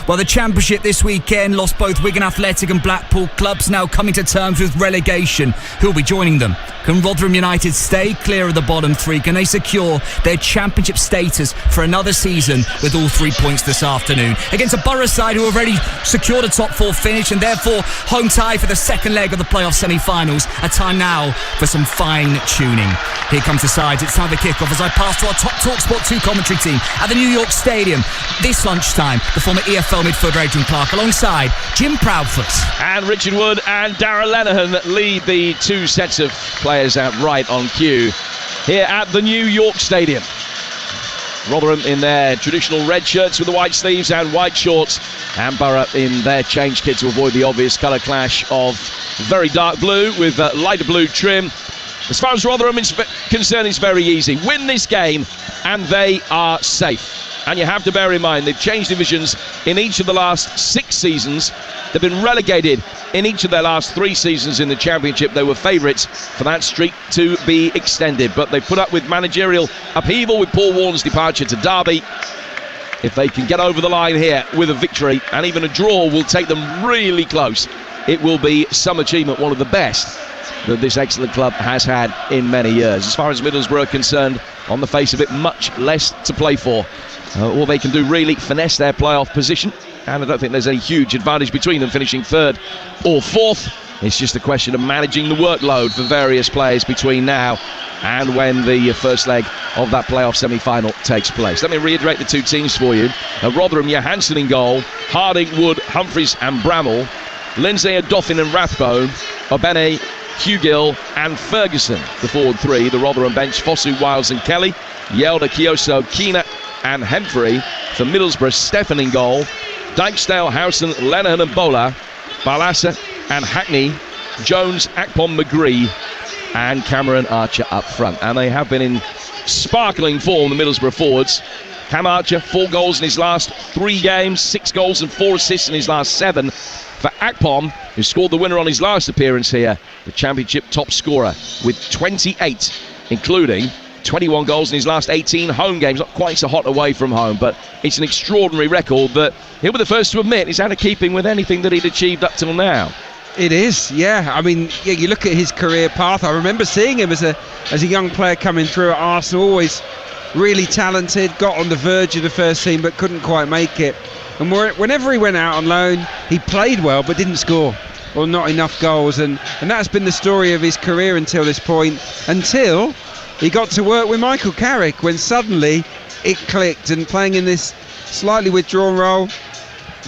Well, the Championship this weekend lost both Wigan Athletic and Blackpool clubs now coming to terms with relegation. Who'll be joining them? Can Rotherham United stay clear of the bottom three? Can they secure their Championship status for another season with all 3 points this afternoon? Against a Borough side who already secured a top four finish and therefore home tie for the second leg of the playoff semi-finals. A time now for some fine-tuning. Here comes the sides. It's time for kick-off as I pass to our top Talksport 2 commentary team at the New York Stadium. This lunchtime, the former EFL midfielder Adrian Clark alongside Jim Proudfoot. And Richard Wood and Darragh Lenihan lead the two sets of players out right on cue here at the New York Stadium. Rotherham in their traditional red shirts with the white sleeves and white shorts, and Borough in their change kit to avoid the obvious colour clash of very dark blue with lighter blue trim. As far as Rotherham is concerned, it's very easy. Win this game and they are safe. And you have to bear in mind, they've changed divisions in each of the last 6 seasons. They've been relegated in each of their last 3 seasons in the Championship. They were favourites for that streak to be extended. But they've put up with managerial upheaval with Paul Warne's departure to Derby. If they can get over the line here with a victory, and even a draw will take them really close, it will be some achievement, one of the best that this excellent club has had in many years. As far as Middlesbrough are concerned, on the face of it, much less to play for. All they can do really, finesse their playoff position, and I don't think there's any huge advantage between them finishing 3rd or 4th. It's just a question of managing the workload for various players between now and when the first leg of that playoff semi-final takes place. Let me reiterate the two teams for you. Rotherham, Johansson in goal, Harding, Wood, Humphreys and Bramall, Lindsay, Dauphin and Rathbone, Obene, Hugill and Ferguson, the forward three. The Rotherham bench, Fosu, Wiles and Kelly, Yelda, Kioso, Keena and Hemfrey. For Middlesbrough, Stephen in goal, Dykesdale, Howson, Lenihan and Bowler, Balassa and Hackney, Jones, Akpom, McGree and Cameron Archer up front. And they have been in sparkling form, the Middlesbrough forwards. Cam Archer, 4 goals in his last 3 games, 6 goals and 4 assists in his last 7. For Akpom, who scored the winner on his last appearance here, the Championship top scorer with 28, including 21 goals in his last 18 home games. Not quite so hot away from home, but it's an extraordinary record that he'll be the first to admit is out of keeping with anything that he'd achieved up till now. It is, yeah. I mean, yeah, you look at his career path. I remember seeing him as a young player coming through at Arsenal, always really talented, got on the verge of the first team but couldn't quite make it. And whenever he went out on loan, he played well but didn't score, or not enough goals. And that's been the story of his career until this point, until he got to work with Michael Carrick, when suddenly it clicked, and playing in this slightly withdrawn role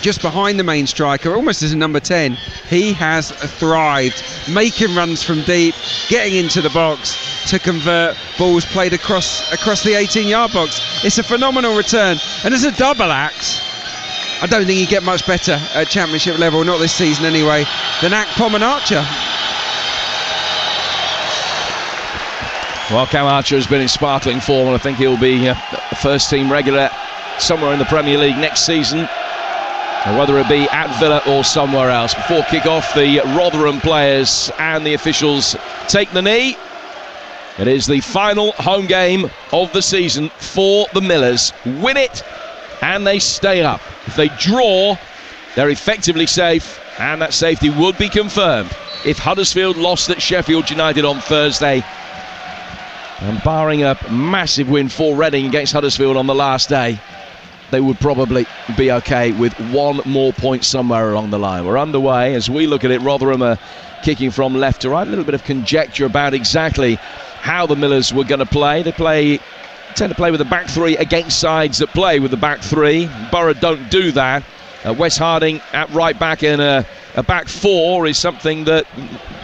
just behind the main striker, almost as a number 10, he has thrived, making runs from deep, getting into the box to convert balls played across the 18-yard box. It's a phenomenal return, and as a double axe, I don't think you get much better at Championship level, not this season anyway, than Akpom and Archer. Well, Cam Archer has been in sparkling form, and I think he'll be a first team regular somewhere in the Premier League next season, whether it be at Villa or somewhere else. Before kick-off, the Rotherham players and the officials take the knee. It is the final home game of the season for the Millers. Win it and they stay up. If they draw, they're effectively safe, and that safety would be confirmed if Huddersfield lost at Sheffield United on Thursday. And barring a massive win for Reading against Huddersfield on the last day, they would probably be okay with 1 more point somewhere along the line. We're underway. As we look at it, Rotherham are kicking from left to right. A little bit of conjecture about exactly how the Millers were going to play. They tend to play with a back 3 against sides that play with the back 3. Borough don't do that. Wes Harding at right back in a back 4 is something that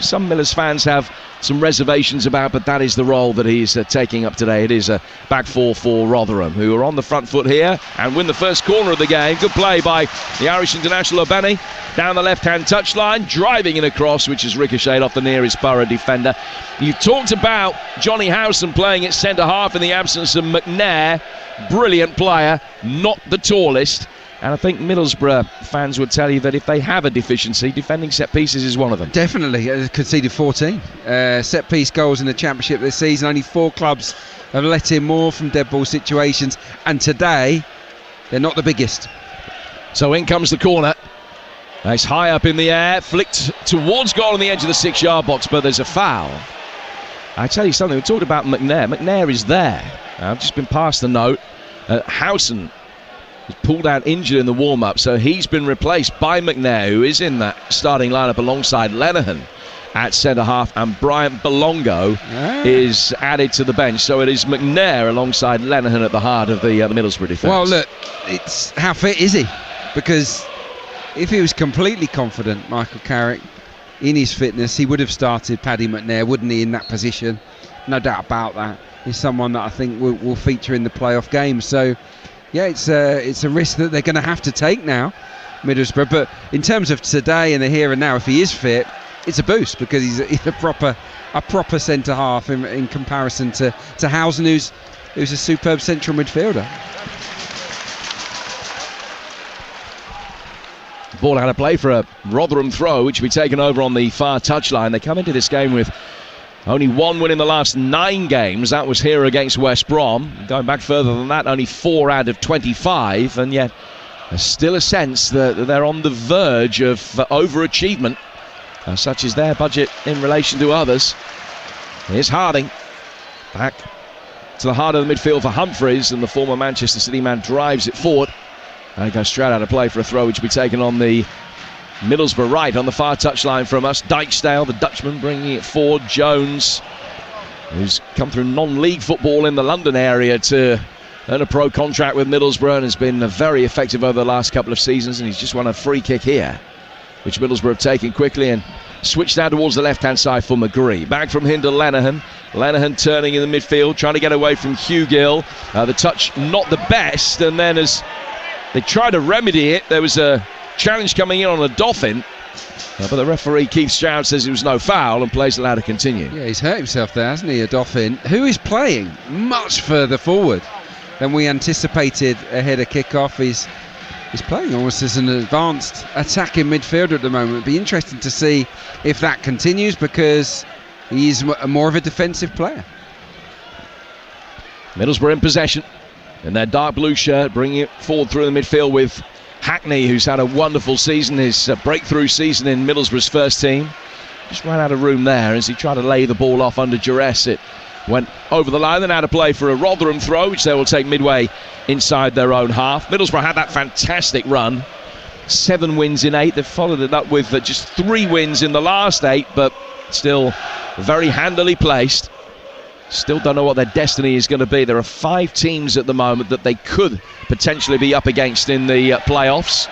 some Millers fans have some reservations about, but that is the role that he's taking up today. It is a back 4 for Rotherham, who are on the front foot here and win the first corner of the game. Good play by the Irish international Obene down the left-hand touchline, driving in a cross which is ricocheted off the nearest Borough defender. You talked about Johnny Howson playing at centre-half in the absence of McNair. Brilliant player, not the tallest. And I think Middlesbrough fans would tell you that if they have a deficiency, defending set pieces is one of them. Definitely. Conceded 14 set piece goals in the Championship this season. Only 4 clubs have let in more from dead ball situations, and today they're not the biggest. So in comes the corner. It's high up in the air, flicked towards goal on the edge of the 6-yard box, but there's a foul. I tell you something, we talked about McNair. McNair is there. I've just been passed the note. Howson was pulled out injured in the warm-up, so he's been replaced by McNair, who is in that starting lineup alongside Lenihan at centre-half, and Bryant Belongo is added to the bench. So it is McNair alongside Lenihan at the heart of the Middlesbrough defence. Well, look, it's how fit is he? Because if he was completely confident, Michael Carrick, in his fitness, he would have started Paddy McNair, wouldn't he, in that position? No doubt about that. He's someone that I think will feature in the playoff game. So, yeah, it's a risk that they're going to have to take now, Middlesbrough. But in terms of today and the here and now, if he is fit, it's a boost, because he's a proper centre half in comparison to Howson, who's a superb central midfielder. Ball out of play for a Rotherham throw, which will be taken over on the far touchline. They come into this game with only one win in the last 9 games. That was here against West Brom. Going back further than that, only 4 out of 25, and yet there's still a sense that they're on the verge of overachievement, such is their budget in relation to others. Here's Harding back to the heart of the midfield for Humphreys, and the former Manchester City man drives it forward. And it goes straight out of play for a throw, which will be taken on the Middlesbrough right on the far touchline from us. Dijkstale, the Dutchman, bringing it forward. Jones, who's come through non-league football in the London area to earn a pro contract with Middlesbrough, and has been very effective over the last couple of seasons, and he's just won a free kick here, which Middlesbrough have taken quickly and switched down towards the left-hand side for McGree. Back from him to Lenihan. Lenihan turning in the midfield, trying to get away from Hugill. The touch not the best, and then as they try to remedy it, there was a challenge coming in on a Dolphin, but the referee Keith Stroud says it was no foul and plays allowed to continue. Yeah, he's hurt himself there, hasn't he, a Dolphin, who is playing much further forward than we anticipated ahead of kickoff. He's playing almost as an advanced attacking midfielder at the moment. It'd be interesting to see if that continues, because he's more of a defensive player. Middlesbrough in possession in their dark blue shirt, bringing it forward through the midfield with Hackney, who's had a wonderful season, his breakthrough season in Middlesbrough's first team. Just ran out of room there as he tried to lay the ball off under duress. It went over the line, then out of play for a Rotherham throw, which they will take midway inside their own half. Middlesbrough had that fantastic run, 7 wins in 8. They've followed it up with just 3 wins in the last 8, but still very handily placed. Still don't know what their destiny is going to be. There are 5 teams at the moment that they could potentially be up against in the playoffs.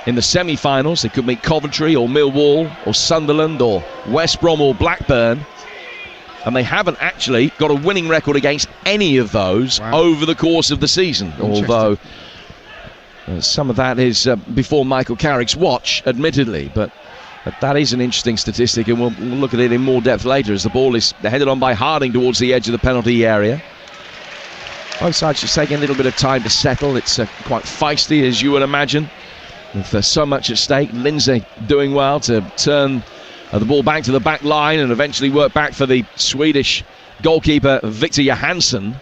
In the semi-finals, they could meet Coventry or Millwall or Sunderland or West Brom or Blackburn. And they haven't actually got a winning record against any of those over the course of the season. Although some of that is before Michael Carrick's watch, admittedly. But that is an interesting statistic, and we'll look at it in more depth later as the ball is headed on by Harding towards the edge of the penalty area. Both sides just taking a little bit of time to settle. It's quite feisty, as you would imagine, with so much at stake. Lindsay doing well to turn the ball back to the back line and eventually work back for the Swedish goalkeeper Victor Johansson.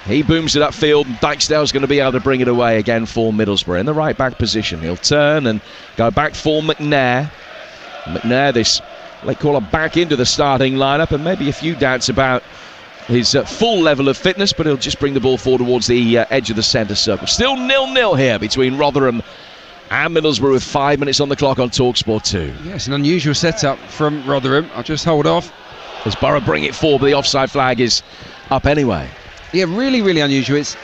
He booms it upfield, and Dijkstale's going to be able to bring it away again for Middlesbrough in the right back position. He'll turn and go back for McNair. McNair, this late caller, back into the starting lineup, and maybe a few doubts about his full level of fitness, but he'll just bring the ball forward towards the edge of the centre circle. Still 0-0 here between Rotherham and Middlesbrough with 5 minutes on the clock on Talksport 2. Yes, an unusual setup from Rotherham. I'll just hold off. As Borough bring it forward, but the offside flag is up anyway. Yeah, really, really unusual. It's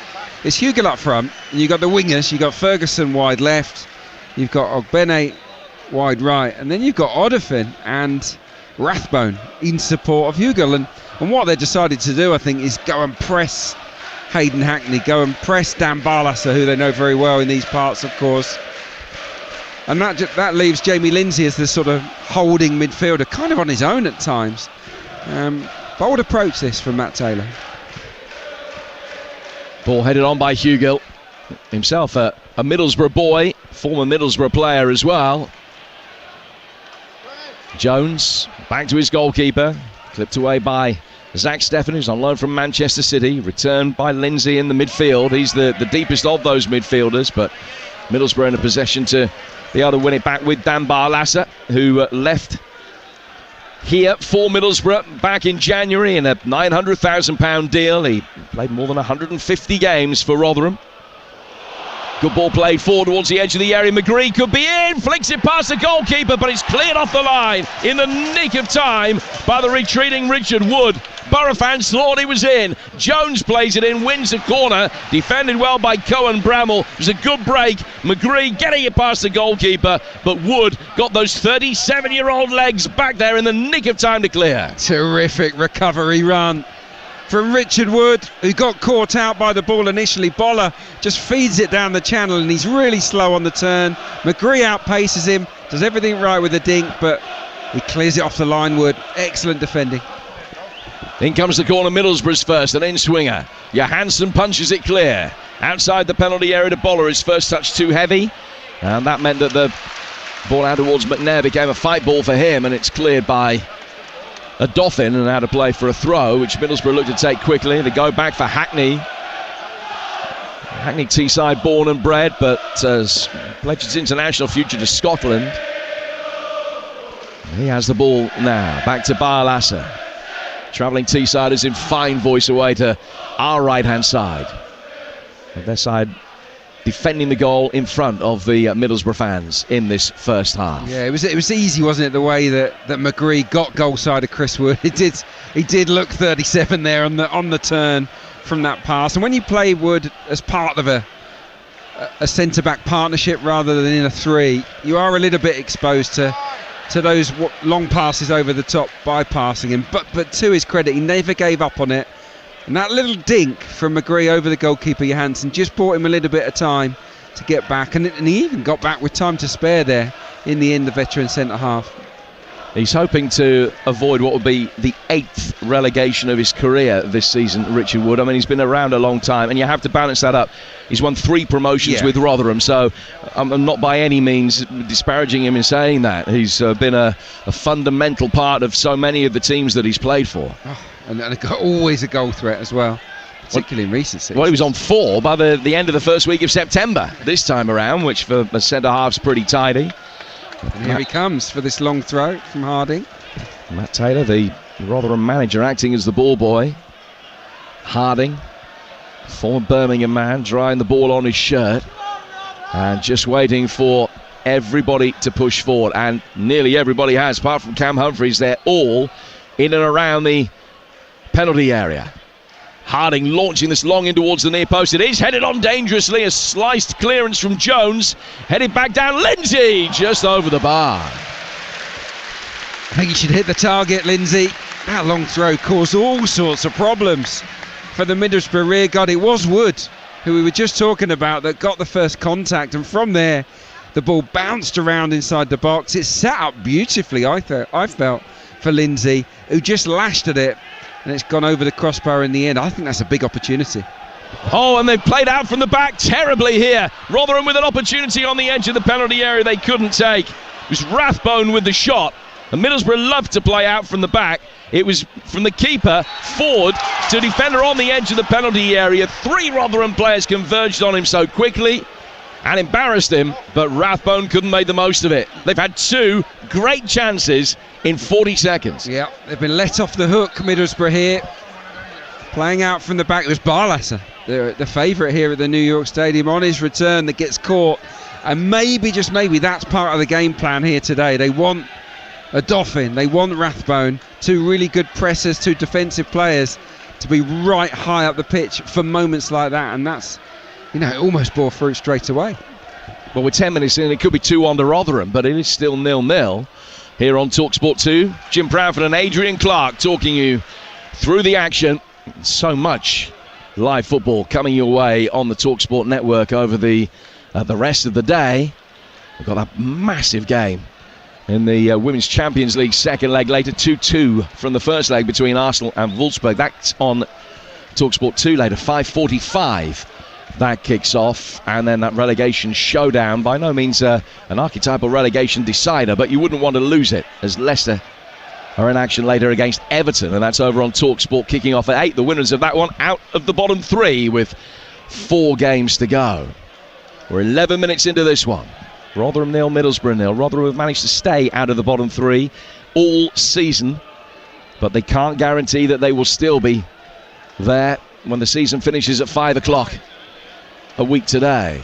Hugill up front, and you've got the wingers. You've got Ferguson wide left, you've got Ogbene wide right, and then you've got Odofin and Rathbone in support of Hugill. And what they decided to do, I think, is go and press Hayden Hackney, go and press Dan Barlasser, who they know very well in these parts, of course. And that leaves Jamie Lindsay as the sort of holding midfielder, kind of on his own at times. Bold approach this from Matt Taylor. Ball headed on by Hugill, himself a Middlesbrough boy, former Middlesbrough player as well. Jones back to his goalkeeper, clipped away by Zach Steffen, who's on loan from Manchester City, returned by Lindsay in the midfield. He's the deepest of those midfielders, but Middlesbrough in a possession to be able to win it back with Dan Barlaser, who left here for Middlesbrough back in January in a £900,000 deal. He played more than 150 games for Rotherham. Good ball played forward towards the edge of the area. McGree could be in, flicks it past the goalkeeper, but it's cleared off the line in the nick of time by the retreating Richard Wood. Borough fans thought he was in. Jones plays it in, wins the corner, defended well by Cohen Bramall. It was a good break. McGree getting it past the goalkeeper, but Wood got those 37-year-old legs back there in the nick of time to clear. Terrific recovery run from Richard Wood, who got caught out by the ball initially. Boller just feeds it down the channel, and he's really slow on the turn. McGree outpaces him, does everything right with the dink, but he clears it off the line. Wood, excellent defending. In comes the corner, Middlesbrough's first, an in-swinger. Johansson punches it clear. Outside the penalty area to Boller, his first touch too heavy, and that meant that the ball out towards McNair became a fight ball for him, and it's cleared by a Dauphin and out of play for a throw, which Middlesbrough looked to take quickly. They go back for Hackney. Hackney Teesside born and bred, but has pledged his international future to Scotland. He has the ball now. Back to Barlaser. Travelling Teessiders in fine voice away to our right-hand side. And their side defending the goal in front of the Middlesbrough fans in this first half. Yeah, it was easy, wasn't it, the way that McGree got goal side of Chris Wood. He did look 37 there on the turn from that pass. And when you play Wood as part of a centre-back partnership rather than in a three, you are a little bit exposed to those long passes over the top, bypassing him. But to his credit, he never gave up on it. And that little dink from McGree over the goalkeeper Johansson just bought him a little bit of time to get back, and he even got back with time to spare there in the end, the veteran centre-half. He's hoping to avoid what would be the 8th relegation of his career this season, Richard Wood. I mean, he's been around a long time, and you have to balance that up. He's won 3 promotions with Rotherham, so I'm not by any means disparaging him in saying that. He's been a fundamental part of so many of the teams that he's played for. Oh, and always a goal threat as well, particularly in recent seasons. Well, he was on 4 by the end of the first week of September this time around, which for a centre-half's pretty tidy. And here he comes for this long throw from Harding. Matt Taylor, the Rotherham manager, acting as the ball boy. Harding, former Birmingham man, drying the ball on his shirt and just waiting for everybody to push forward, and nearly everybody has, apart from Cam Humphreys. They're all in and around the penalty area. Harding launching this long in towards the near post. It is headed on dangerously. A sliced clearance from Jones. Headed back down. Lindsay just over the bar. I think he should hit the target, Lindsay. That long throw caused all sorts of problems for the Middlesbrough rear guard. It was Wood, who we were just talking about, that got the first contact, and from there the ball bounced around inside the box. It sat up beautifully, I felt, for Lindsay, who just lashed at it. And it's gone over the crossbar in the end. I think that's a big opportunity. Oh, and they've played out from the back terribly here. Rotherham with an opportunity on the edge of the penalty area they couldn't take. It was Rathbone with the shot. And Middlesbrough loved to play out from the back. It was from the keeper forward to defender on the edge of the penalty area. 3 Rotherham players converged on him so quickly and embarrassed him, but Rathbone couldn't make the most of it. They've had 2 great chances in 40 seconds. Yeah, they've been let off the hook, Middlesbrough here. Playing out from the back, it was Barlaser, the favourite here at the New York Stadium, on his return that gets caught. And maybe, just maybe, that's part of the game plan here today. They want a Dauphin, they want Rathbone, 2 really good pressers, 2 defensive players to be right high up the pitch for moments like that. And that's, it almost bore fruit straight away. Well, with 10 minutes in, it could be 2-1 to Rotherham, but it is still 0-0 here on Talksport 2. Jim Proudfoot and Adrian Clark talking you through the action. So much live football coming your way on the Talksport network over the rest of the day. We've got a massive game in the Women's Champions League second leg later. 2-2 from the first leg between Arsenal and Wolfsburg. That's on Talksport 2 later, 5:45. That kicks off, and then that relegation showdown, by no means an archetypal relegation decider, but you wouldn't want to lose it, as Leicester are in action later against Everton, and that's over on TalkSport, kicking off at 8. The winners of that one out of the bottom 3 with 4 games to go. We're 11 minutes into this one. Rotherham 0, Middlesbrough 0. Rotherham have managed to stay out of the bottom three all season, but they can't guarantee that they will still be there when the season finishes at 5 o'clock a week today.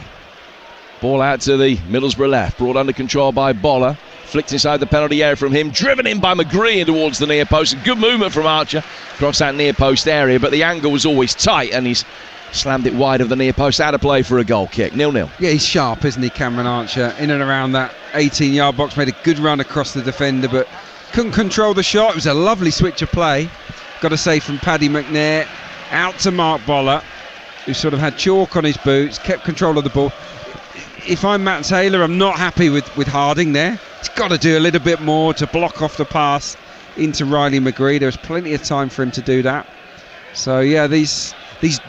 Ball out to the Middlesbrough left, brought under control by Boller. Flicked inside the penalty area from him, driven in by McGree towards the near post. A good movement from Archer across that near post area, but the angle was always tight and he's slammed it wide of the near post. Out of play for a goal kick. 0-0. Yeah, he's sharp, isn't he, Cameron Archer? In and around that 18-yard box, made a good run across the defender, but couldn't control the shot. It was a lovely switch of play. Got to say, from Paddy McNair out to Mark Boller, who sort of had chalk on his boots, kept control of the ball. If I'm Matt Taylor, I'm not happy with Harding there. He's got to do a little bit more to block off the pass into Riley McGree. There was plenty of time for him to do that. So yeah, these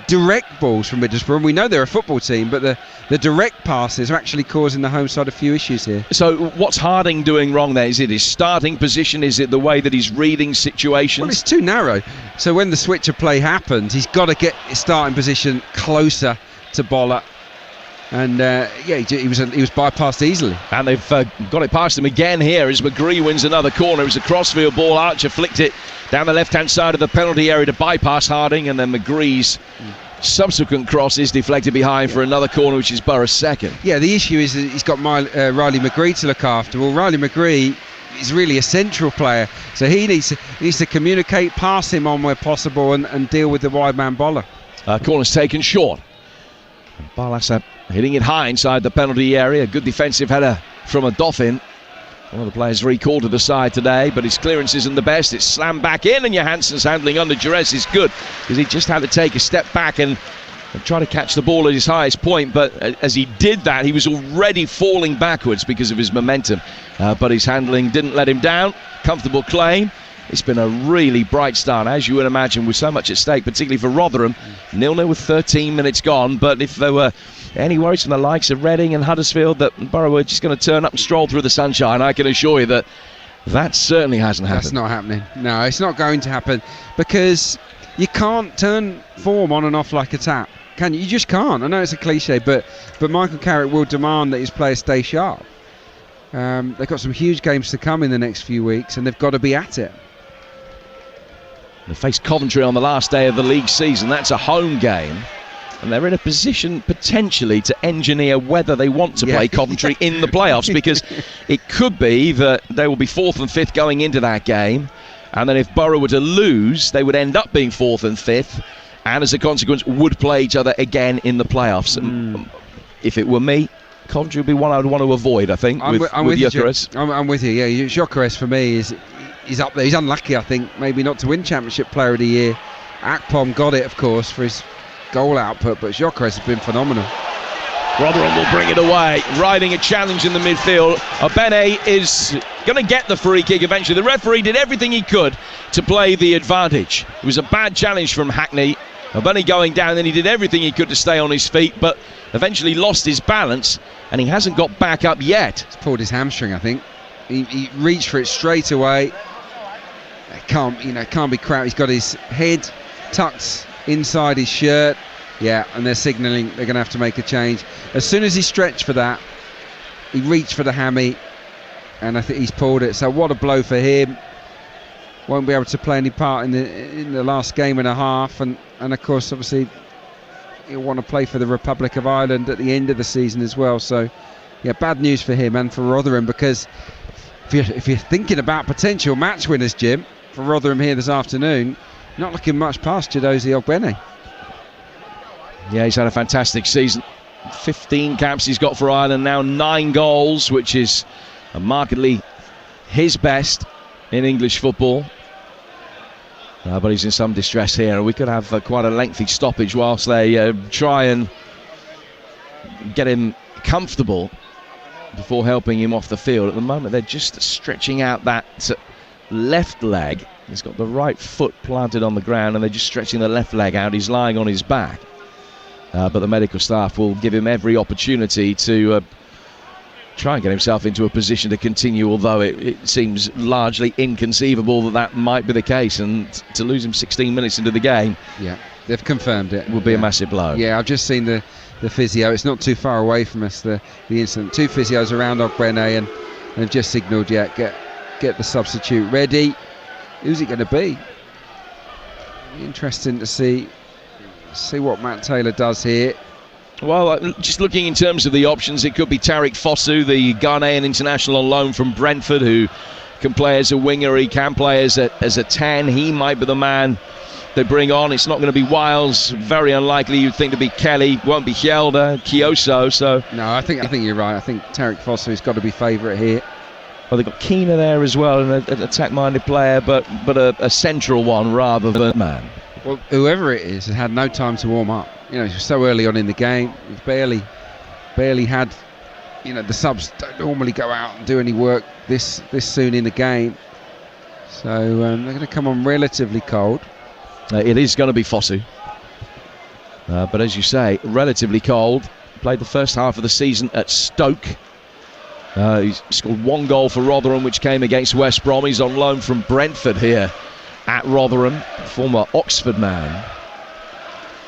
direct balls from Middlesbrough, and we know they're a football team, but the direct passes are actually causing the home side a few issues here. So what's Harding doing wrong there? Is it his starting position? Is it the way that he's reading situations? Well, it's too narrow. So when the switch of play happens, he's got to get his starting position closer to Boller. And he was bypassed easily. And they've got it past him again here as McGree wins another corner. It was a crossfield ball. Archer flicked it down the left-hand side of the penalty area to bypass Harding, and then McGree's subsequent cross is deflected behind for another corner, which is Borough's second. Yeah, the issue is that he's got Riley McGree to look after. Well, Riley McGree is really a central player, so he needs to communicate, pass him on where possible, and deal with the wide man Boller. Corner's taken short. Barlaser hitting it high inside the penalty area. Good defensive header from a Dauphin. One of the players recalled to the side today, but his clearance isn't the best. It's slammed back in, and Johansson's handling under duress is good, because he just had to take a step back and try to catch the ball at his highest point, but as he did that, he was already falling backwards because of his momentum. But his handling didn't let him down. Comfortable claim. It's been a really bright start, as you would imagine, with so much at stake, particularly for Rotherham. 0-0 with 13 minutes gone, but if there were any worries from the likes of Reading and Huddersfield that Borough were just going to turn up and stroll through the sunshine, I can assure you that certainly hasn't happened. That's not happening. No, it's not going to happen, because you can't turn form on and off like a tap, can you? You just can't. I know it's a cliche, but Michael Carrick will demand that his players stay sharp. They've got some huge games to come in the next few weeks, and they've got to be at it. They face Coventry on the last day of the league season. That's a home game, and they're in a position potentially to engineer whether they want to play Coventry in the playoffs, because it could be that they will be 4th and 5th going into that game, and then if Borough were to lose, they would end up being 4th and 5th, and as a consequence would play each other again in the playoffs. If it were me, Coventry would be one I would want to avoid, I think, with Gyökeres. I'm with you, yeah. Gyökeres for me is up there. He's unlucky, I think, maybe not to win Championship Player of the Year. Akpom got it, of course, for his goal output, but Gyökeres has been phenomenal. Rotherham will bring it away, riding a challenge in the midfield. Obene is going to get the free kick eventually. The referee did everything he could to play the advantage. It was a bad challenge from Hackney. Obene going down, and he did everything he could to stay on his feet, but eventually lost his balance, and he hasn't got back up yet. He's pulled his hamstring, I think. He reached for it straight away. Can't be crap. He's got his head tucked inside his shirt. Yeah, and they're signalling they're going to have to make a change. As soon as he stretched for that, he reached for the hammy, and I think he's pulled it. So what a blow for him. Won't be able to play any part in the last game and a half, and of course, obviously, he'll want to play for the Republic of Ireland at the end of the season as well. So, yeah, bad news for him and for Rotherham, because if you're thinking about potential match winners, Jim, for Rotherham here this afternoon, not looking much past Chidozie Ogbene. Yeah, he's had a fantastic season. 15 caps he's got for Ireland now, 9 goals, which is markedly his best in English football. But he's in some distress here, and we could have quite a lengthy stoppage whilst they try and get him comfortable before helping him off the field. At the moment, they're just stretching out that left leg. He's got the right foot planted on the ground, and they're just stretching the left leg out. He's lying on his back. But the medical staff will give him every opportunity to try and get himself into a position to continue, although it seems largely inconceivable that might be the case, and to lose him 16 minutes into the game, yeah, they've confirmed it, will be a massive blow. Yeah, I've just seen the the physio. It's not too far away from us, the incident. 2 physios around Ogbene and they've just signalled, get the substitute ready. Who's it going to be? Interesting to see what Matt Taylor does here. Well, just looking in terms of the options, it could be Tariq Fosu, the Ghanaian international on loan from Brentford, who can play as a winger, he can play as a 10. He might be the man they bring on. It's not going to be Wiles. Very unlikely you'd think to be Kelly. Won't be Hjelde, Kioso. So no, I think you're right. I think Tariq Fosu's got to be favourite here. Well, they've got Keena there as well, an attack-minded player, but a central one rather than man. Well, whoever it is has had no time to warm up. It's so early on in the game. We've barely had. The subs don't normally go out and do any work this soon in the game. So they're going to come on relatively cold. It is going to be Fosu. But as you say, relatively cold. Played the first half of the season at Stoke. He's scored 1 goal for Rotherham, which came against West Brom. He's on loan from Brentford here at Rotherham, former Oxford man.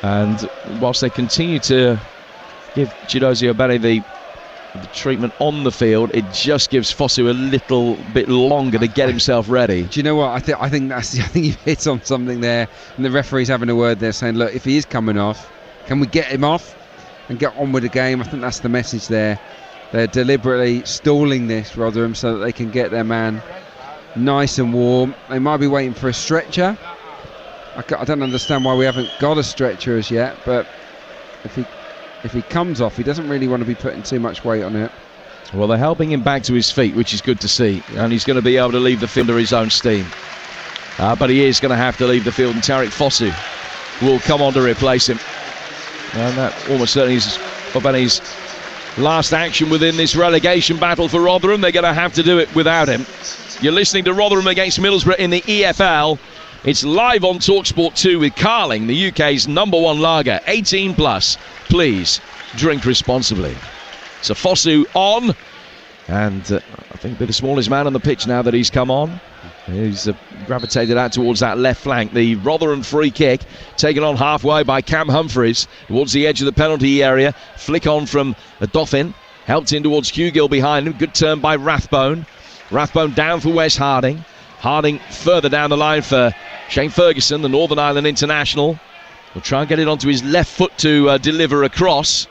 And whilst they continue to give Chidozie Obene the treatment on the field, it just gives Fosu a little bit longer to get himself ready. Do you know what? I think you've hit on something there, and the referee's having a word there saying, look, if he is coming off, can we get him off and get on with the game? I think that's the message there. They're deliberately stalling this, Rotherham, so that they can get their man nice and warm. They might be waiting for a stretcher. I don't understand why we haven't got a stretcher as yet, but if he comes off, he doesn't really want to be putting too much weight on it. Well, they're helping him back to his feet, which is good to see, and he's going to be able to leave the field under his own steam. But he is going to have to leave the field, and Tariq Fosu will come on to replace him. And that almost certainly is Obene's last action within this relegation battle for Rotherham. They're going to have to do it without him. You're listening to Rotherham against Middlesbrough in the EFL. It's live on Talksport 2 with Carling, the UK's #1 lager, 18 plus. Please drink responsibly. So Fosu on, and I think they're the smallest man on the pitch now that he's come on. He's gravitated out towards that left flank. The Rotherham free kick taken on halfway by Cam Humphreys towards the edge of the penalty area. Flick on from Dauphin, helped in towards Hugill behind him. Good turn by Rathbone. Rathbone down for Wes Harding. Harding further down the line for Shane Ferguson, the Northern Ireland international. Will try and get it onto his left foot to deliver a cross.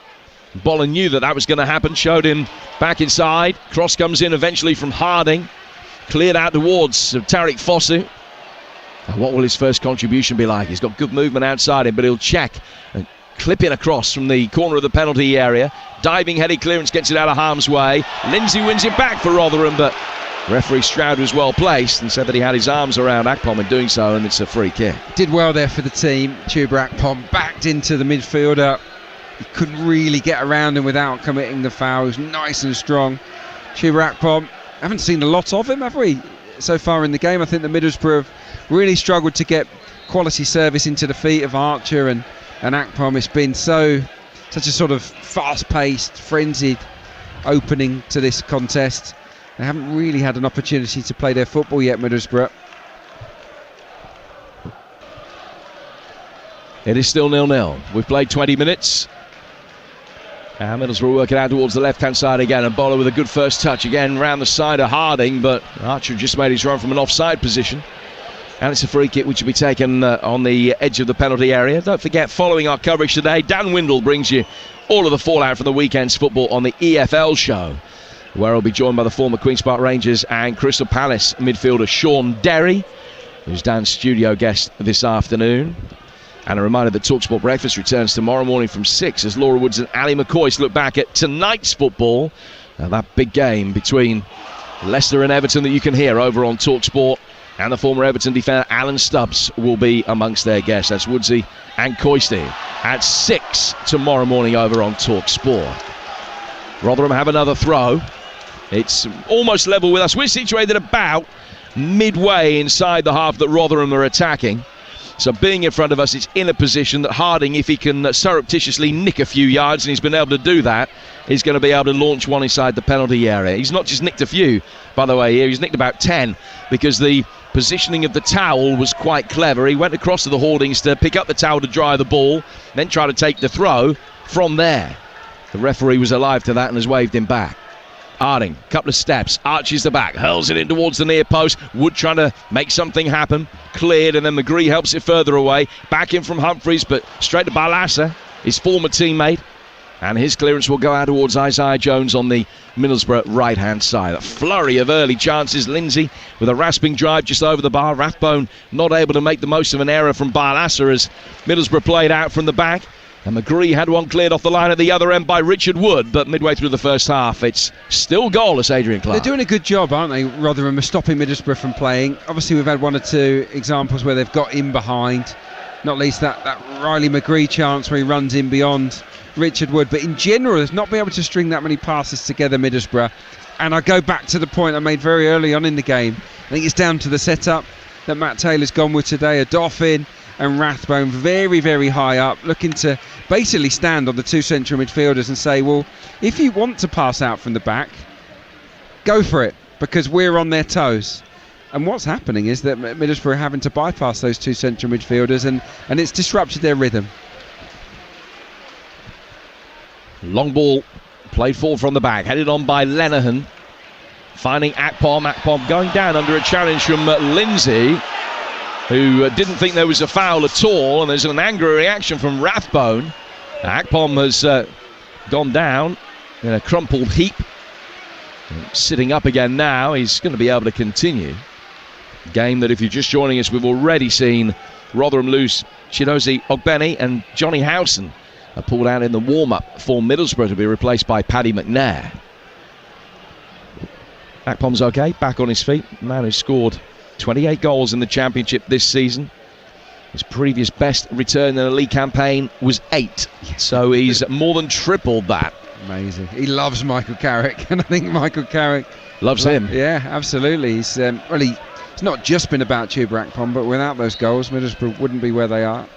Bolland knew that was going to happen, showed him back inside. Cross comes in eventually from Harding. Cleared out towards Tariq Fosu. And what will his first contribution be like? He's got good movement outside him, but he'll check and clip in across from the corner of the penalty area. Diving headed clearance gets it out of harm's way. Lindsay wins it back for Rotherham, but referee Stroud was well placed and said that he had his arms around Akpom in doing so, and it's a free kick. Did well there for the team. Chuba Akpom backed into the midfielder. He couldn't really get around him without committing the foul. He was nice and strong. Chuba Akpom, haven't seen a lot of him, have we, so far in the game? I think the Middlesbrough have really struggled to get quality service into the feet of Archer and Akpom. It's been such a sort of fast-paced, frenzied opening to this contest. They haven't really had an opportunity to play their football yet, Middlesbrough. It is still 0-0. We've played 20 minutes. And Middlesbrough working out towards the left-hand side again. And Bowler with a good first touch again round the side of Harding, but Archer just made his run from an offside position. And it's a free kick which will be taken on the edge of the penalty area. Don't forget, following our coverage today, Dan Windle brings you all of the fallout from the weekend's football on the EFL show, where he'll be joined by the former Queen's Park Rangers and Crystal Palace midfielder Sean Derry, who's Dan's studio guest this afternoon. And a reminder that Talksport Breakfast returns tomorrow morning from 6 as Laura Woods and Ali McCoy look back at tonight's football. That big game between Leicester and Everton that you can hear over on Talksport. And the former Everton defender Alan Stubbs will be amongst their guests. That's Woodsy and Coisty at 6 tomorrow morning over on Talksport. Rotherham have another throw. It's almost level with us. We're situated about midway inside the half that Rotherham are attacking. So being in front of us, it's in a position that Harding, if he can surreptitiously nick a few yards, and he's been able to do that, is going to be able to launch one inside the penalty area. He's not just nicked a few, by the way, here. He's nicked about 10, because the positioning of the towel was quite clever. He went across to the hoardings to pick up the towel to dry the ball, then try to take the throw, from there. The referee was alive to that and has waved him back. Arding, couple of steps, arches the back, hurls it in towards the near post. Wood trying to make something happen. Cleared, and then McGree helps it further away. Back in from Humphreys, but straight to Barlaser, his former teammate. And his clearance will go out towards Isaiah Jones on the Middlesbrough right-hand side. A flurry of early chances. Lindsay with a rasping drive just over the bar. Rathbone not able to make the most of an error from Barlaser as Middlesbrough played out from the back. And McGree had one cleared off the line at the other end by Richard Wood, but midway through the first half, it's still goalless, Adrian Clark. They're doing a good job, aren't they, Rotherham, of stopping Middlesbrough from playing. Obviously, we've had one or two examples where they've got in behind, not least that Riley McGree chance where he runs in beyond Richard Wood. But in general, they've not been able to string that many passes together, Middlesbrough. And I go back to the point I made very early on in the game. I think it's down to the setup that Matt Taylor's gone with today. A Dauphin and Rathbone very, very high up, looking to basically stand on the two central midfielders and say, well, if you want to pass out from the back, go for it, because we're on their toes. And what's happening is that Middlesbrough are having to bypass those two central midfielders, and it's disrupted their rhythm. Long ball played forward from the back, headed on by Lenihan, finding Akpom. Akpom going down under a challenge from Lindsay, who didn't think there was a foul at all, and there's an angry reaction from Rathbone. Akpom has gone down in a crumpled heap. Sitting up again now, he's going to be able to continue. Game that, if you're just joining us, we've already seen Rotherham lose Chidozie Ogbeni and Johnny Howson are pulled out in the warm-up for Middlesbrough to be replaced by Paddy McNair. Akpom's okay, back on his feet. Man who scored 28 goals in the Championship this season. His previous best return in a league campaign was 8. So he's more than tripled that. Amazing. He loves Michael Carrick, and I think Michael Carrick loves him. Yeah, absolutely. He's it's not just been about Chuba Akpom, but without those goals, Middlesbrough wouldn't be where they are.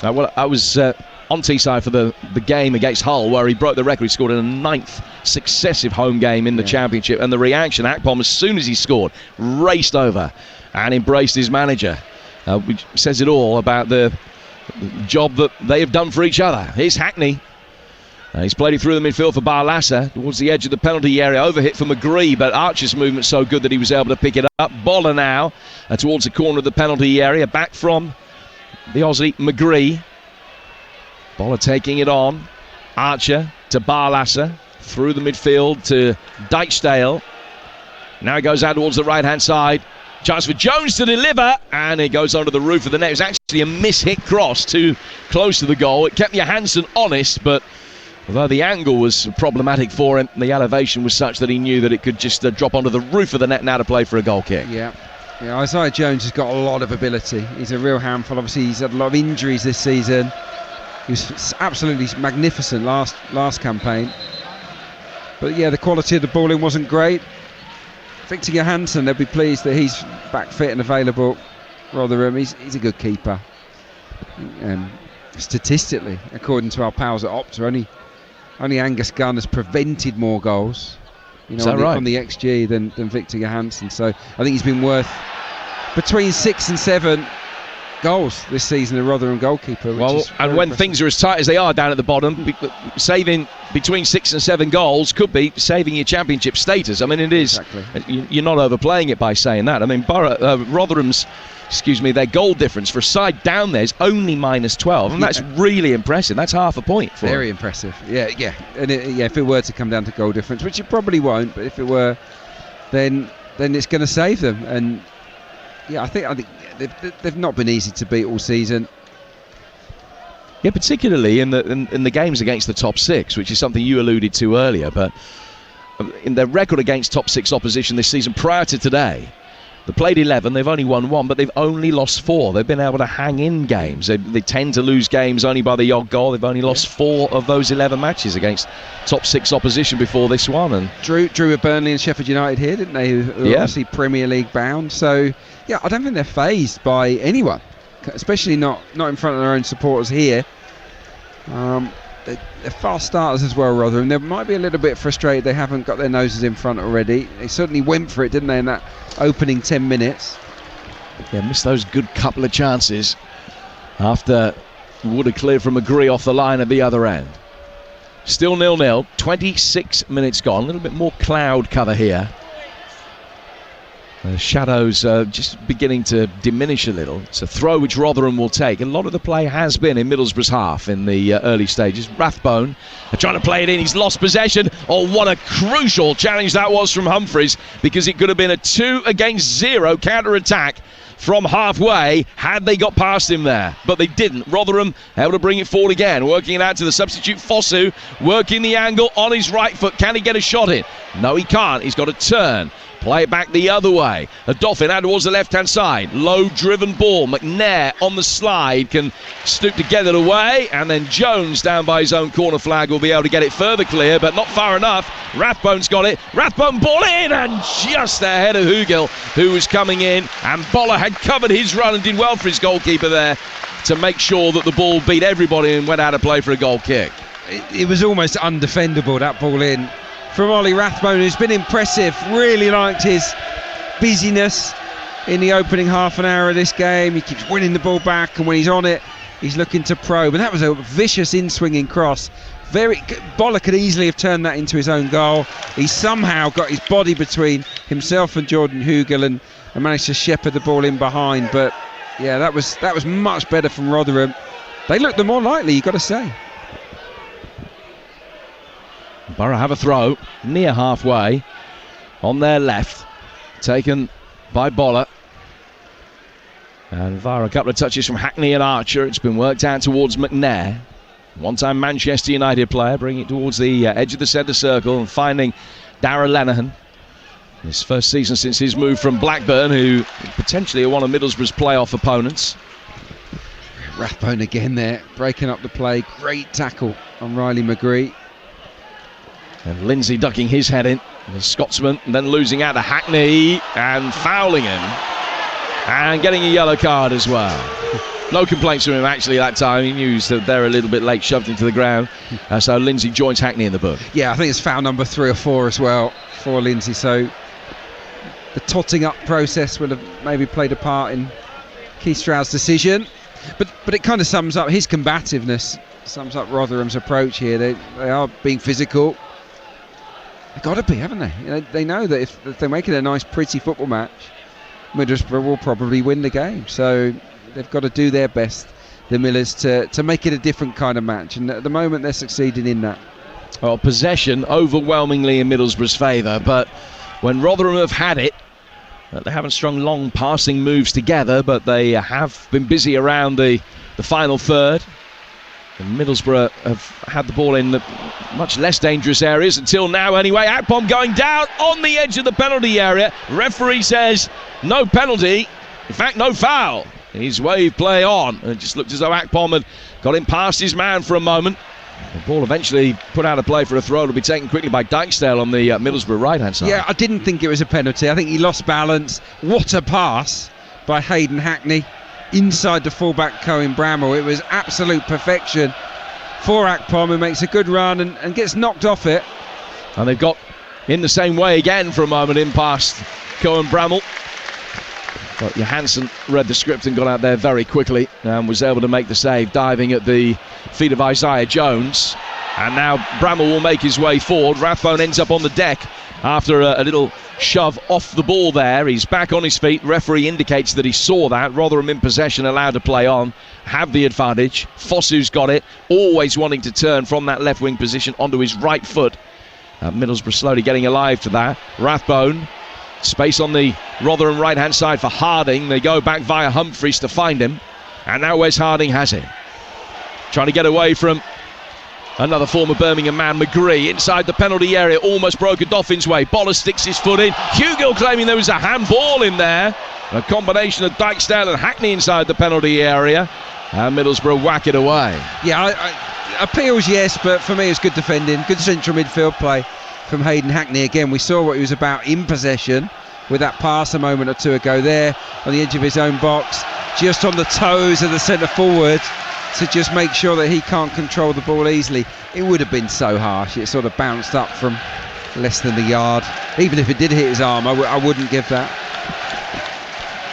Well, I was on Teesside for the game against Hull, where he broke the record. He scored in a 9th successive home game in the Championship, and the reaction, Akpom, as soon as he scored, raced over and embraced his manager, which says it all about the job that they have done for each other. Here's Hackney. He's played it through the midfield for Barlaser towards the edge of the penalty area, overhit for McGree, but Archer's movement so good that he was able to pick it up. Boller now towards the corner of the penalty area, back from the Aussie McGree. Boller taking it on. Archer to Barlaser, through the midfield to Dyksdale. Now he goes out towards the right-hand side. Chance for Jones to deliver, and it goes under the roof of the net. It was actually a miss-hit cross too close to the goal. It kept Johansson honest, but although the angle was problematic for him, the elevation was such that he knew that it could just drop onto the roof of the net now to play for a goal kick. Yeah, Isaiah Jones has got a lot of ability. He's a real handful. Obviously, he's had a lot of injuries this season. He was absolutely magnificent last campaign. But yeah, the quality of the balling wasn't great. Victor Johansson, they'll be pleased that he's back fit and available. Rotherham, he's a good keeper. Statistically, according to our pals at Opta, only Angus Gunn has prevented more goals, on the XG than Victor Johansson. So I think he's been worth between 6 and 7 goals this season, a Rotherham goalkeeper. And when impressive. Things are as tight as they are down at the bottom, saving between 6 and 7 goals could be saving your Championship status. I mean, it is. Exactly. You're not overplaying it by saying that. I mean, Rotherham's, their goal difference for a side down there is only -12, and that's really impressive. That's half a point for Very impressive. Yeah. And if it were to come down to goal difference, which it probably won't, but if it were, then it's going to save them. And I think they've not been easy to beat all season. Yeah, particularly in the games against the top 6, which is something you alluded to earlier. But in their record against top 6 opposition this season prior to today, they played 11, they've only won 1, but they've only lost 4. They've been able to hang in games. They tend to lose games only by the odd goal. They've only lost 4 of those 11 matches against top 6 opposition before this one. And drew with Burnley and Sheffield United here, didn't they? Who are obviously Premier League bound. So, I don't think they're fazed by anyone, especially not in front of their own supporters here. They're fast starters as well, Rotherham. They might be a little bit frustrated they haven't got their noses in front already. They certainly went for it, didn't they, in that opening 10 minutes. Yeah, missed those good couple of chances after Wood had cleared from McGree off the line at the other end. Still 0-0. 26 minutes gone. A little bit more cloud cover here. The shadows just beginning to diminish a little. It's a throw which Rotherham will take. A lot of the play has been in Middlesbrough's half in the early stages. Rathbone trying to play it in. He's lost possession. Oh, what a crucial challenge that was from Humphreys, because it could have been a 2-against-0 counter-attack from halfway had they got past him there, but they didn't. Rotherham able to bring it forward again, working it out to the substitute Fosu, working the angle on his right foot. Can he get a shot in? No, he can't. He's got to turn, play it back the other way. A Dolphin out towards the left-hand side. Low driven ball. McNair on the slide can stoop to get it away, and then Jones down by his own corner flag will be able to get it further clear, but not far enough. Rathbone's got it. Rathbone ball in, and just ahead of Hugel, who was coming in, and Boller had covered his run and did well for his goalkeeper there to make sure that the ball beat everybody and went out of play for a goal kick. It was almost undefendable, that ball in from Ollie Rathbone, who's been impressive. Really liked his busyness in the opening half an hour of this game. He keeps winning the ball back, and when he's on it, he's looking to probe. And that was a vicious in-swinging cross. Boller could easily have turned that into his own goal. He somehow got his body between himself and Jordan Hugel and managed to shepherd the ball in behind. But yeah, that was much better from Rotherham. They looked the more likely, you've got to say. Borough have a throw near halfway on their left, taken by Boller. And via a couple of touches from Hackney and Archer, it's been worked out towards McNair. One-time Manchester United player, bringing it towards the edge of the centre circle and finding Darragh Lenihan. His first season since his move from Blackburn, who potentially are one of Middlesbrough's playoff opponents. Rathbone again there, breaking up the play. Great tackle on Riley McGree. And Lindsay ducking his head in, the Scotsman, and then losing out to Hackney and fouling him and getting a yellow card as well. No complaints from him actually that time. He knew that they're a little bit late, shoved into the ground. So Lindsay joins Hackney in the book. Yeah, I think it's foul number 3 or 4 as well for Lindsay. So the totting up process would have maybe played a part in Keith Stroud's decision. But it kind of sums up his combativeness, sums up Rotherham's approach here. They are being physical. They've got to be, haven't they? You know, they know that if they make it a nice, pretty football match, Middlesbrough will probably win the game. So they've got to do their best, the Millers, to make it a different kind of match. And at the moment, they're succeeding in that. Well, possession overwhelmingly in Middlesbrough's favour, but when Rotherham have had it, they haven't strung long passing moves together, but they have been busy around the final third. And Middlesbrough have had the ball in the much less dangerous areas until now anyway. Akpom going down on the edge of the penalty area. Referee says no penalty, in fact no foul. He's waved play on, and it just looked as though Akpom had got him past his man for a moment. The ball eventually put out of play for a throw. It'll be taken quickly by Dykesdale on the Middlesbrough right-hand side. Yeah, I didn't think it was a penalty. I think he lost balance. What a pass by Hayden Hackney inside the fullback Cohen Bramall. It was absolute perfection for Akpom, who makes a good run and gets knocked off it. And they've got in the same way again for a moment in past Cohen Bramall. But Johansson read the script and got out there very quickly and was able to make the save, diving at the feet of Isaiah Jones. And now Bramall will make his way forward. Rathbone ends up on the deck after a little shove off the ball there. He's back on his feet. Referee indicates that he saw that. Rotherham in possession, allowed to play on, have the advantage. Fosu's got it, always wanting to turn from that left wing position onto his right foot. Middlesbrough slowly getting alive to that. Rathbone, space on the Rotherham right hand side for Harding. They go back via Humphreys to find him, and now Wes Harding has it, trying to get away from another former Birmingham man, McGree, inside the penalty area, almost broke a Dolphins way. Boller sticks his foot in. Hugill claiming there was a handball in there. A combination of Dykesdale and Hackney inside the penalty area, and Middlesbrough whack it away. Yeah, appeals yes, but for me it's good defending, good central midfield play from Hayden Hackney. Again, we saw what he was about in possession with that pass a moment or two ago there on the edge of his own box, just on the toes of the centre forward, to just make sure that he can't control the ball easily. It would have been so harsh. It sort of bounced up from less than the yard. Even if it did hit his arm, I wouldn't give that.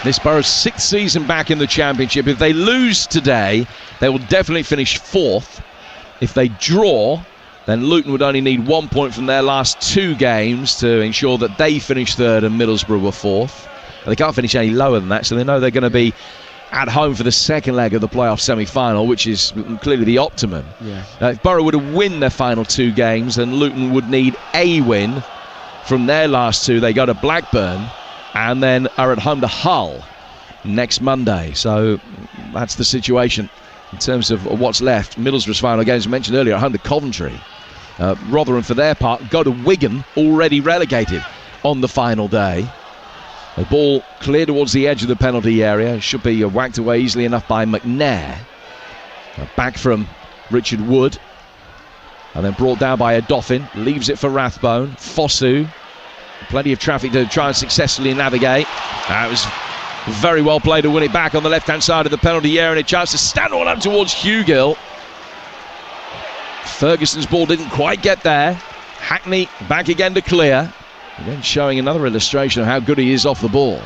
This Borough's 6th season back in the Championship. If they lose today, they will definitely finish 4th. If they draw, then Luton would only need 1 point from their last 2 games to ensure that they finish third and Middlesbrough were fourth. And they can't finish any lower than that, so they know they're going to be at home for the second leg of the playoff semi-final, which is clearly the optimum. Yeah. If Borough were to win their final 2 games, then Luton would need a win from their last 2. They go to Blackburn and then are at home to Hull next Monday. So that's the situation in terms of what's left. Middlesbrough's final games, mentioned earlier, at home to Coventry. Rotherham, for their part, go to Wigan, already relegated on the final day. The ball clear towards the edge of the penalty area. Should be whacked away easily enough by McNair. Back from Richard Wood. And then brought down by Odoffin. Leaves it for Rathbone. Fosu. Plenty of traffic to try and successfully navigate. It was very well played to win it back on the left-hand side of the penalty area, and a chance to stand all up towards Hugill. Ferguson's ball didn't quite get there. Hackney back again to clear. Again showing another illustration of how good he is off the ball.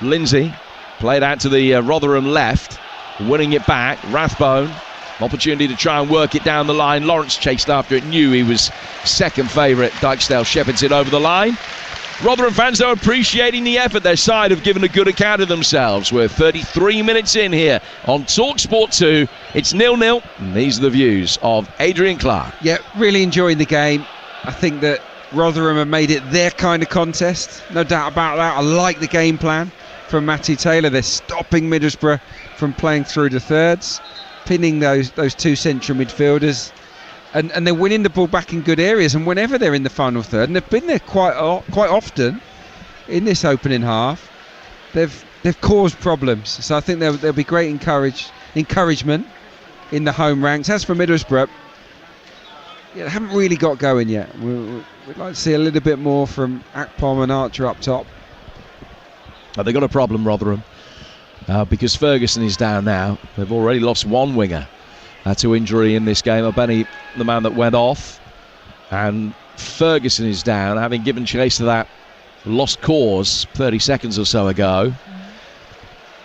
Lindsay played out to the Rotherham left, winning it back. Rathbone, opportunity to try and work it down the line. Lawrence chased after it, knew he was second favourite. Dyksdale shepherds it over the line. Rotherham fans, though, appreciating the effort. Their side have given a good account of themselves. We're 33 minutes in here on Talksport 2. It's 0-0, and these are the views of Adrian Clark. Yeah, really enjoying the game. I think that Rotherham have made it their kind of contest, no doubt about that. I like the game plan from Matty Taylor. They're stopping Middlesbrough from playing through the thirds, pinning those 2 central midfielders, and they're winning the ball back in good areas. And whenever they're in the final third, and they've been there quite often in this opening half, they've caused problems. So I think there'll be great encouragement in the home ranks. As for Middlesbrough, they haven't really got going yet. We'd like to see a little bit more from Akpom and Archer up top. They've got a problem, Rotherham, because Ferguson is down now. They've already lost 1 winger to injury in this game. O'Benny, the man that went off, and Ferguson is down, having given chase to that lost cause 30 seconds or so ago.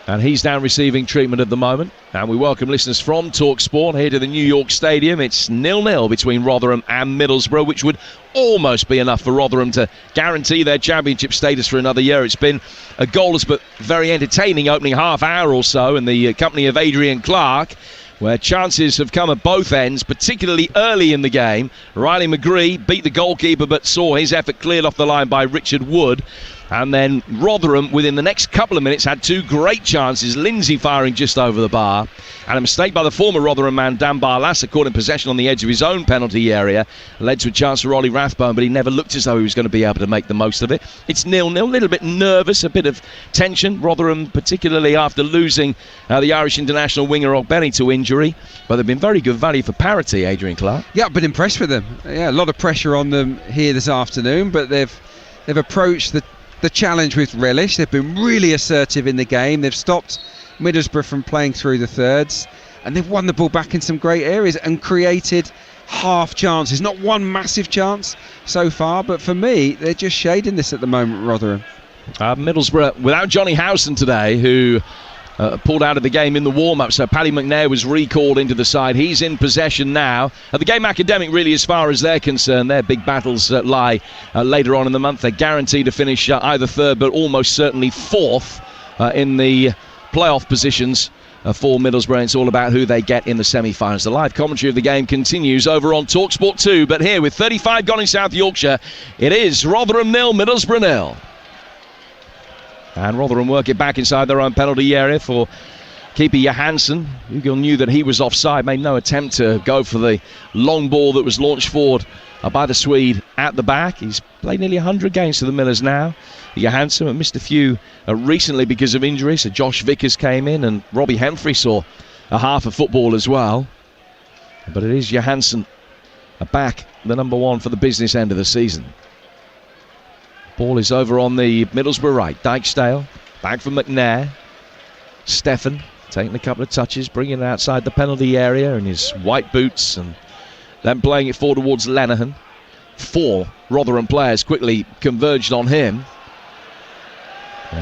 And he's down receiving treatment at the moment. And we welcome listeners from Talksport here to the New York Stadium. It's 0-0 between Rotherham and Middlesbrough, which would almost be enough for Rotherham to guarantee their championship status for another year. It's been a goalless but very entertaining opening half hour or so in the company of Adrian Clark, where chances have come at both ends, particularly early in the game. Riley McGree beat the goalkeeper but saw his effort cleared off the line by Richard Wood. And then Rotherham, within the next couple of minutes, had 2 great chances. Lindsay firing just over the bar, and a mistake by the former Rotherham man Dan Barlaser, caught in possession on the edge of his own penalty area, led to a chance for Ollie Rathbone, but he never looked as though he was going to be able to make the most of it. It's 0-0, a little bit nervous, a bit of tension. Rotherham, particularly after losing the Irish international winger O'Benny to injury, but they've been very good value for parity, Adrian Clark. Yeah, I've been impressed with them. Yeah, a lot of pressure on them here this afternoon, but they've approached the challenge with relish. They've been really assertive in the game. They've stopped Middlesbrough from playing through the thirds, and they've won the ball back in some great areas and created half chances. Not one massive chance so far, but for me, they're just shading this at the moment, Rotherham. Middlesbrough without Johnny Howson today, who pulled out of the game in the warm-up, so Paddy McNair was recalled into the side. He's in possession now. The game academic, really, as far as they're concerned, their big battles lie later on in the month. They're guaranteed to finish either third, but almost certainly fourth in the playoff positions for Middlesbrough. It's all about who they get in the semi-finals. The live commentary of the game continues over on Talksport 2, but here with 35 gone in South Yorkshire, it is Rotherham 0, Middlesbrough 0. And Rotherham work it back inside their own penalty area for keeper Johansson. Hugill knew that he was offside, made no attempt to go for the long ball that was launched forward by the Swede at the back. He's played nearly 100 games for the Millers now. Johansson had missed a few recently because of injury, so Josh Vickers came in, and Robbie Hemfrey saw a half of football as well. But it is Johansson back, the number 1 for the business end of the season. Ball is over on the Middlesbrough right. Dyksdale, back from McNair. Stefan taking a couple of touches, bringing it outside the penalty area in his white boots, and then playing it forward towards Lenihan. 4 Rotherham players quickly converged on him.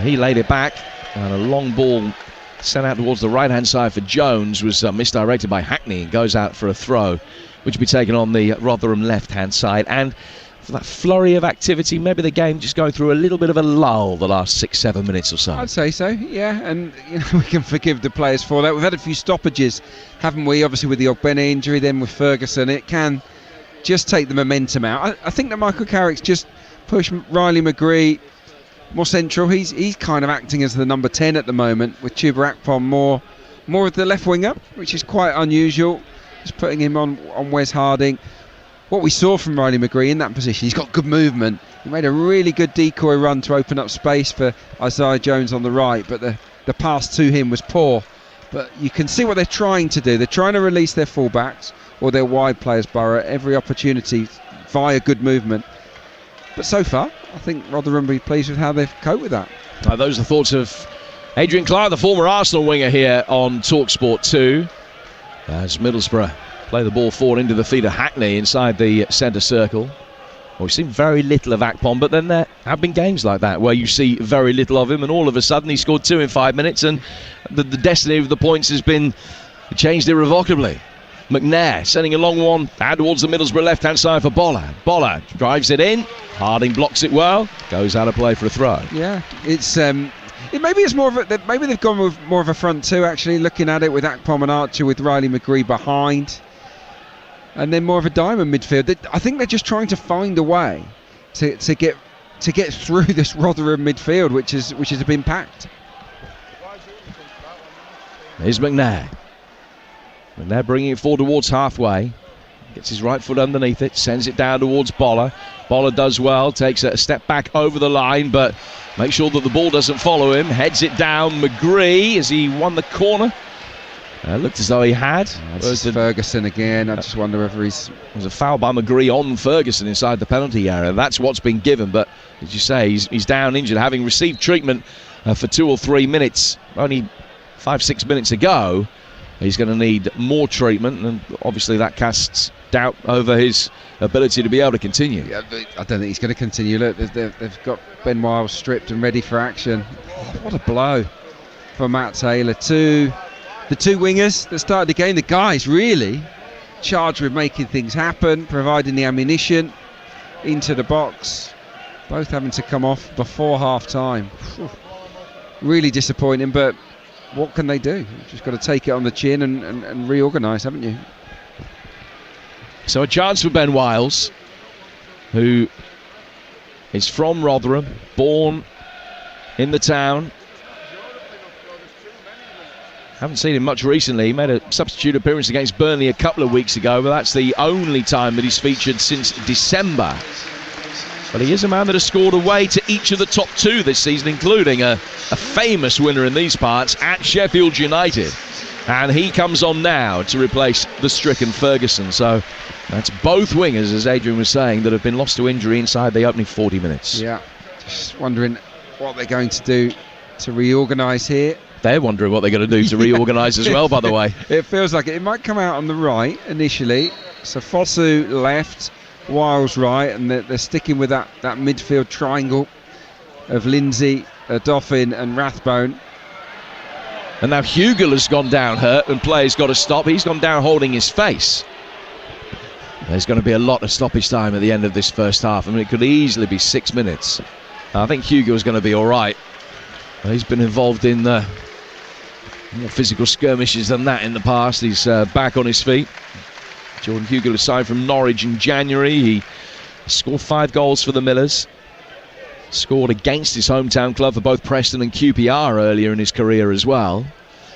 He laid it back, and a long ball sent out towards the right-hand side for Jones was misdirected by Hackney and goes out for a throw which will be taken on the Rotherham left-hand side. And for that flurry of activity, maybe the game just going through a little bit of a lull the last 6-7 minutes or so. I'd say so, yeah, and we can forgive the players for that. We've had a few stoppages, haven't we? Obviously with the Ogbene injury, then with Ferguson, it can just take the momentum out. I think that Michael Carrick's just pushed Riley McGree more central. He's kind of acting as the number 10 at the moment, with Chuba Akpom more of the left winger, which is quite unusual. Just putting him on Wes Harding. What we saw from Riley McGree in that position, he's got good movement. He made a really good decoy run to open up space for Isaiah Jones on the right, but the pass to him was poor. But you can see what they're trying to do. They're trying to release their fullbacks or their wide players, Borough, at every opportunity via good movement. But so far, I think Rotherham will be pleased with how they've coped with that. Those are the thoughts of Adrian Clark, the former Arsenal winger, here on Talksport 2. As Middlesbrough play the ball forward into the feet of Hackney inside the centre circle. Well, we've seen very little of Akpom, but then there have been games like that where you see very little of him, and all of a sudden he scored 2 in 5 minutes, and the destiny of the points has been changed irrevocably. McNair sending a long one out towards the Middlesbrough left-hand side for Bollard. Bollard drives it in. Harding blocks it well. Goes out of play for a throw. Yeah, it's maybe it's more of a, maybe they've gone with more of a front two, actually, looking at it with Akpom and Archer, with Riley McGree behind, and then more of a diamond midfield. I think they're just trying to find a way to get through this Rotherham midfield, which has been packed. Here's McNair. McNair bringing it forward towards halfway. Gets his right foot underneath it, sends it down towards Boller. Boller does well, takes a step back over the line, but makes sure that the ball doesn't follow him. Heads it down. McGree, as he won the corner. Looked as though he had. It's Ferguson again. I just wonder whether he's... There was a foul by McGree on Ferguson inside the penalty area. That's what's been given, but as you say, he's down injured, having received treatment for 2 or 3 minutes. Only 5-6 minutes ago. He's going to need more treatment, and obviously that casts doubt over his ability to be able to continue. Yeah, I don't think he's going to continue. Look, they've got Ben Wiles stripped and ready for action. Oh, what a blow for Matt Taylor. The two wingers that started the game, the guys really charged with making things happen, providing the ammunition into the box. Both having to come off before half-time. Really disappointing, but what can they do? You've just got to take it on the chin and reorganise, haven't you? So a chance for Ben Wiles, who is from Rotherham, born in the town. Haven't seen him much recently. He made a substitute appearance against Burnley a couple of weeks ago, but that's the only time that he's featured since December. But he is a man that has scored away to each of the top 2 this season, including a famous winner in these parts at Sheffield United. And he comes on now to replace the stricken Ferguson. So that's both wingers, as Adrian was saying, that have been lost to injury inside the opening 40 minutes. Yeah, just wondering what they're going to do to reorganise here. They're wondering what they're going to do to reorganise as well, by the way. It feels like it might come out on the right initially. So Fosu left, Wiles right, and they're sticking with that midfield triangle of Lindsay, Dauphin and Rathbone. And now Hugel has gone down hurt, and play's got to stop. He's gone down holding his face. There's going to be a lot of stoppage time at the end of this first half. I mean, it could easily be 6 minutes. I think Hugel's going to be all right. He's been involved in more physical skirmishes than that in the past. He's back on his feet. Jordan Hugel signed from Norwich in January. He scored 5 goals for the Millers. Scored against his hometown club for both Preston and QPR earlier in his career as well.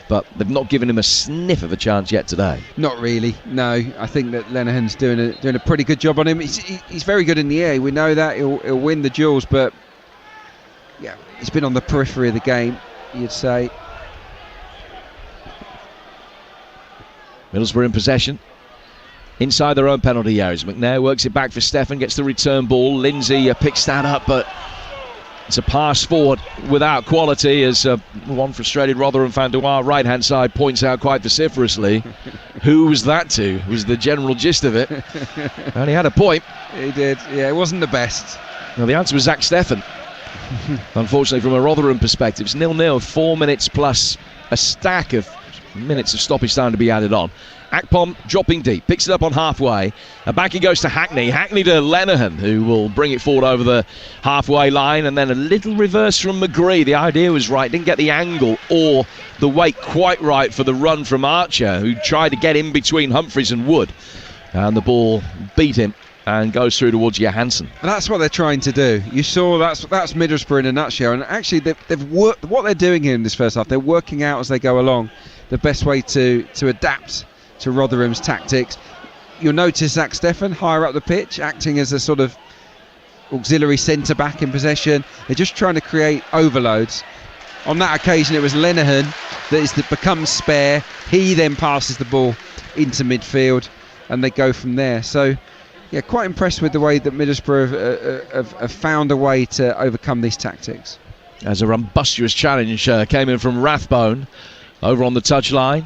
But they've not given him a sniff of a chance yet today. Not really, no. I think that Lenihan's doing a pretty good job on him. He's very good in the air. We know that. He'll win the duels, but yeah, he's been on the periphery of the game, you'd say. Middlesbrough in possession. Inside their own penalty areas. McNair works it back for Stefan, gets the return ball. Lindsay picks that up, but it's a pass forward without quality, as one frustrated Rotherham fan to our right-hand side points out quite vociferously. Who was that to? Was the general gist of it. And he had a point. He did, yeah, it wasn't the best. Well, the answer was Zach Stefan. Unfortunately, from a Rotherham perspective, it's 0-0, 4 minutes plus a stack of minutes of stoppage time to be added on. Akpom dropping deep, picks it up on halfway, and back he goes to Hackney. Hackney to Lenihan, who will bring it forward over the halfway line, and then a little reverse from McGree. The idea was right, didn't get the angle or the weight quite right for the run from Archer, who tried to get in between Humphreys and Wood, and the ball beat him and goes through towards Johansson. And that's what they're trying to do. You saw that's Middlesbrough in a nutshell. And actually, they've worked. What they're doing here in this first half, they're working out as they go along the best way to adapt to Rotherham's tactics. You'll notice Zach Steffen higher up the pitch, acting as a sort of auxiliary centre back in possession. They're just trying to create overloads. On that occasion, it was Lenihan that becomes spare. He then passes the ball into midfield, and they go from there. So. Yeah, quite impressed with the way that Middlesbrough have found a way to overcome these tactics. As a rumbustious challenge came in from Rathbone over on the touchline.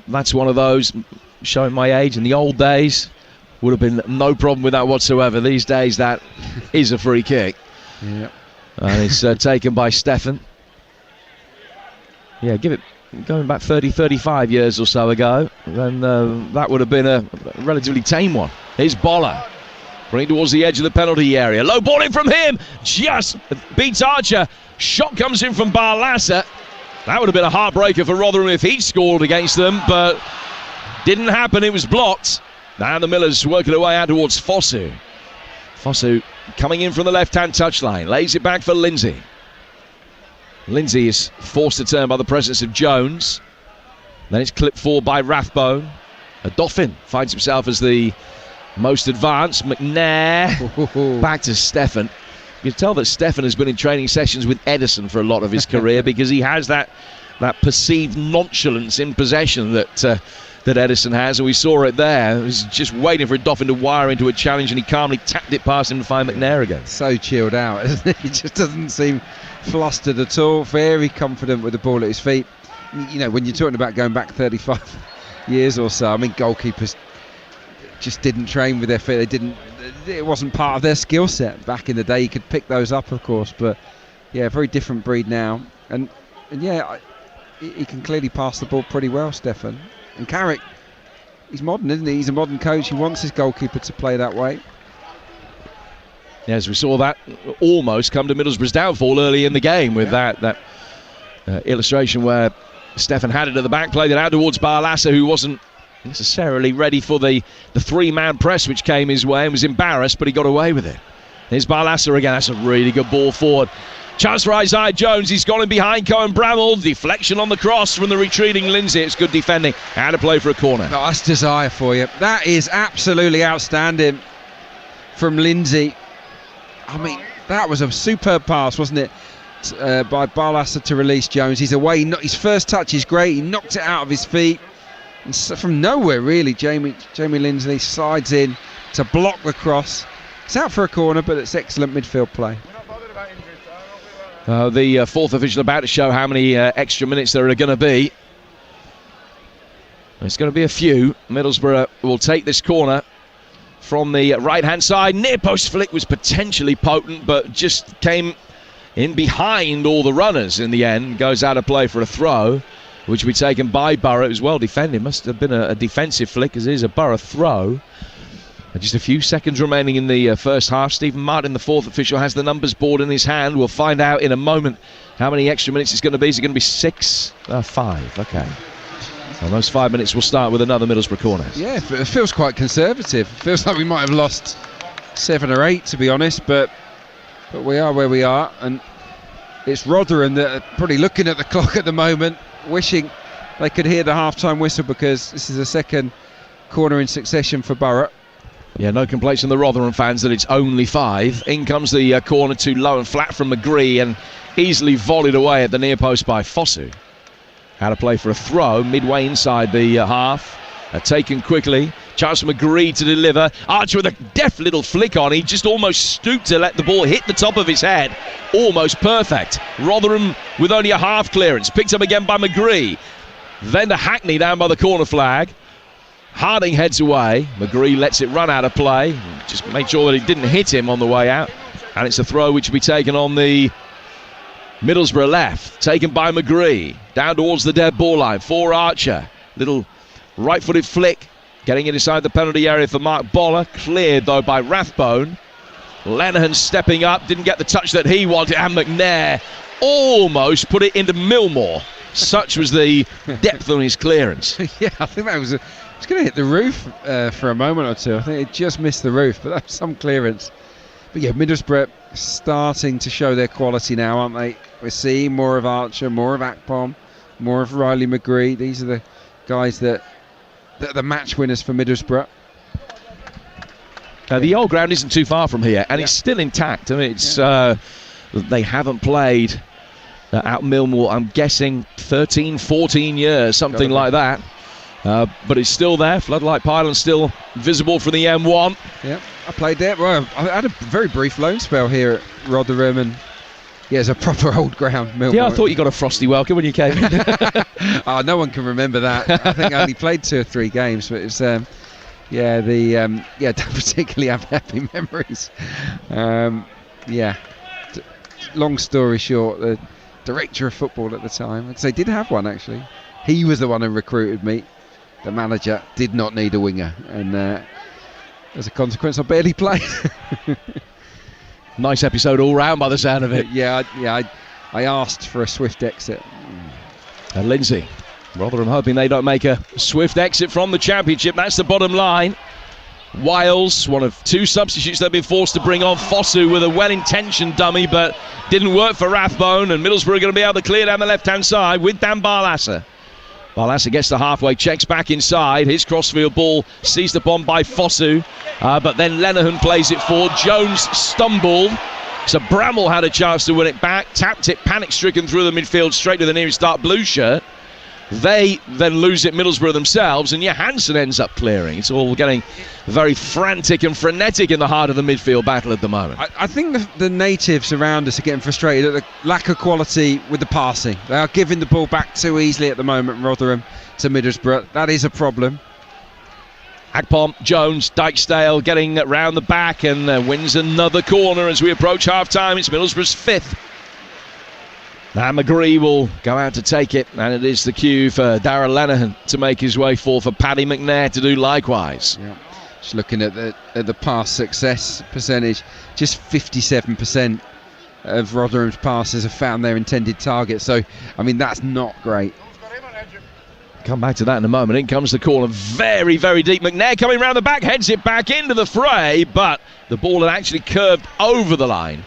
That's one of those, showing my age, in the old days would have been no problem with that whatsoever. These days that is a free kick. Yeah. And it's taken by Steffen. Yeah, give it, going back 35 years or so ago, then that would have been a relatively tame one. Here's Boller, running towards the edge of the penalty area. Low ball in from him, just beats Archer. Shot comes in from Barlasser. That would have been a heartbreaker for Rotherham if he'd scored against them, but didn't happen. It was blocked. Now the Millers working their way out towards Fosu. Fosu coming in from the left-hand touchline, lays it back for Lindsay. Lindsay is forced to turn by the presence of Jones. Then it's clipped forward by Rathbone. A Dauphin finds himself as the most advanced. McNair back to Steffen. You can tell that Steffen has been in training sessions with Edison for a lot of his career because he has that perceived nonchalance in possession that Edison has, and we saw it there. He was just waiting for a Dauphin to wire into a challenge, and he calmly tapped it past him to find McNair again. So chilled out, isn't he? He just doesn't seem flustered at all. Very confident with the ball at his feet. You know, when you're talking about going back 35 years or so, I mean, goalkeepers just didn't train with their feet. It wasn't part of their skill set back in the day. You could pick those up, of course, but yeah, very different breed now. And yeah, he can clearly pass the ball pretty well, Steffen. And Carrick, he's modern, isn't he? He's a modern coach. He wants his goalkeeper to play that way. Yes, we saw that almost come to Middlesbrough's downfall early in the game with that illustration where Steffen had it at the back, played it out towards Barlasser, who wasn't necessarily ready for the three-man press which came his way, and was embarrassed, but he got away with it. Here's Barlasser again. That's a really good ball forward. Chance for Isaiah Jones. He's gone in behind Cohen Bramall. Deflection on the cross from the retreating Lindsay. It's good defending. Out of play for a corner. No, that's desire for you. That is absolutely outstanding from Lindsay. I mean, that was a superb pass, wasn't it? By Barlasser to release Jones. He's away. His first touch is great. He knocked it out of his feet. And so from nowhere, really, Jamie Lindsay slides in to block the cross. It's out for a corner, but it's excellent midfield play. The fourth official about to show how many extra minutes there are going to be. It's going to be a few. Middlesbrough will take this corner from the right-hand side. Near post flick was potentially potent, but just came in behind all the runners in the end. Goes out of play for a throw, which will be taken by Borough. It was well defended. Must have been a defensive flick, as it is a Borough throw. Just a few seconds remaining in the first half. Stephen Martin, the fourth official, has the numbers board in his hand. We'll find out in a moment how many extra minutes it's going to be. Is it going to be 6? 5, okay. So those 5 minutes will start with another Middlesbrough corner. Yeah, it feels quite conservative. It feels like we might have lost 7 or 8, to be honest, but we are where we are, and it's Rotherham that are probably looking at the clock at the moment, wishing they could hear the half-time whistle, because this is the second corner in succession for Borough. Yeah, no complaints from the Rotherham fans that it's only 5. In comes the corner, too low and flat from McGree, and easily volleyed away at the near post by Fosu. Out of play for a throw midway inside the half. Taken quickly. Chance for McGree to deliver. Archer with a deft little flick on. He just almost stooped to let the ball hit the top of his head. Almost perfect. Rotherham with only a half clearance. Picked up again by McGree. Then to Hackney down by the corner flag. Harding heads away. McGree lets it run out of play. Just make sure that it didn't hit him on the way out. And it's a throw which will be taken on the Middlesbrough left. Taken by McGree. Down towards the dead ball line for Archer. Little Right-footed flick, getting it inside the penalty area for Mark Boller. Cleared, though, by Rathbone. Lenihan stepping up, didn't get the touch that he wanted, and McNair almost put it into Millmore. Such was the depth on his clearance. Yeah, I think that was... It was going to hit the roof for a moment or two. I think it just missed the roof, but that was some clearance. But yeah, Middlesbrough starting to show their quality now, aren't they? We're seeing more of Archer, more of Akpom, more of Riley McGree. These are the guys that are the match winners for Middlesbrough. The old ground isn't too far from here, and it's still intact. I mean, it's they haven't played out Millmore, I'm guessing 13, 14 years, something like that. But it's still there. Floodlight pylon still visible from the M1. Yeah, I played there. Well, I had a very brief loan spell here at Rotherham, and yeah, it's a proper old ground. Millmore. Yeah, I thought you got a frosty welcome when you came in. Oh, no one can remember that. I think I only played 2 or 3 games, but it's don't particularly have happy memories. Long story short, the director of football at the time, I'd say, did have one actually. He was the one who recruited me. The manager did not need a winger, and as a consequence, I barely played. Nice episode all round by the sound of it. I asked for a swift exit. And Lindsay, Rotherham hoping they don't make a swift exit from the Championship. That's the bottom line. Wiles, one of 2 substitutes they've been forced to bring on. Fosu with a well-intentioned dummy, but didn't work for Rathbone, and Middlesbrough are going to be able to clear down the left-hand side with Dan Barlasser. Barlasser gets the halfway, checks back inside. His crossfield ball seized upon by Fosu, but then Lenihan plays it forward. Jones stumbled, so Bramall had a chance to win it back, tapped it panic-stricken through the midfield straight to the nearest dark blue shirt. They then lose it, Middlesbrough themselves, and Johansson ends up clearing. It's all getting very frantic and frenetic in the heart of the midfield battle at the moment. I think the natives around us are getting frustrated at the lack of quality with the passing. They are giving the ball back too easily at the moment, Rotherham to Middlesbrough. That is a problem. Akpom, Jones, Dijkstale getting round the back and wins another corner as we approach half-time. It's Middlesbrough's 5th. Now McGree will go out to take it, and it is the cue for Darragh Lenihan to make his way forward, for Paddy McNair to do likewise. Yeah. Just looking at the pass success percentage, just 57% of Rotherham's passes have found their intended target. So, I mean, that's not great. Come back to that in a moment. In comes the corner, very, very deep. McNair coming round the back, heads it back into the fray, but the ball had actually curved over the line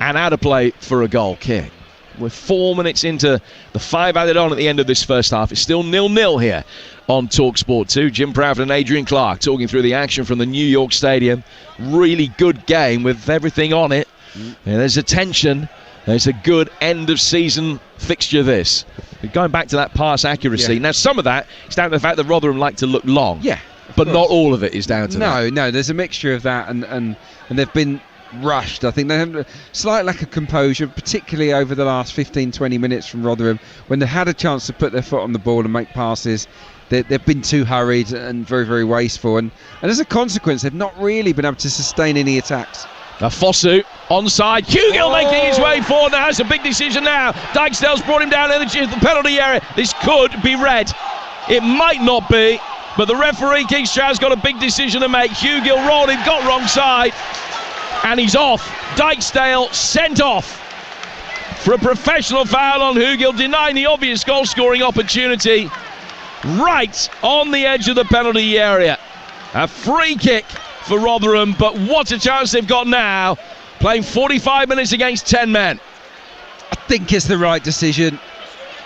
and out of play for a goal kick. We're 4 minutes into the 5 added on at the end of this first half. It's still 0-0 here on Talksport 2. Jim Proudfoot and Adrian Clark talking through the action from the New York Stadium. Really good game with everything on it. There's a tension. There's a good end of season fixture this. Going back to that pass accuracy. Yeah. Now some of that is down to the fact that Rotherham like to look long. Yeah. But not all of it is down to that. No, there's a mixture of that and they've been rushed. I think they have a slight lack of composure, particularly over the last 15-20 minutes from Rotherham, when they had a chance to put their foot on the ball and make passes. They've been too hurried and very, very wasteful, and as a consequence they've not really been able to sustain any attacks. Now Fosu onside, Hugill making his way forward. Now it's a big decision now. Dijkstale's brought him down in the penalty area. This could be red. It might not be, but the referee Keith Stroud's got a big decision to make. Hugill rolled him, got wrong side, and he's off. Dijkstale sent off for a professional foul on Hugill, denying the obvious goal-scoring opportunity right on the edge of the penalty area. A free kick for Rotherham, but what a chance they've got now, playing 45 minutes against 10 men. I think it's the right decision.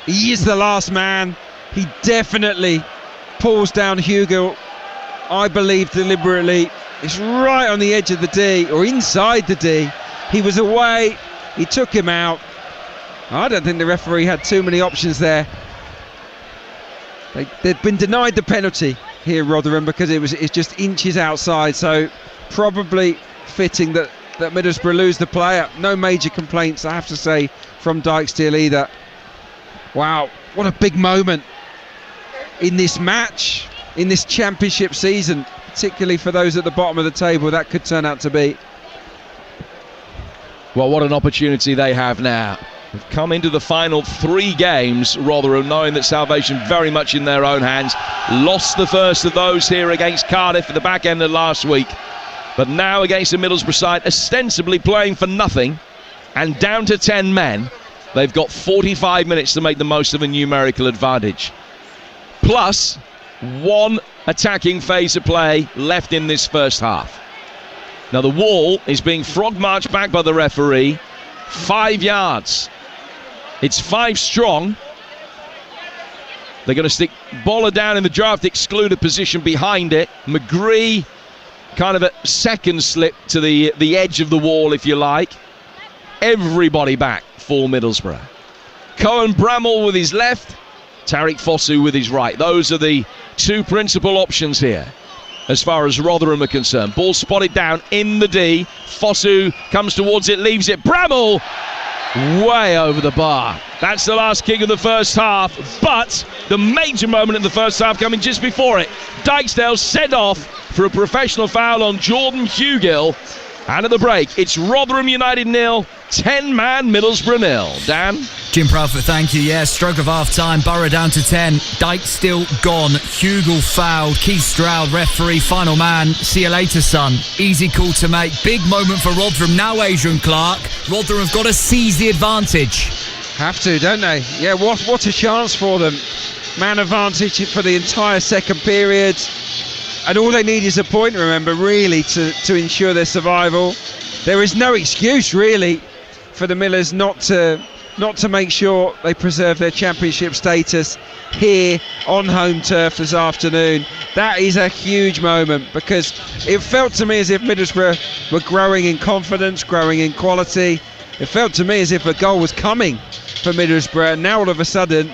He is the last man. He definitely pulls down Hugill, I believe deliberately. It's right on the edge of the D, or inside the D. He was away, he took him out. I don't think the referee had too many options there. They'd been denied the penalty here, Rotherham, because it's just inches outside, so probably fitting that Middlesbrough lose the player. No major complaints, I have to say, from Dijkstale either. Wow, what a big moment in this match, in this championship season, particularly for those at the bottom of the table. That could turn out to be. Well, what an opportunity they have now. have come into the final 3 games, Rotherham, knowing that salvation very much in their own hands. Lost the first of those here against Cardiff at the back end of last week, but now against the Middlesbrough side, ostensibly playing for nothing and down to 10 men, they've got 45 minutes to make the most of a numerical advantage. Plus 1 attacking phase of play left in this first half. Now the wall is being frog marched back by the referee 5 yards. It's 5 strong. They're going to stick Boller down in the draft excluded position behind it. McGree kind of a second slip to the edge of the wall, if you like. Everybody back for Middlesbrough. Cohen Bramall with his left, Tariq Fosu with his right. Those are the 2 principal options here as far as Rotherham are concerned. Ball spotted down in the D. Fosu comes towards it, leaves it. Bramall way over the bar. That's the last kick of the first half, but the major moment in the first half coming just before it. Dijksdale sent off for a professional foul on Jordan Hugill. And at the break, it's Rotherham United 0, 10-man Middlesbrough 0. Dan? Jim Proudfoot, thank you. Yeah, stroke of half-time. Borough down to 10. Dyke still gone. Hugill fouled. Keith Stroud, referee, final man. See you later, son. Easy call to make. Big moment for Rotherham. Now Adrian Clark. Rotherham have got to seize the advantage. Have to, don't they? Yeah, what a chance for them. Man advantage for the entire second period. And all they need is a point, remember, really, to ensure their survival. There is no excuse, really, for the Millers not to make sure they preserve their championship status here on home turf this afternoon. That is a huge moment, because it felt to me as if Middlesbrough were growing in confidence, growing in quality. It felt to me as if a goal was coming for Middlesbrough, and now all of a sudden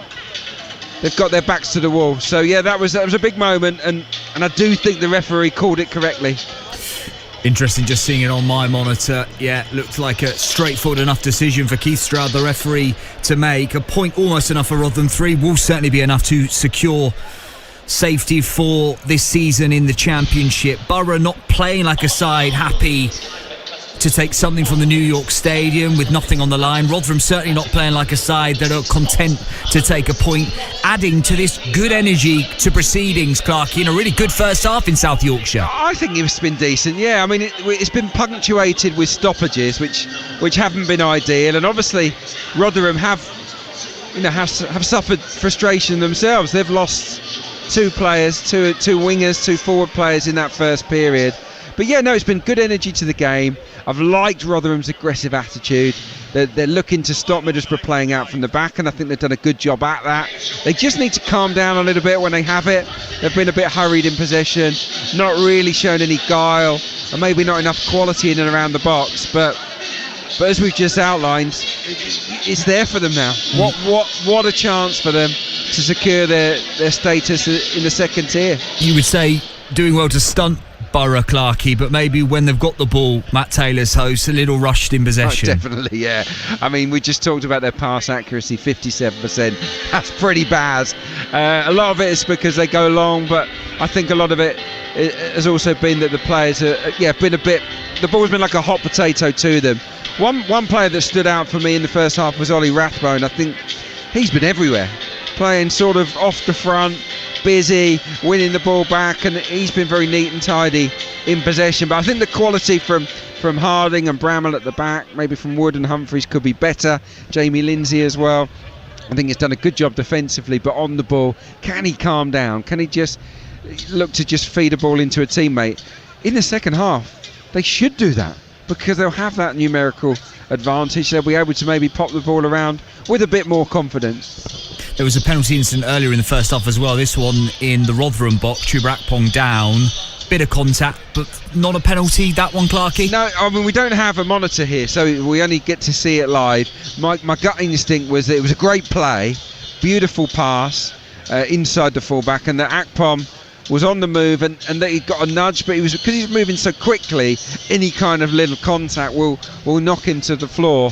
they've got their backs to the wall. So yeah, that was a big moment, and I do think the referee called it correctly. Interesting just seeing it on my monitor. Yeah, looked like a straightforward enough decision for Keith Stroud, the referee, to make. A point almost enough for Rotherham. 3 will certainly be enough to secure safety for this season in the Championship. Borough not playing like a side happy to take something from the New York Stadium with nothing on the line. Rotherham certainly not playing like a side that are content to take a point, adding to this good energy to proceedings, Clarkey, in a really good first half in South Yorkshire. I think it's been decent, yeah. I mean, it's been punctuated with stoppages, which haven't been ideal, and obviously Rotherham have suffered frustration themselves. They've lost 2 players, two wingers, 2 forward players in that first period. But yeah, no, it's been good energy to the game. I've liked Rotherham's aggressive attitude. They're looking to stop Middlesbrough playing out from the back, and I think they've done a good job at that. They just need to calm down a little bit when they have it. They've been a bit hurried in possession, not really shown any guile, and maybe not enough quality in and around the box. But as we've just outlined, it's there for them now. What a chance for them to secure their status in the second tier. You would say doing well to stunt Borough, Clarkey, but maybe when they've got the ball, Matt Taylor's host, a little rushed in possession. Oh, definitely, yeah. I mean, we just talked about their pass accuracy, 57%. That's pretty bad. A lot of it is because they go long, but I think a lot of it has also been that the players have been a bit. The ball's been like a hot potato to them. One player that stood out for me in the first half was Ollie Rathbone. I think he's been everywhere, playing sort of off the front, busy, winning the ball back, and he's been very neat and tidy in possession. But I think the quality from Harding and Bramall at the back, maybe from Wood and Humphreys, could be better. Jamie Lindsay as well. I think he's done a good job defensively, but on the ball, can he calm down? Can he just look to just feed a ball into a teammate? In the second half, they should do that, because they'll have that numerical advantage. They'll be able to maybe pop the ball around with a bit more confidence. There was a penalty incident earlier in the first half as well. This one in the Rotherham box. Chuba Akpong down. Bit of contact, but not a penalty, that one, Clarkey? No, I mean, we don't have a monitor here, so we only get to see it live. My gut instinct was that it was a great play, beautiful pass inside the fullback, and that Akpom was on the move, and that he got a nudge, but because he's moving so quickly, any kind of little contact will knock him to the floor.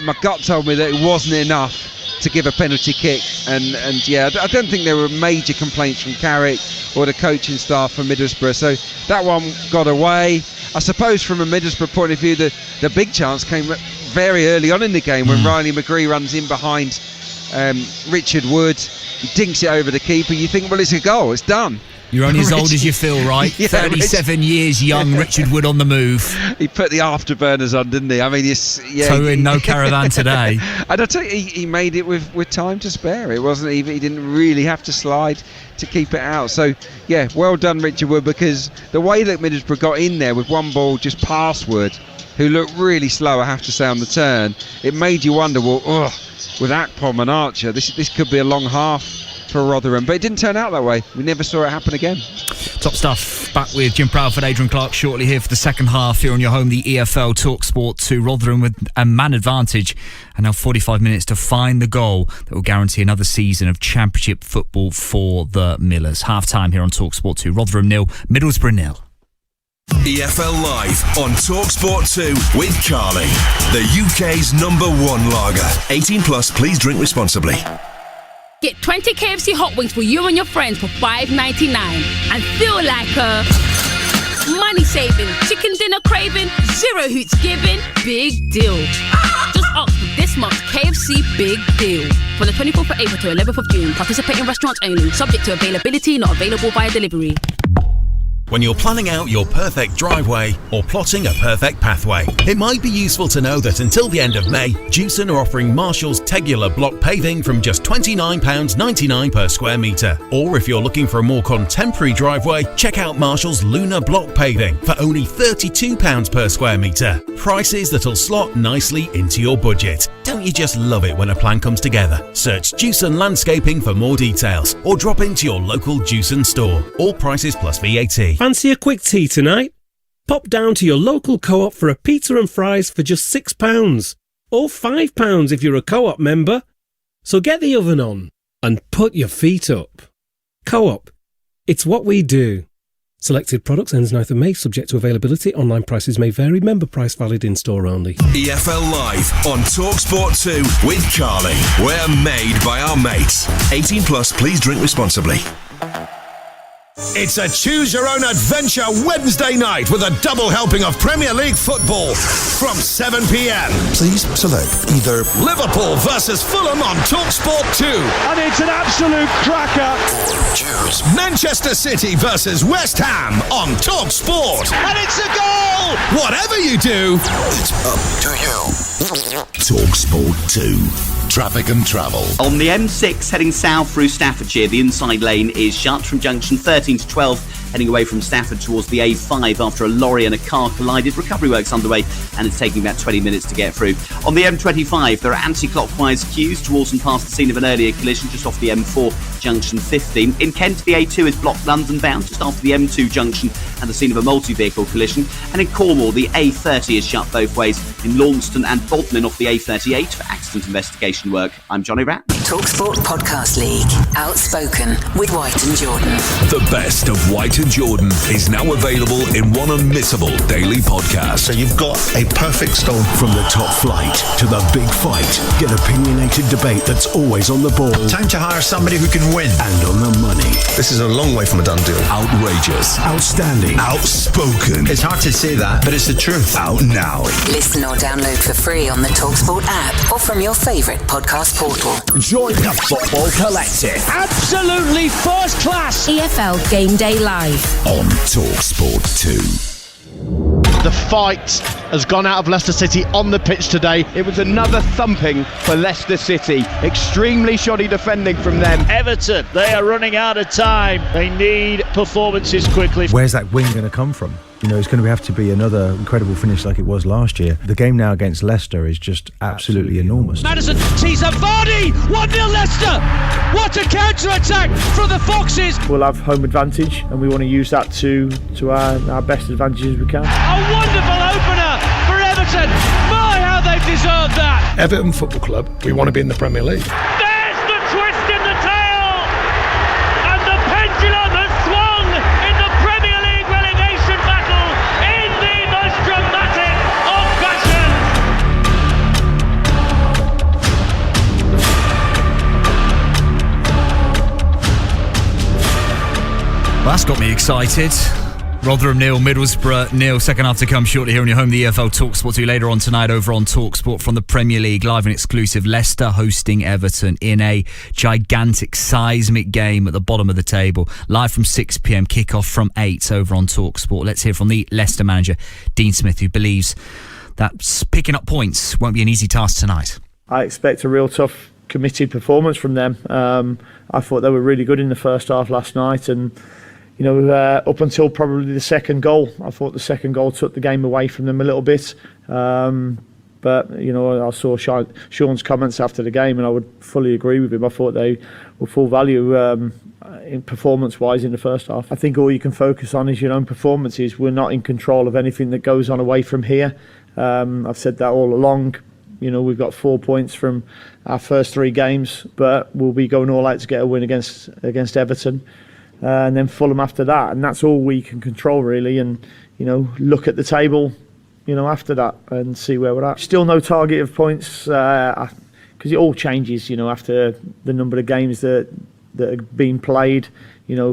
My gut told me that it wasn't enough to give a penalty kick, and yeah, I don't think there were major complaints from Carrick or the coaching staff from Middlesbrough, so that one got away. I suppose from a Middlesbrough point of view, the big chance came very early on in the game when Riley McGree runs in behind Richard Wood. He dinks it over the keeper. You think, well, it's a goal. It's done. You're only as old as you feel, right? Yeah, 37 years young, Richard Wood on the move. He put the afterburners on, didn't he? I mean, So in no caravan today. And I tell you, he made it with time to spare. It wasn't even, he didn't really have to slide to keep it out. So, yeah, well done, Richard Wood, because the way that Middlesbrough got in there with one ball just past Wood, who looked really slow, I have to say, on the turn, it made you wonder, well, with Akpom and Archer, this could be a long half for Rotherham, but it didn't turn out that way. We never saw it happen again. Top stuff. Back with Jim Proudfoot, Adrian Clark shortly here for the second half here on your home, the EFL Talksport 2. Rotherham with a man advantage and now 45 minutes to find the goal that will guarantee another season of Championship football for the Millers. Half time here on Talksport 2. Rotherham 0, Middlesbrough 0. EFL Live on Talksport 2 with Carling, the UK's #1 lager. 18 plus, please drink responsibly. Get 20 KFC hot wings for you and your friends for $5.99 and feel like a money saving, chicken dinner craving, zero hoots giving, big deal. Just opt for this month's KFC Big Deal from the 24th of April to 11th of June. Participating restaurants only, subject to availability, not available via delivery. When you're planning out your perfect driveway or plotting a perfect pathway, it might be useful to know that until the end of May, Jewson are offering Marshall's Tegular block paving from just £29.99 per square metre. Or if you're looking for a more contemporary driveway, check out Marshall's Lunar block paving for only £32 per square metre. Prices that'll slot nicely into your budget. Don't you just love it when a plan comes together? Search Jewson Landscaping for more details or drop into your local Jewson store. All prices plus VAT. Fancy a quick tea tonight? Pop down to your local Co-op for a pizza and fries for just £6 or £5 if you're a Co-op member. So get the oven on and put your feet up. Co-op, it's what we do. Selected products ends 9th of May, subject to availability. Online prices may vary. Member price valid in store only. EFL Live on Talksport 2 with Carling. We're made by our mates. 18 plus, please drink responsibly. It's a choose-your-own-adventure Wednesday night with a double helping of Premier League football from 7 p.m. Please select either Liverpool versus Fulham on Talksport 2. And it's an absolute cracker. Choose Manchester City versus West Ham on Talksport. And it's a goal! Whatever you do, it's up to you. Talksport 2. Traffic and travel. On the M6 heading south through Staffordshire, the inside lane is shut from junction 13 to 12, heading away from Stafford towards the A5 after a lorry and a car collided. Recovery works underway and it's taking about 20 minutes to get through. On the M25, there are anti-clockwise queues towards and past the scene of an earlier collision just off the M4 junction 15. In Kent, the A2 is blocked London bound just after the M2 junction and the scene of a multi-vehicle collision. And in Cornwall, the A30 is shut both ways in Launceston and Bodmin off the A38 for accident investigation work. I'm Johnny Ratt. Talksport Podcast League. Outspoken with White and Jordan. The best of White and Jordan is now available in one unmissable daily podcast. So you've got a perfect storm. From the top flight to the big fight. Get opinionated debate that's always on the ball. Time to hire somebody who can win. And on the money. This is a long way from a done deal. Outrageous. Outstanding. Outspoken. It's hard to say that, but it's the truth. Out now. Listen or download for free on the Talksport app or from your favourite podcast portal. Join the Football Collective. Absolutely first class. EFL Game Day Live On Talksport 2. The fight has gone out of Leicester City on the pitch today. It was another thumping for Leicester City. Extremely shoddy defending from them. Everton, they are running out of time. They need performances quickly. Where's that win going to come from? You know, it's going to have to be another incredible finish like it was last year. The game now against Leicester is just absolutely enormous. Madison sees a Vardy! 1-0 Leicester! What a counter-attack from the Foxes! We'll have home advantage and we want to use that to our best advantages we can. A wonderful opener for Everton! My, how they've deserved that! Everton Football Club, we want to be in the Premier League. There's the twist in the tail! And the pendulum has swung in the Premier League relegation battle in the most dramatic of fashions! Well, that's got me excited. Rotherham 0, Middlesbrough 0. Second half to come shortly here on your home, the EFL Talksport 2. Later on tonight over on Talksport from the Premier League, live and exclusive. Leicester hosting Everton in a gigantic, seismic game at the bottom of the table. Live from 6 p.m, kickoff from 8 over on Talksport. Let's hear from the Leicester manager, Dean Smith, who believes that picking up points won't be an easy task tonight. I expect a real tough, committed performance from them. I thought they were really good in the first half last night, and up until probably the second goal, I thought the second goal took the game away from them a little bit. But I saw Sean's comments after the game, and I would fully agree with him. I thought they were full value in performance-wise in the first half. I think all you can focus on is your own performances. We're not in control of anything that goes on away from here. I've said that all along. We've got 4 points from our first 3 games, but we'll be going all out to get a win against Everton. And then Fulham after that, and that's all we can control really. And look at the table, after that and see where we're at. Still no target of points because it all changes, after the number of games that are being played.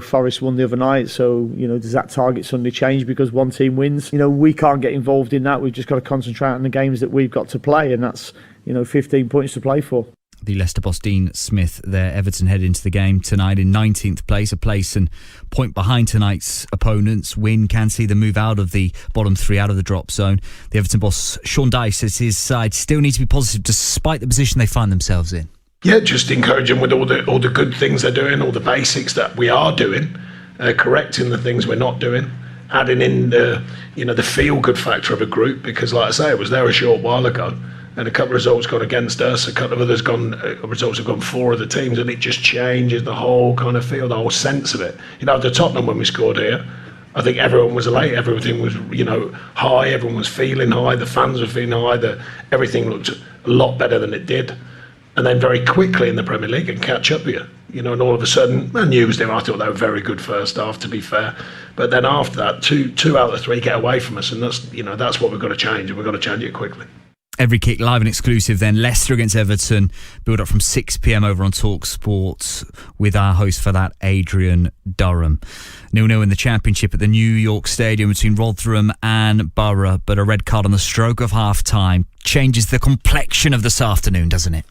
Forest won the other night, so does that target suddenly change because one team wins? We can't get involved in that. We've just got to concentrate on the games that we've got to play, and that's 15 points to play for. The Leicester boss Dean Smith there. Everton head into the game tonight in 19th place, a place and point behind tonight's opponents. Win can see them move out of the bottom 3, out of the drop zone. The Everton boss Sean Dyche says his side still needs to be positive despite the position they find themselves in. Yeah, just encourage them with all the good things they're doing, all the basics that we are doing, correcting the things we're not doing, adding in the feel good factor of a group, because like I say, it was there a short while ago. And a couple of results gone against us, a couple of others results have gone for other teams, and it just changes the whole kind of feel, the whole sense of it. The Tottenham when we scored here, I think everyone was elate, everything was high, everyone was feeling high, the fans were feeling high, everything looked a lot better than it did. And then very quickly in the Premier League and catch up here, and all of a sudden, I knew it was there. I thought they were very good first half, to be fair, but then after that, two out of 3 get away from us, and that's what we've got to change, and we've got to change it quickly. Every kick live and exclusive then. Leicester against Everton. Build up from 6 p.m. over on Talksport with our host for that, Adrian Durham. 0-0 in the Championship at the New York Stadium between Rotherham and Borough, but a red card on the stroke of half-time changes the complexion of this afternoon, doesn't it?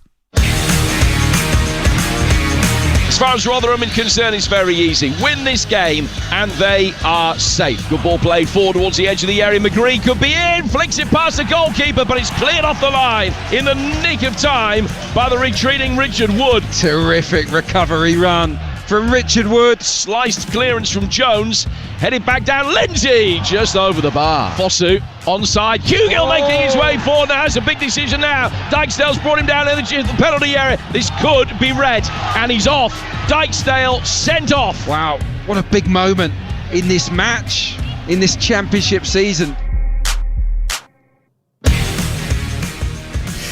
As far as Rotherham is concerned, it's very easy. Win this game and they are safe. Good ball played forward towards the edge of the area. McGree could be in, flicks it past the goalkeeper, but it's cleared off the line in the nick of time by the retreating Richard Wood. Terrific recovery run from Richard Wood. Sliced clearance from Jones, headed back down. Lindsay just over the bar. Fosu onside. Hugill making his way forward. Now it's a big decision now. Dykesdale's brought him down in the penalty area. This could be red, and he's off. Dykesdale sent off. Wow, what a big moment in this match, in this Championship season.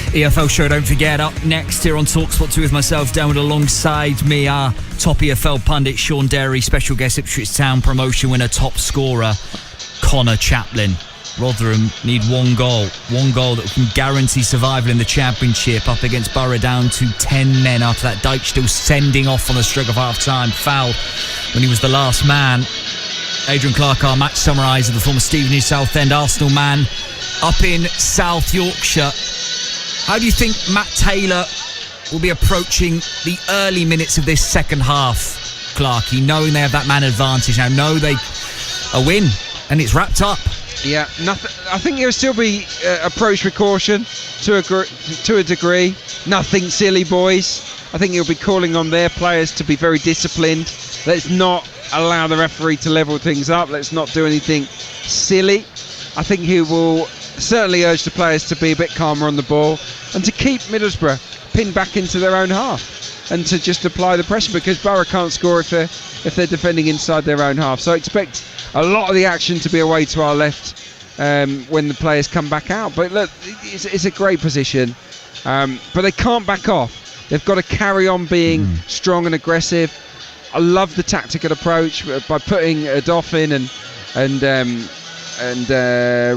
EFL show, don't forget, up next here on Talksport 2 with myself, down with alongside me, our top EFL pundit Sean Derry, special guest Ipswich Town promotion winner, top scorer Connor Chaplin. Rotherham need one goal that can guarantee survival in the Championship, up against Borough down to 10 men after that. Dyche still sending off on the stroke of half-time, foul when he was the last man. Adrian Clark, our match summariser, the former Stevenage Southend Arsenal man, up in South Yorkshire. How do you think Matt Taylor will be approaching the early minutes of this second half, Clarkey, knowing they have that man advantage now, know they a win and it's wrapped up? Yeah, nothing. I think he'll still be approached with caution to a degree. Nothing silly, boys. I think he'll be calling on their players to be very disciplined. Let's not allow the referee to level things up. Let's not do anything silly. I think he will certainly urge the players to be a bit calmer on the ball and to keep Middlesbrough pinned back into their own half and to just apply the pressure, because Borough can't score if they're defending inside their own half. So I expect a lot of the action to be away to our left when the players come back out. But look, it's a great position, but they can't back off. They've got to carry on being strong and aggressive. I love the tactical approach by putting Dauphin and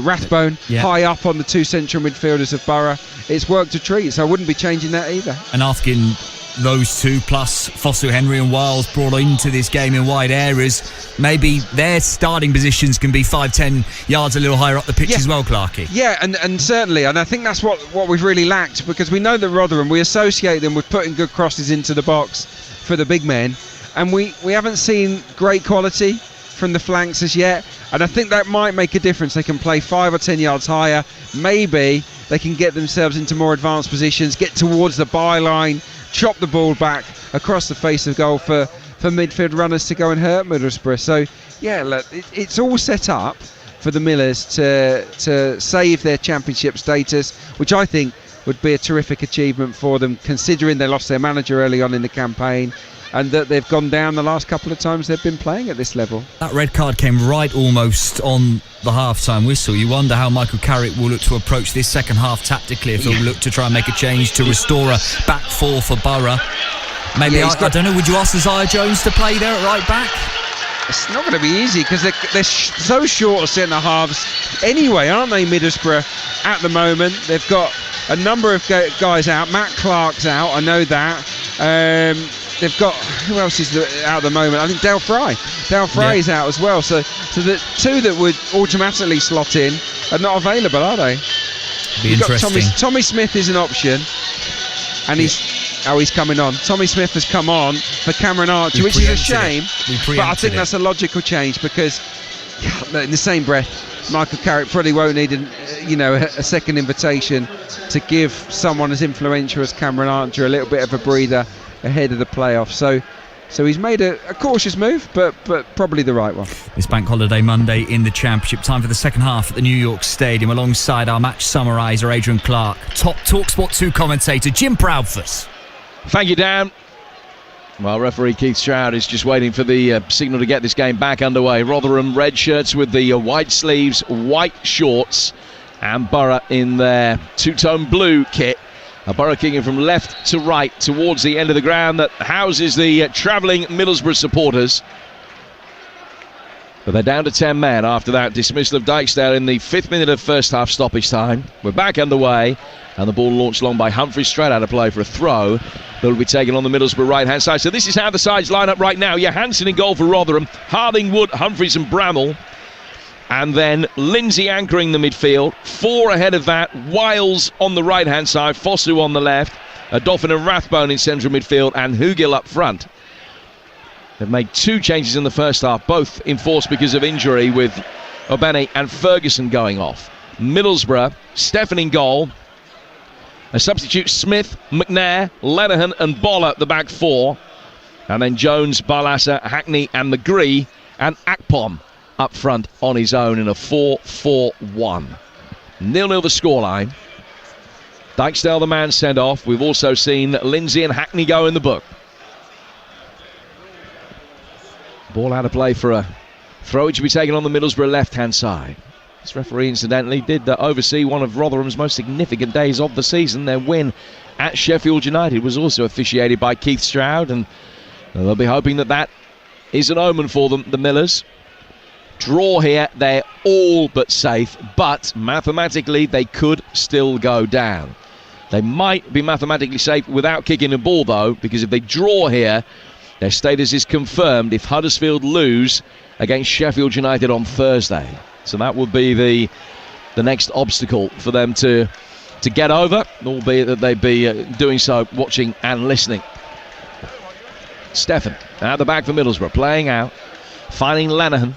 Rathbone high up on the 2 central midfielders of Borough. It's worked a treat, so I wouldn't be changing that either. And asking those two, plus Fosu Henry and Wiles brought into this game in wide areas, maybe their starting positions can be 5-10 yards a little higher up the pitch as well, Clarkie. Yeah, and certainly, and I think that's what we've really lacked, because we know that Rotherham, we associate them with putting good crosses into the box for the big men, and we haven't seen great quality from the flanks as yet, and I think that might make a difference. They can play 5 or 10 yards higher, maybe they can get themselves into more advanced positions, get towards the byline, chop the ball back across the face of goal for midfield runners to go and hurt Middlesbrough. So yeah, look, it's all set up for the Millers to save their championship status, which I think would be a terrific achievement for them, considering they lost their manager early on in the campaign and that they've gone down the last couple of times they've been playing at this level. That red card came right almost on the half-time whistle. You wonder how Michael Carrick will look to approach this second half tactically, if he'll look to try and make a change to restore a back four for Borough. Maybe, I don't know, would you ask Isaiah Jones to play there at right back? It's not going to be easy, because they're so short of centre-halves anyway, aren't they, Middlesbrough, at the moment? They've got a number of guys out. Matt Clark's out, I know that. They've got, who else is out at the moment? I think Dale Fry. Dale Fry is out as well. So the two that would automatically slot in are not available, are they? Be interesting. Tommy Smith is an option, and he's coming on. Tommy Smith has come on for Cameron Archer, which is a shame, but I think that's a logical change, because in the same breath, Michael Carrick probably won't need a second invitation to give someone as influential as Cameron Archer a little bit of a breather ahead of the playoffs. So he's made a cautious move, but probably the right one. This Bank Holiday Monday in the Championship. Time for the second half at the New York Stadium, alongside our match summariser Adrian Clark, top Talksport 2 commentator Jim Proudfoot. Thank you, Dan. Well, referee Keith Stroud is just waiting for the signal to get this game back underway. Rotherham red shirts with the white sleeves, white shorts, and Borough in their two-tone blue kit. Borough kicking from left to right towards the end of the ground that houses the travelling Middlesbrough supporters. But they're down to 10 men after that dismissal of Dijksdale in the 5th minute of first half stoppage time. We're back underway, and the ball launched long by Humphries, straight out of play for a throw that will be taken on the Middlesbrough right hand side. So this is how the sides line up right now. Johansson in goal for Rotherham, Harding, Wood, Humphries and Bramall. And then Lindsay anchoring the midfield. 4 ahead of that, Wiles on the right-hand side, Fosu on the left, Dauphin and Rathbone in central midfield, and Hugill up front. They've made 2 changes in the first half, both enforced because of injury, with Obene and Ferguson going off. Middlesbrough, Stephen in goal. A substitute, Smith, McNair, Lenihan and Boll at the back 4. And then Jones, Barlasser, Hackney and McGree, and Akpom up front on his own in a 4-4-1. 0-0 the scoreline. Dijksdale the man sent off. We've also seen Lindsay and Hackney go in the book. Ball out of play for a throw, which will be taken on the Middlesbrough left-hand side. This referee, incidentally, did oversee one of Rotherham's most significant days of the season. Their win at Sheffield United was also officiated by Keith Stroud, and they'll be hoping that is an omen for them, the Millers. Draw here, they're all but safe, but mathematically they could still go down. They might be mathematically safe without kicking a ball, though, because if they draw here, their status is confirmed if Huddersfield lose against Sheffield United on Thursday. So that would be the next obstacle for them to get over, albeit that they'd be doing so watching and listening. Stephen at the back for Middlesbrough, playing out, finding Lenihan.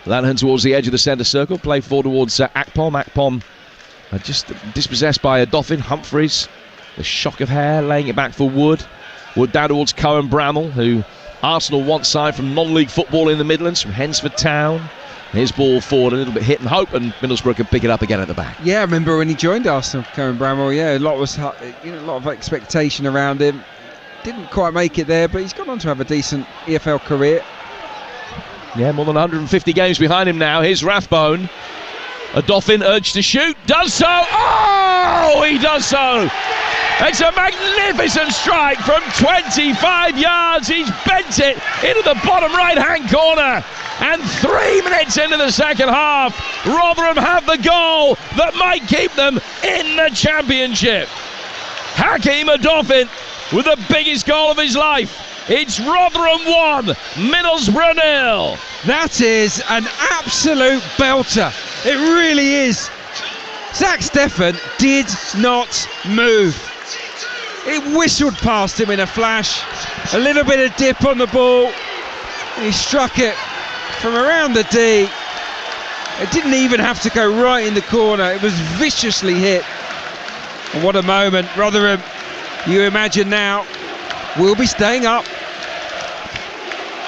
Lenihan towards the edge of the centre circle, play forward towards Akpom. Akpom just dispossessed by a Dauphin. Humphries, the shock of hair, laying it back for Wood. Wood down towards Cohen Bramall, who Arsenal want side from non-league football in the Midlands, from Hensford Town. His ball forward, a little bit hit and hope, and Middlesbrough can pick it up again at the back. Yeah, I remember when he joined Arsenal, Cohen Bramall. Yeah, a lot of expectation around him. Didn't quite make it there, but he's gone on to have a decent EFL career. Yeah, more than 150 games behind him now. Here's Rathbone. A Dauphin urged to shoot. Does so. Oh, he does so. It's a magnificent strike from 25 yards. He's bent it into the bottom right-hand corner. And 3 minutes into the second half, Rotherham have the goal that might keep them in the Championship. Hakeem a Dauphin with the biggest goal of his life. It's Rotherham 1, Middlesbrough 0. That is an absolute belter. It really is. Zach Steffen did not move. It whistled past him in a flash. A little bit of dip on the ball. He struck it from around the D. It didn't even have to go right in the corner. It was viciously hit. And what a moment. Rotherham, you imagine now, will be staying up.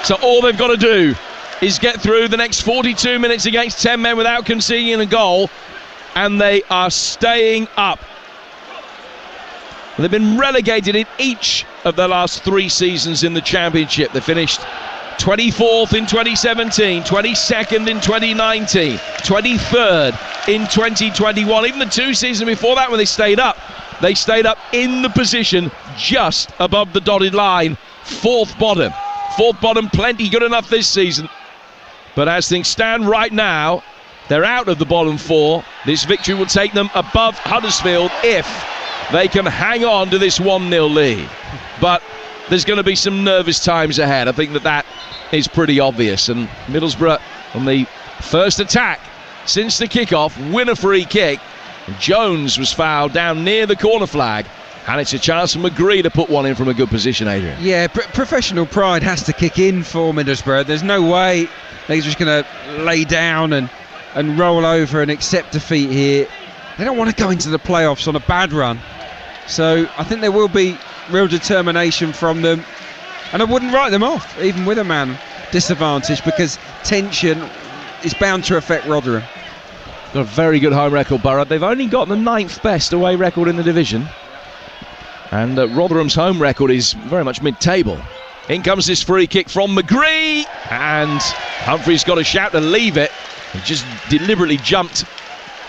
So all they've got to do is get through the next 42 minutes against 10 men without conceding a goal, and they are staying up. They've been relegated in each of the last 3 seasons in the Championship. They finished 24th in 2017, 22nd in 2019, 23rd in 2021. Even the 2 seasons before that when they stayed up in the position just above the dotted line. Fourth bottom, plenty good enough this season. But as things stand right now, they're out of the bottom 4. This victory will take them above Huddersfield if they can hang on to this 1-0 lead. But there's going to be some nervous times ahead. I think that is pretty obvious. And Middlesbrough, on the first attack since the kickoff, win a free kick. Jones was fouled down near the corner flag, and it's a chance for McGree to put one in from a good position, Adrian. Yeah, professional pride has to kick in for Middlesbrough. There's no way they're just going to lay down and roll over and accept defeat here. They don't want to go into the playoffs on a bad run. So I think there will be real determination from them. And I wouldn't write them off, even with a man disadvantage, because tension is bound to affect Rotherham. Got a very good home record, Borough. They've only got the 9th best away record in the division. And Rotherham's home record is very much mid-table. In comes this free kick from McGree. And Humphrey's got a shout to leave it. He just deliberately jumped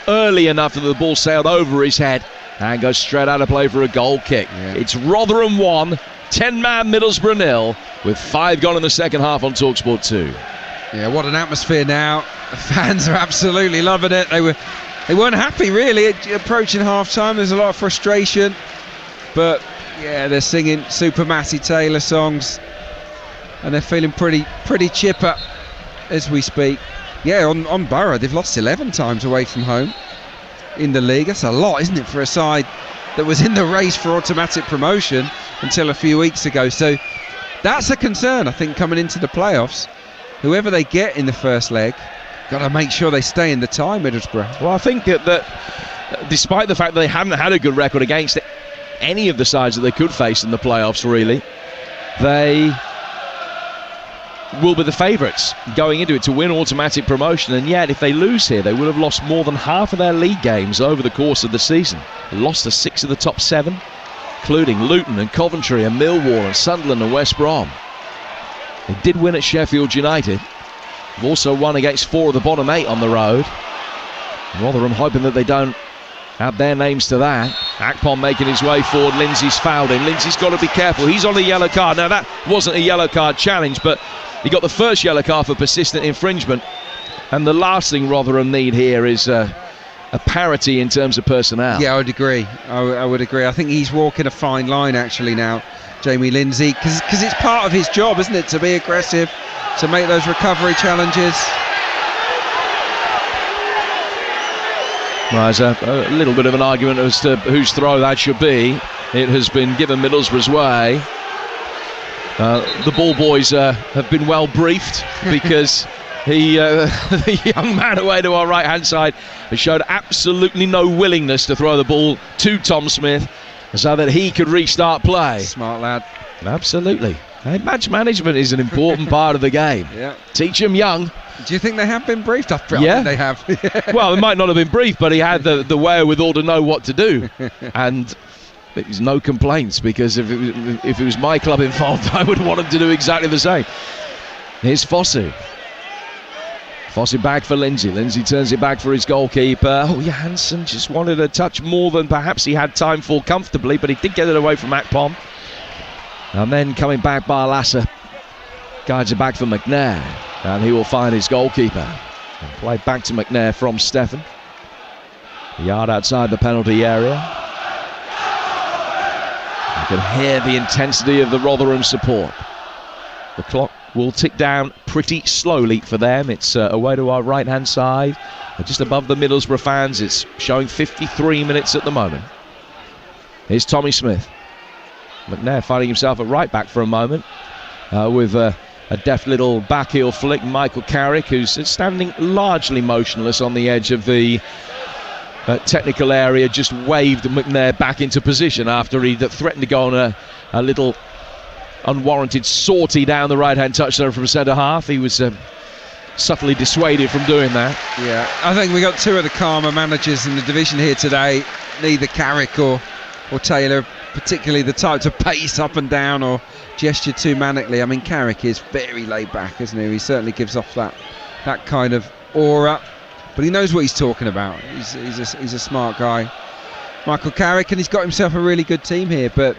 early enough that the ball sailed over his head and goes straight out of play for a goal kick. Yeah. It's Rotherham 1, 10-man Middlesbrough 0, with 5 gone in the second half on Talksport 2. Yeah, what an atmosphere now. The fans are absolutely loving it. They weren't happy really approaching half-time. There's a lot of frustration. But yeah, they're singing Super Matty Taylor songs, and they're feeling pretty chipper as we speak. Yeah, on Borough, they've lost 11 times away from home in the league. That's a lot, isn't it, for a side that was in the race for automatic promotion until a few weeks ago. So that's a concern, I think, coming into the playoffs. Whoever they get in the first leg, got to make sure they stay in the tie, Middlesbrough. Well, I think that despite the fact that they haven't had a good record against any of the sides that they could face in the playoffs, really, they will be the favourites going into it to win automatic promotion. And yet, if they lose here, they would have lost more than half of their league games over the course of the season. They lost to 6 of the top 7, including Luton and Coventry and Millwall and Sunderland and West Brom. They did win at Sheffield United. They've also won against 4 of the bottom 8 on the road. Rotherham hoping that they don't add their names to that. Akpom making his way forward. Lindsay's fouled him. Lindsay's got to be careful. He's on a yellow card. Now, that wasn't a yellow card challenge, but he got the first yellow card for persistent infringement. And the last thing Rotherham need here is a parity in terms of personnel. Yeah, I would agree. I would agree. I think he's walking a fine line, actually, now, Jamie Lindsay, because it's part of his job, isn't it, to be aggressive, to make those recovery challenges. Well, there's a little bit of an argument as to whose throw that should be. It has been given Middlesbrough's way. The ball boys have been well briefed, because the young man away to our right-hand side has showed absolutely no willingness to throw the ball to Tom Smith so that he could restart play. Smart lad. Absolutely. Hey, match management is an important part of the game. Yeah. Teach him young. Do you think they have been briefed? I think they have. Well, it might not have been briefed, but he had the wherewithal to know what to do. And there's no complaints, because if it was my club involved, I would want him to do exactly the same. Here's Fosu. Fosu back for Lindsay. Lindsay turns it back for his goalkeeper. Oh, Johansson just wanted a touch more than perhaps he had time for comfortably, but he did get it away from Akpom. And then coming back by Lasser, guides it back for McNair, and he will find his goalkeeper. And play back to McNair from Steffen. A yard outside the penalty area. can hear the intensity of the Rotherham support. The clock will tick down pretty slowly for them. It's away to our right-hand side, just above the Middlesbrough fans. It's showing 53 minutes at the moment. Here's Tommy Smith. McNair finding himself at right back for a moment with a deft little back heel flick. Michael Carrick, who's standing largely motionless on the edge of the technical area, just waved McNair back into position after he threatened to go on a little unwarranted sortie down the right-hand touchline from centre half. He was subtly dissuaded from doing that. Yeah, I think we got two of the calmer managers in the division here today. Neither Carrick or Taylor particularly the type to pace up and down or gesture too manically. I mean, Carrick is very laid back, isn't he? He certainly gives off that kind of aura, but he knows what he's talking about. He's a smart guy, Michael Carrick, and he's got himself a really good team here. But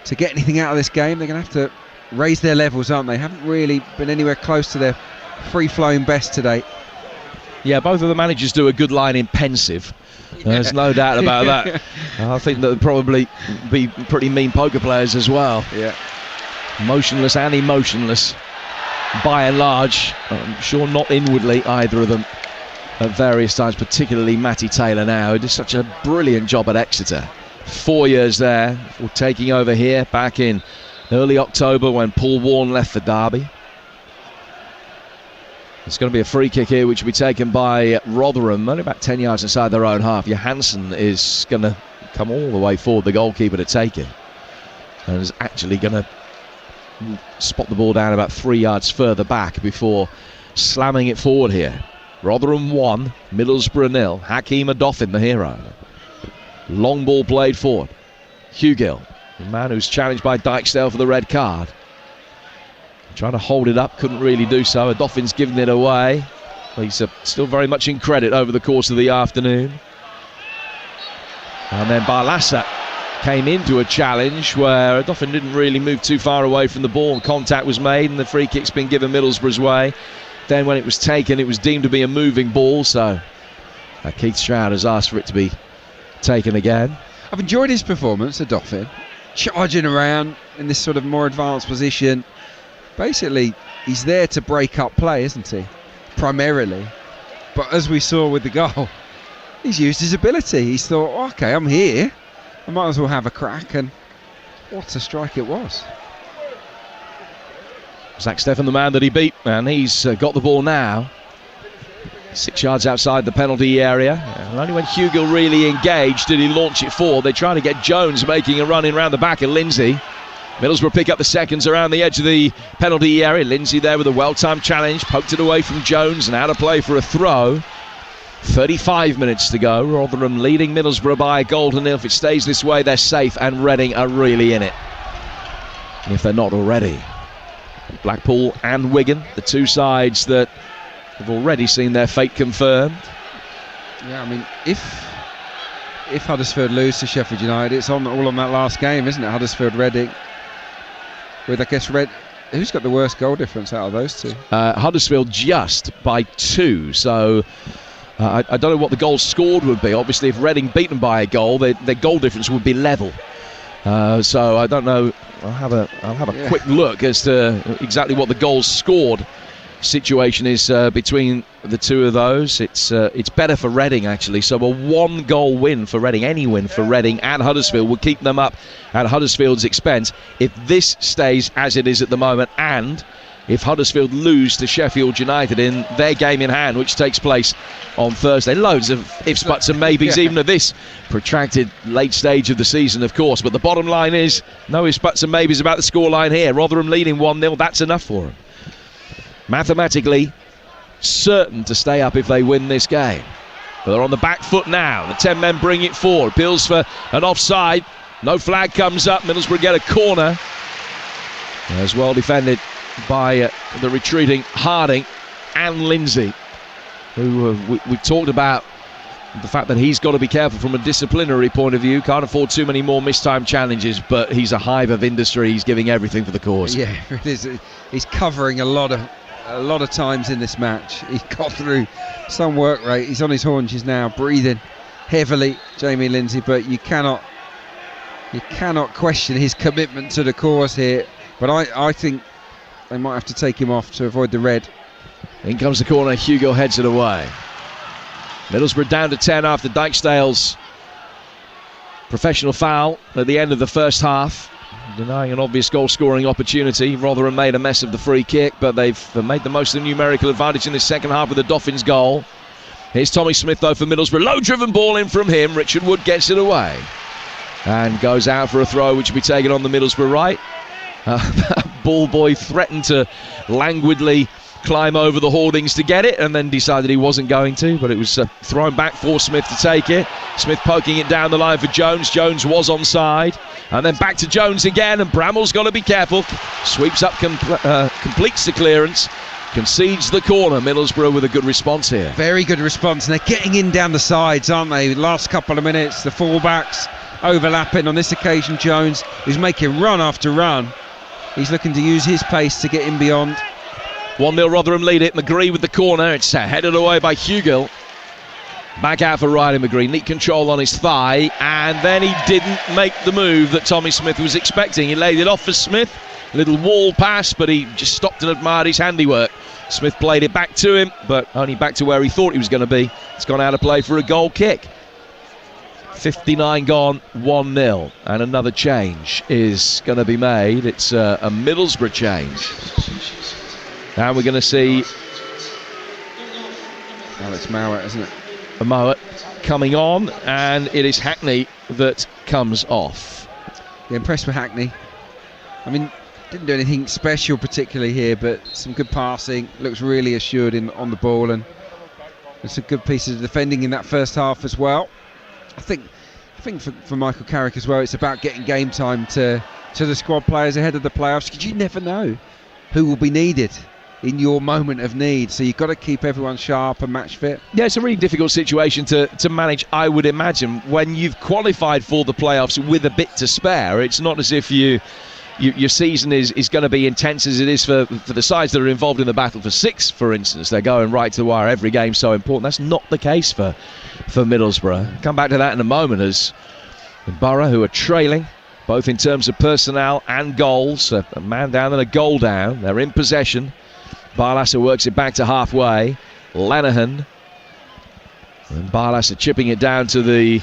to get anything out of this game, they're going to have to raise their levels, aren't they? Haven't really been anywhere close to their free-flowing best today. Yeah, both of the managers do a good line in pensive. There's no doubt about that. I think they'll probably be pretty mean poker players as well. Yeah, motionless and emotionless, by and large. I'm sure not inwardly, either of them, at various times. Particularly Matty Taylor now, who did such a brilliant job at Exeter. 4 years there, before taking over here back in early October when Paul Warne left for Derby. It's going to be a free kick here, which will be taken by Rotherham, only about 10 yards inside their own half. Johansson is going to come all the way forward, the goalkeeper, to take it, and is actually going to spot the ball down about 3 yards further back before slamming it forward here. Rotherham 1, Middlesbrough 0. Hakeem Adoffin, the hero. Long ball played forward. Hugill, the man who's challenged by Dykesdale for the red card. Trying to hold it up, couldn't really do so. Adoffin's given it away. He's still very much in credit over the course of the afternoon. And then Barlassa came into a challenge where Adoffin didn't really move too far away from the ball, and contact was made, and the free kick's been given Middlesbrough's way. Then when it was taken, it was deemed to be a moving ball, so Keith Stroud has asked for it to be taken again. I've enjoyed his performance, Adoffin, charging around in this sort of more advanced position. Basically, he's there to break up play, isn't he? Primarily. But as we saw with the goal, he's used his ability. He's thought, oh, OK, I'm here, I might as well have a crack, and what a strike it was. Zach Steffen, the man that he beat, and he's got the ball now. 6 yards outside the penalty area. And only when Hugill really engaged did he launch it forward. They try to get Jones making a run in round the back of Lindsay. Middlesbrough pick up the seconds around the edge of the penalty area. Lindsay there with a well-timed challenge, poked it away from Jones and out of play for a throw. 35 minutes to go. Rotherham leading Middlesbrough by a goal to nil. If it stays this way, they're safe, and Reading are really in it, if they're not already. Blackpool and Wigan, the two sides that have already seen their fate confirmed. Yeah, I mean, if Huddersfield lose to Sheffield United, it's all on that last game, isn't it? Huddersfield-Reading. With, I guess, who's got the worst goal difference out of those two? Huddersfield just by 2. So I don't know what the goals scored would be. Obviously, if Reading beat them by a goal, their goal difference would be level. So I don't know. I'll have a quick look as to exactly what the goals scored situation is between the two of those. It's better for Reading, actually. So a 1-goal win for Reading, any win for Reading and Huddersfield, will keep them up at Huddersfield's expense. If this stays as it is at the moment, and if Huddersfield lose to Sheffield United in their game in hand, which takes place on Thursday. Loads of ifs, buts and maybes, even at this protracted late stage of the season, of course. But the bottom line is, no ifs, buts and maybes about the scoreline here. Rotherham leading 1-0, that's enough for them. Mathematically certain to stay up if they win this game. But they're on the back foot now. The 10 men bring it forward. Appeals for an offside. No flag comes up. Middlesbrough get a corner. As well defended by the retreating Harding and Lindsay, who we've talked about the fact that he's got to be careful from a disciplinary point of view. Can't afford too many more mistimed challenges, but he's a hive of industry. He's giving everything for the cause. Yeah, it is. He's covering a lot of times in this match. He's got through some work rate. He's on his haunches now, breathing heavily, Jamie Lindsay, but you cannot You cannot question his commitment to the cause here, but I think they might have to take him off to avoid the red. In comes the corner, Hugo heads it away. Middlesbrough down to 10 after Dijkstale's professional foul at the end of the first half, denying an obvious goal-scoring opportunity. Rotherham made a mess of the free kick, but they've made the most of the numerical advantage in the second half with the Dolphins' goal. Here's Tommy Smith, though, for Middlesbrough. Low-driven ball in from him. Richard Wood gets it away and goes out for a throw, which will be taken on the Middlesbrough right. Ball boy threatened to languidly climb over the hoardings to get it, and then decided he wasn't going to, but it was thrown back for Smith to take it. Smith poking it down the line for Jones. Jones was onside, and then back to Jones again, and Bramall's got to be careful. Sweeps up, completes the clearance, concedes the corner. Middlesbrough with a good response here. Very good response, and they're getting in down the sides, aren't they? Last couple of minutes, the fullbacks overlapping. On this occasion, Jones is making run after run. He's looking to use his pace to get in beyond. 1-0 Rotherham lead it. McGree with the corner. It's headed away by Hugill. Back out for Riley McGree. Neat control on his thigh. And then he didn't make the move that Tommy Smith was expecting. He laid it off for Smith. A little wall pass, but he just stopped and admired his handiwork. Smith played it back to him, but only back to where he thought he was going to be. It's gone out of play for a goal kick. 59 gone, 1-0. And another change is going to be made. It's a Middlesbrough change. Now we're going to see Alex Mowat, isn't it? Mowat coming on, and it is Hackney that comes off. Yeah, impressed with Hackney. I mean, didn't do anything special particularly here, but some good passing. Looks really assured on the ball, and there's some good pieces of defending in that first half as well. I think for Michael Carrick as well, it's about getting game time to the squad players ahead of the playoffs, because you never know who will be needed in your moment of need, so you've got to keep everyone sharp and match fit. Yeah, it's a really difficult situation to manage, I would imagine, when you've qualified for the playoffs with a bit to spare. It's not as if your season is going to be intense as it is for the sides that are involved in the battle for sixth, for instance. They're going right to the wire. Every game's so important. That's not the case for Middlesbrough. Come back to that in a moment, as Borough, who are trailing both in terms of personnel and goals, a man down and a goal down. They're in possession. Barlasser works it back to halfway. Lenihan and Barlasser chipping it down to the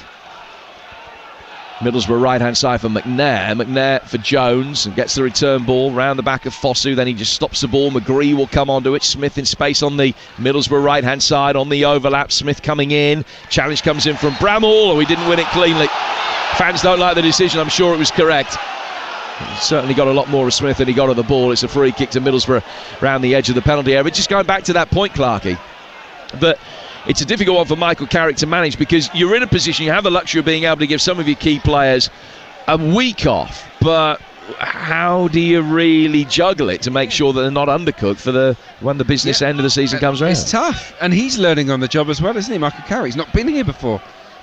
Middlesbrough right-hand side for McNair. McNair for Jones, and gets the return ball round the back of Fosu. Then he just stops the ball. McGree will come onto it. Smith in space on the Middlesbrough right-hand side on the overlap. Smith coming in. Challenge comes in from Bramall, and we didn't win it cleanly. Fans don't like the decision. I'm sure it was correct. He certainly got a lot more of Smith than he got of the ball. It's a free kick to Middlesbrough round the edge of the penalty area. But just going back to that point, Clarkie, that it's a difficult one for Michael Carrick to manage, because you're in a position, you have the luxury of being able to give some of your key players a week off, but how do you really juggle it to make sure that they're not undercooked for when the business end of the season comes around? It's tough, and he's learning on the job as well, isn't he, Michael Carrick? He's not been here before,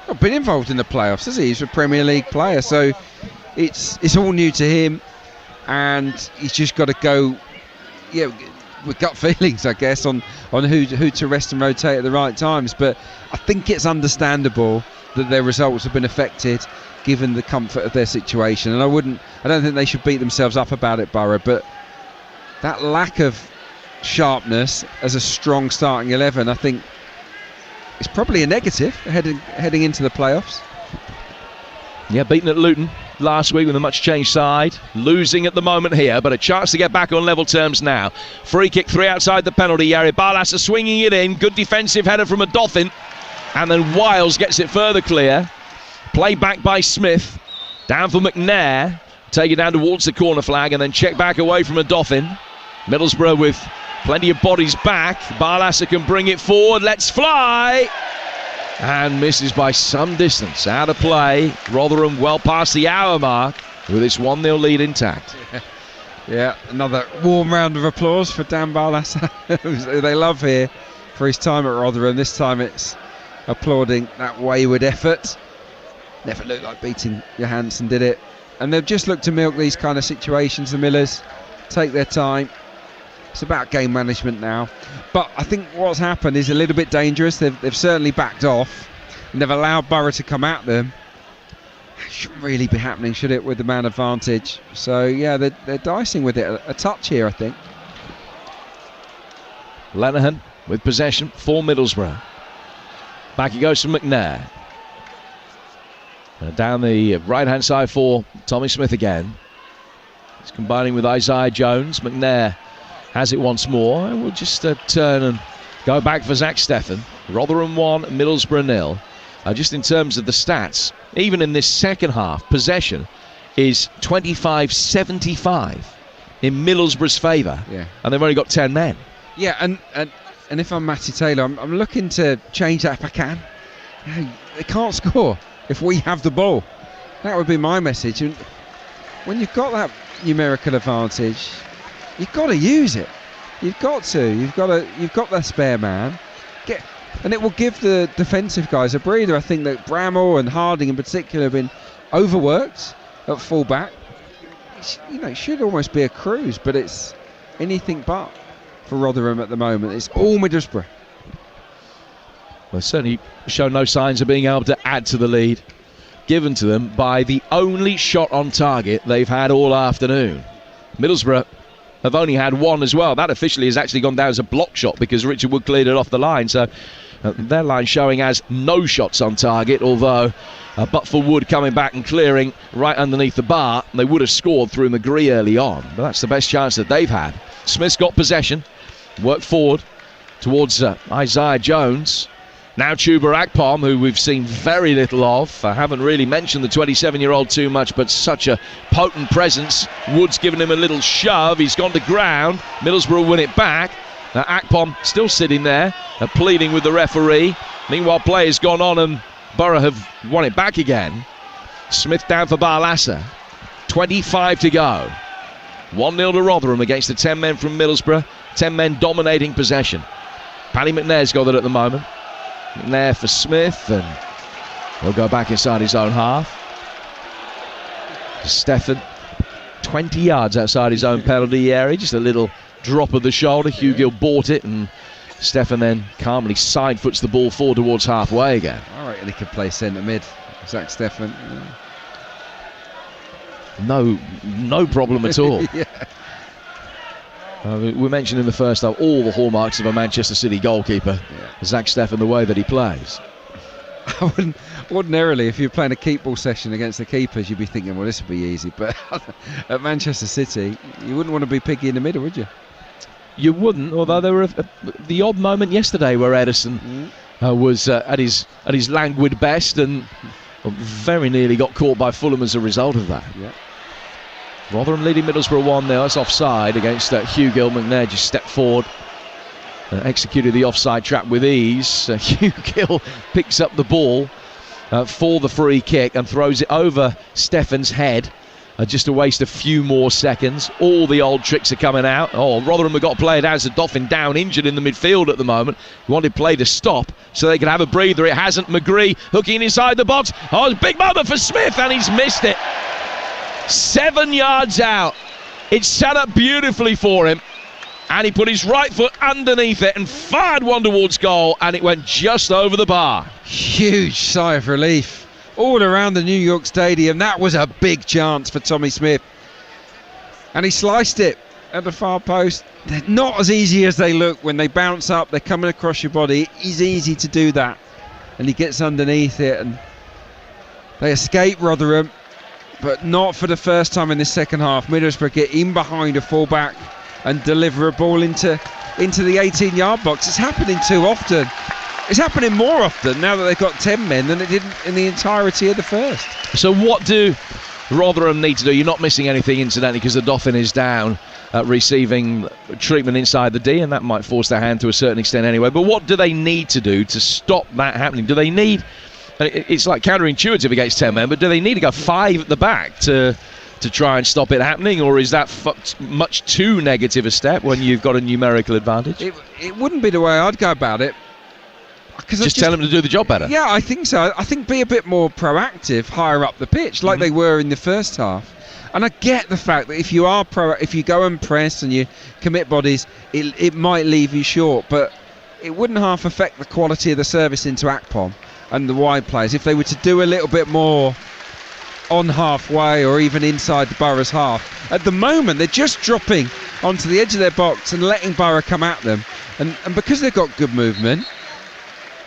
not been involved in the playoffs, has he? He's a Premier League player, so it's all new to him, and he's just got to go with gut feelings, I guess, on who to rest and rotate at the right times. But I think it's understandable that their results have been affected given the comfort of their situation, and I don't think they should beat themselves up about it, Borough, but that lack of sharpness as a strong starting 11, I think, is probably a negative heading into the playoffs. Yeah, beaten at Luton last week with a much changed side, losing at the moment here, but a chance to get back on level terms now. Free kick, 3 outside the penalty area. Barlasser swinging it in, good defensive header from a Dolphin, and then Wiles gets it further clear. Play back by Smith, down for McNair, take it down towards the corner flag, and then check back away from a Dolphin. Middlesbrough with plenty of bodies back. Barlasser can bring it forward, let's fly, and misses by some distance. Out of play. Rotherham well past the hour mark with its 1-0 lead intact. Yeah, another warm round of applause for Dan Barlasser, who they love here for his time at Rotherham. This time it's applauding that wayward effort. Never looked like beating Johansson, did it? And they've just looked to milk these kind of situations, the Millers. Take their time. It's about game management now. But I think what's happened is a little bit dangerous. They've certainly backed off, and they've allowed Borough to come at them. Shouldn't really be happening, should it, with the man advantage? So yeah, they're dicing with it a touch here, I think. Lenihan with possession for Middlesbrough. Back he goes to McNair. Down the right-hand side for Tommy Smith again. He's combining with Isaiah Jones. McNair has it once more. And we'll just turn and go back for Zach Steffen. Rotherham 1, Middlesbrough 0. Just in terms of the stats, even in this second half, possession is 25-75 in Middlesbrough's favour. Yeah. And they've only got 10 men. Yeah, and if I'm Matty Taylor, I'm looking to change that if I can. They can't score if we have the ball. That would be my message. And when you've got that numerical advantage, you've got to use it. You've got to. You've got the spare man. And it will give the defensive guys a breather. I think that Bramall and Harding in particular have been overworked at full-back. It should almost be a cruise, but it's anything but for Rotherham at the moment. It's all Middlesbrough. Well, certainly show no signs of being able to add to the lead given to them by the only shot on target they've had all afternoon. Middlesbrough have only had one as well. That officially has actually gone down as a block shot because Richard Wood cleared it off the line. So their line showing as no shots on target, although but for Wood coming back and clearing right underneath the bar, they would have scored through McGree early on. But that's the best chance that they've had. Smith's got possession, worked forward towards Isaiah Jones. Now Chuba Akpom, who we've seen very little of. I haven't really mentioned the 27-year-old too much, but such a potent presence. Wood's given him a little shove. He's gone to ground. Middlesbrough win it back. Now Akpom still sitting there, pleading with the referee. Meanwhile, play has gone on and Borough have won it back again. Smith down for Barlassa. 25 to go. 1-0 to Rotherham against the 10 men from Middlesbrough. 10 men dominating possession. Paddy McNair's got it at the moment. McNair for Smith, and he'll go back inside his own half. Steffen, 20 yards outside his own penalty area, just a little drop of the shoulder. Hugill bought it, and Steffen then calmly side foots the ball forward towards halfway again. I reckon he could play centre mid, Zach Steffen. No problem at all. Yeah. We mentioned in the first half all the hallmarks of a Manchester City goalkeeper. Yeah. Zach Steffen, the way that he plays. Ordinarily, if you're playing a keep ball session against the keepers, you'd be thinking, well, this would be easy. But at Manchester City, you wouldn't want to be picky in the middle, would you? You wouldn't, although there were the odd moment yesterday where Ederson was at his languid best and very nearly got caught by Fulham as a result of that. Yeah. Rotherham leading Middlesbrough 1-0. It's offside against Hugill. McNair just stepped forward and executed the offside trap with ease. Hugill picks up the ball for the free kick and throws it over Steffen's head. Just to waste a few more seconds. All the old tricks are coming out. Rotherham have got to play it as a Dauphin down, injured in the midfield at the moment. He wanted play to stop so they could have a breather. It hasn't. McGree hooking inside the box. Big moment for Smith, and he's missed it. 7 yards out. It's set up beautifully for him, and he put his right foot underneath it and fired one towards goal, and it went just over the bar. Huge sigh of relief all around the New York Stadium. That was a big chance for Tommy Smith, and he sliced it at the far post. They're not as easy as they look. When they bounce up, they're coming across your body. It is easy to do that, and he gets underneath it, and they escape Rotherham. But not for the first time in the second half. Middlesbrough get in behind a full-back and deliver a ball into the 18-yard box. It's happening too often. It's happening more often now that they've got 10 men than it did in the entirety of the first. So what do Rotherham need to do? You're not missing anything, incidentally, because the Dauphin is down receiving treatment inside the D, and that might force their hand to a certain extent anyway. But what do they need to do to stop that happening? Do they need... It's like counterintuitive against 10 men, but do they need to go 5 at the back to try and stop it happening, or is that much too negative a step when you've got a numerical advantage? It wouldn't be the way I'd go about it. Just tell them to do the job better. Yeah, I think so. I think be a bit more proactive higher up the pitch, like they were in the first half. And I get the fact that if you go and press and you commit bodies, it might leave you short, but it wouldn't half affect the quality of the service into Akpom and the wide players if they were to do a little bit more on halfway or even inside the Borough's half. At the moment, they're just dropping onto the edge of their box and letting Borough come at them. And because they've got good movement,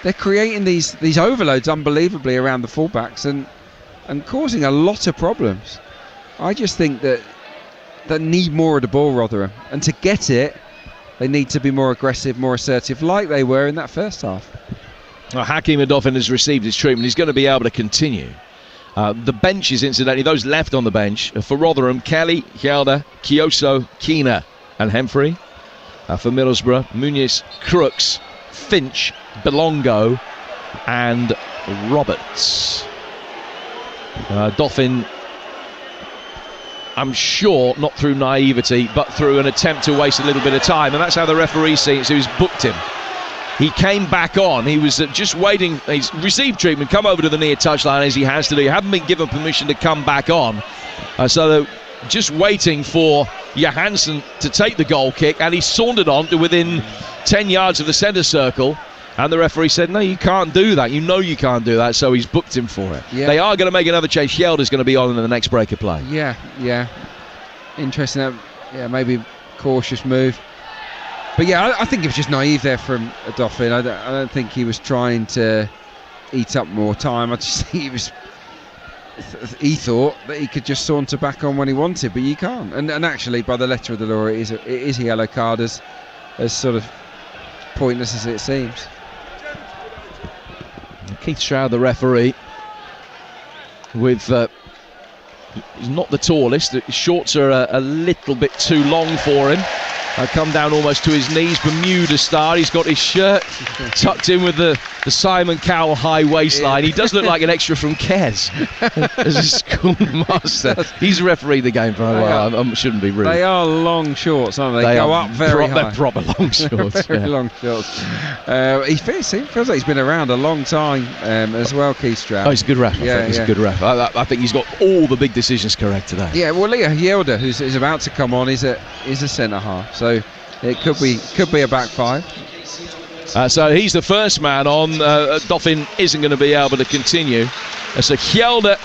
they're creating these overloads unbelievably around the fullbacks and causing a lot of problems. I just think that they need more of the ball, Rotherham. And to get it, they need to be more aggressive, more assertive, like they were in that first half. Well, Hakeem Odoffin has received his treatment. He's going to be able to continue. The benches, incidentally, those left on the bench for Rotherham: Kelly, Hjelde, Kioso, Keena and Hemfrey. For Middlesbrough: Muniz, Crooks, Finch, Belongo and Roberts. Odoffin, I'm sure not through naivety but through an attempt to waste a little bit of time, and that's how the referee sees it. He's booked him. He came back on. He was just waiting. He's received treatment, come over to the near touchline as he has to do. He hadn't been given permission to come back on. So they're just waiting for Johansson to take the goal kick, and he sauntered on to within 10 yards of the centre circle. And the referee said, no, you can't do that. You know you can't do that. So he's booked him for it. Yeah. They are going to make another change. Hjelde's going to be on in the next break of play. Yeah. Interesting. Yeah, maybe cautious move. But yeah, I think it was just naive there from Odoffin. I don't think he was trying to eat up more time. I just think he thought that he could just saunter back on when he wanted, but you can't. And actually, by the letter of the law, it is a yellow card, as sort of pointless as it seems. Keith Stroud, the referee, with he's not the tallest. The shorts are a little bit too long for him. Come down almost to his knees. Bermuda style. He's got his shirt tucked in with the Simon Cowell high waistline. He does look like an extra from Kes as a schoolmaster. He's refereed the game for a while. I shouldn't be rude. They are long shorts, aren't they? They go up very high. They're proper long shorts. Very long shorts. He feels like he's been around a long time as well, Keith Stroud. Oh, he's a good ref. He's a good ref. I think he's got all the big decisions correct today. Yeah, well, Leo Hjelde, who's about to come on, is a centre half. So it could be a back five. So he's the first man on. Odoffin isn't going to be able to continue. So Hjelde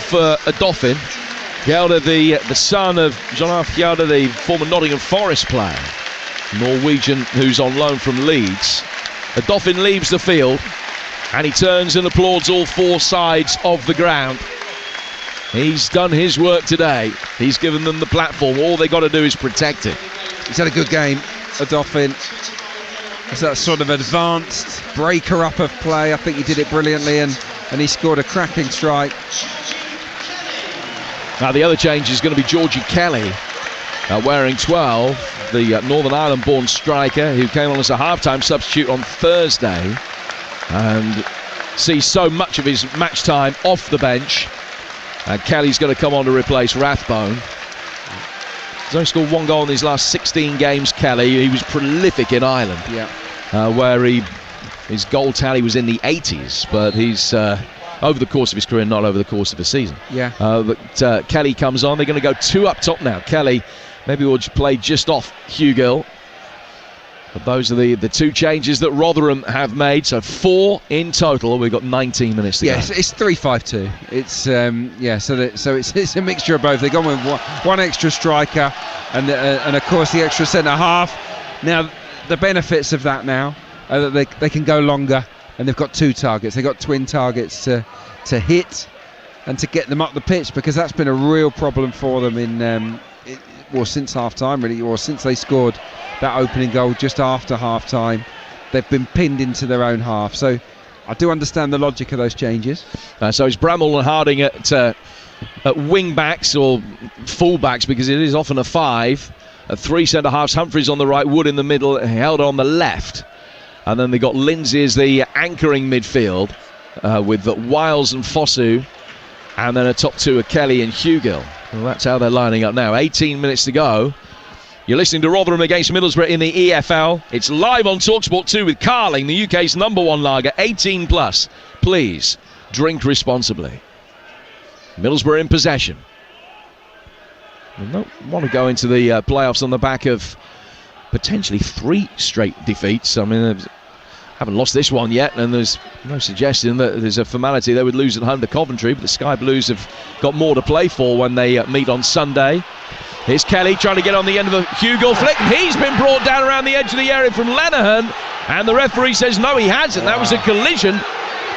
for Odoffin. Hjelde, the son of Jean-Arf Hjelde, the former Nottingham Forest player, Norwegian, who's on loan from Leeds. Odoffin leaves the field and he turns and applauds all four sides of the ground. He's done his work today. He's given them the platform. All they got to do is protect it. He's had a good game, Odoffin. It's that sort of advanced breaker up of play. I think he did it brilliantly, and he scored a cracking strike. Now the other change is going to be Georgie Kelly, wearing 12, the Northern Ireland-born striker who came on as a half-time substitute on Thursday and sees so much of his match time off the bench. Kelly's going to come on to replace Rathbone. He's only scored one goal in his last 16 games, Kelly. He was prolific in Ireland, where his goal tally was in the 80s, but he's over the course of his career, not over the course of a season. But Kelly comes on. They're going to go two up top now. Kelly maybe will play just off Hugill. But those are the two changes that Rotherham have made. So 4 in total. We've got 19 minutes to go. Yes, it's 3-5-2. It's so it's a mixture of both. They've gone with one extra striker and of course the extra centre half. Now the benefits of that now are that they can go longer, and they've got 2 targets. They've got twin targets to hit and to get them up the pitch, because that's been a real problem for them since half time, really, or since they scored that opening goal just after half time. They've been pinned into their own half. So I do understand the logic of those changes. So it's Bramall and Harding at wing backs or full backs, because it is often a 5. 3 centre halves. Humphreys on the right, Wood in the middle, Held on the left, and then they got Lindsay as the anchoring midfield with Wiles and Fosu, and then a top 2 of Kelly and Hugill. Well, that's how they're lining up now. 18 minutes to go. You're listening to Rotherham against Middlesbrough in the EFL. It's live on Talksport 2 with Carling, the UK's #1 lager, 18 plus. Please drink responsibly. Middlesbrough in possession. They don't want to go into the playoffs on the back of potentially 3 straight defeats. I mean, haven't lost this one yet, and there's no suggestion that there's a formality they would lose at home to Coventry, but the Sky Blues have got more to play for when they meet on Sunday. Here's Kelly trying to get on the end of a Hugo flick, and he's been brought down around the edge of the area from Lenihan, and the referee says no, he hasn't. That was a collision,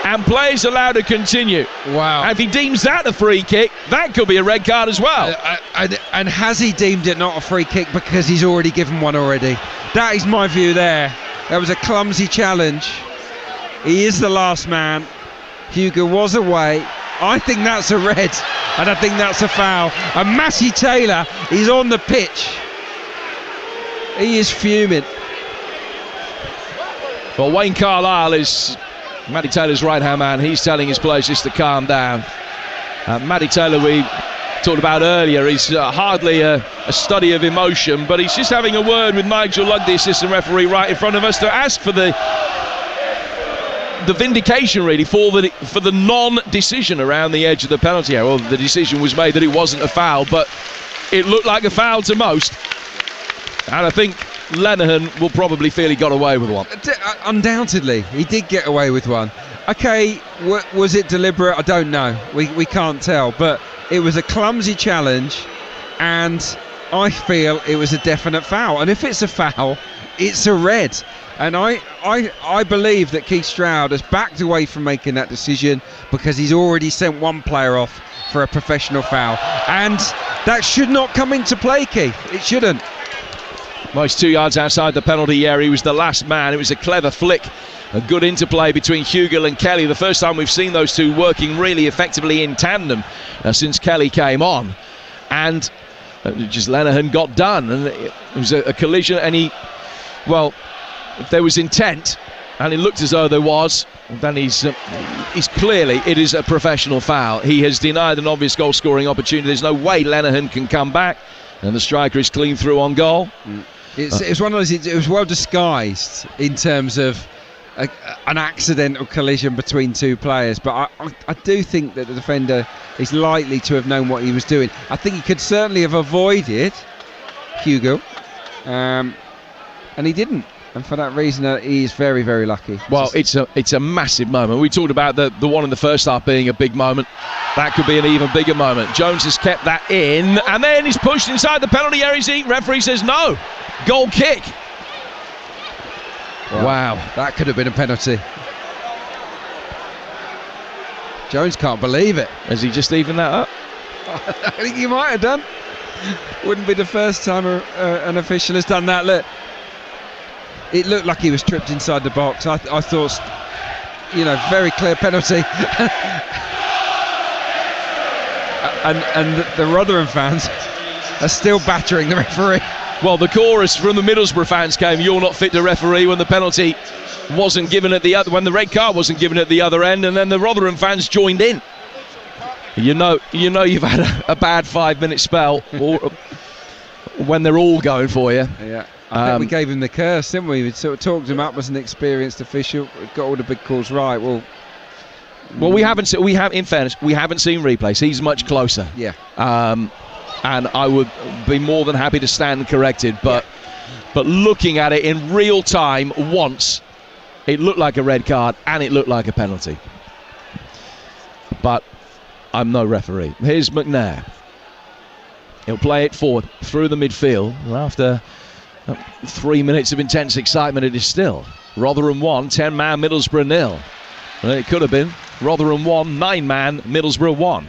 and play is allowed to continue. Wow. And if he deems that a free kick, that could be a red card as well. And has he deemed it not a free kick because he's already given one already? That is my view there. That was a clumsy challenge. He is the last man. Hugo was away. I think that's a red, and I think that's a foul. And Matty Taylor is on the pitch. He is fuming. Well, Wayne Carlisle is Matty Taylor's right-hand man. He's telling his players just to calm down. Matty Taylor, we talked about earlier, he's hardly a study of emotion, but he's just having a word with Nigel Lugg, the assistant referee, right in front of us, to ask for the vindication, really, for the non-decision around the edge of the penalty area. Well, the decision was made that it wasn't a foul, but it looked like a foul to most, and I think Lenihan will probably feel he got away with one. Undoubtedly, he did get away with one. Okay, was it deliberate? I don't know. We can't tell, but it was a clumsy challenge, and I feel it was a definite foul. And if it's a foul, it's a red. And I believe that Keith Stroud has backed away from making that decision because he's already sent one player off for a professional foul. And that should not come into play, Keith. It shouldn't. Well, he's 2 yards outside the penalty area. He was the last man. It was a clever flick. A good interplay between Hugill and Kelly. The first time we've seen those two working really effectively in tandem since Kelly came on. And just Lenihan got done. And it was a collision. And if there was intent, and it looked as though there was, then he's clearly, it is a professional foul. He has denied an obvious goal-scoring opportunity. There's no way Lenihan can come back. And the striker is clean through on goal. It's one of those. It was well disguised in terms of an accidental collision between two players, but I do think that the defender is likely to have known what he was doing. I think he could certainly have avoided Hugo, and he didn't. And for that reason, he is very, very lucky. Well, it's a massive moment. We talked about the one in the first half being a big moment. That could be an even bigger moment. Jones has kept that in, and then he's pushed inside the penalty area. Referee says no. Goal kick. Wow, that could have been a penalty. Jones can't believe it. Has he just evened that up? I think he might have done. Wouldn't be the first time an official has done that. Look, it looked like he was tripped inside the box. I thought, very clear penalty. and the Rotherham fans are still battering the referee. Well, the chorus from the Middlesbrough fans came, "You're not fit to referee," when the penalty wasn't given at when the red card wasn't given at the other end, and then the Rotherham fans joined in. You know you've had a bad 5-minute spell, or when they're all going for you. Yeah. I think we gave him the curse, didn't we? We sort of talked him up as an experienced official, got all the big calls right. Well, in fairness, we haven't seen replays. He's much closer. Yeah. And I would be more than happy to stand corrected, but looking at it in real time once, it looked like a red card and it looked like a penalty. But I'm no referee. Here's McNair. He'll play it forward through the midfield. After 3 minutes of intense excitement, it is still Rotherham 1, 10-man Middlesbrough 0. And it could have been Rotherham 1, 9-man Middlesbrough 1.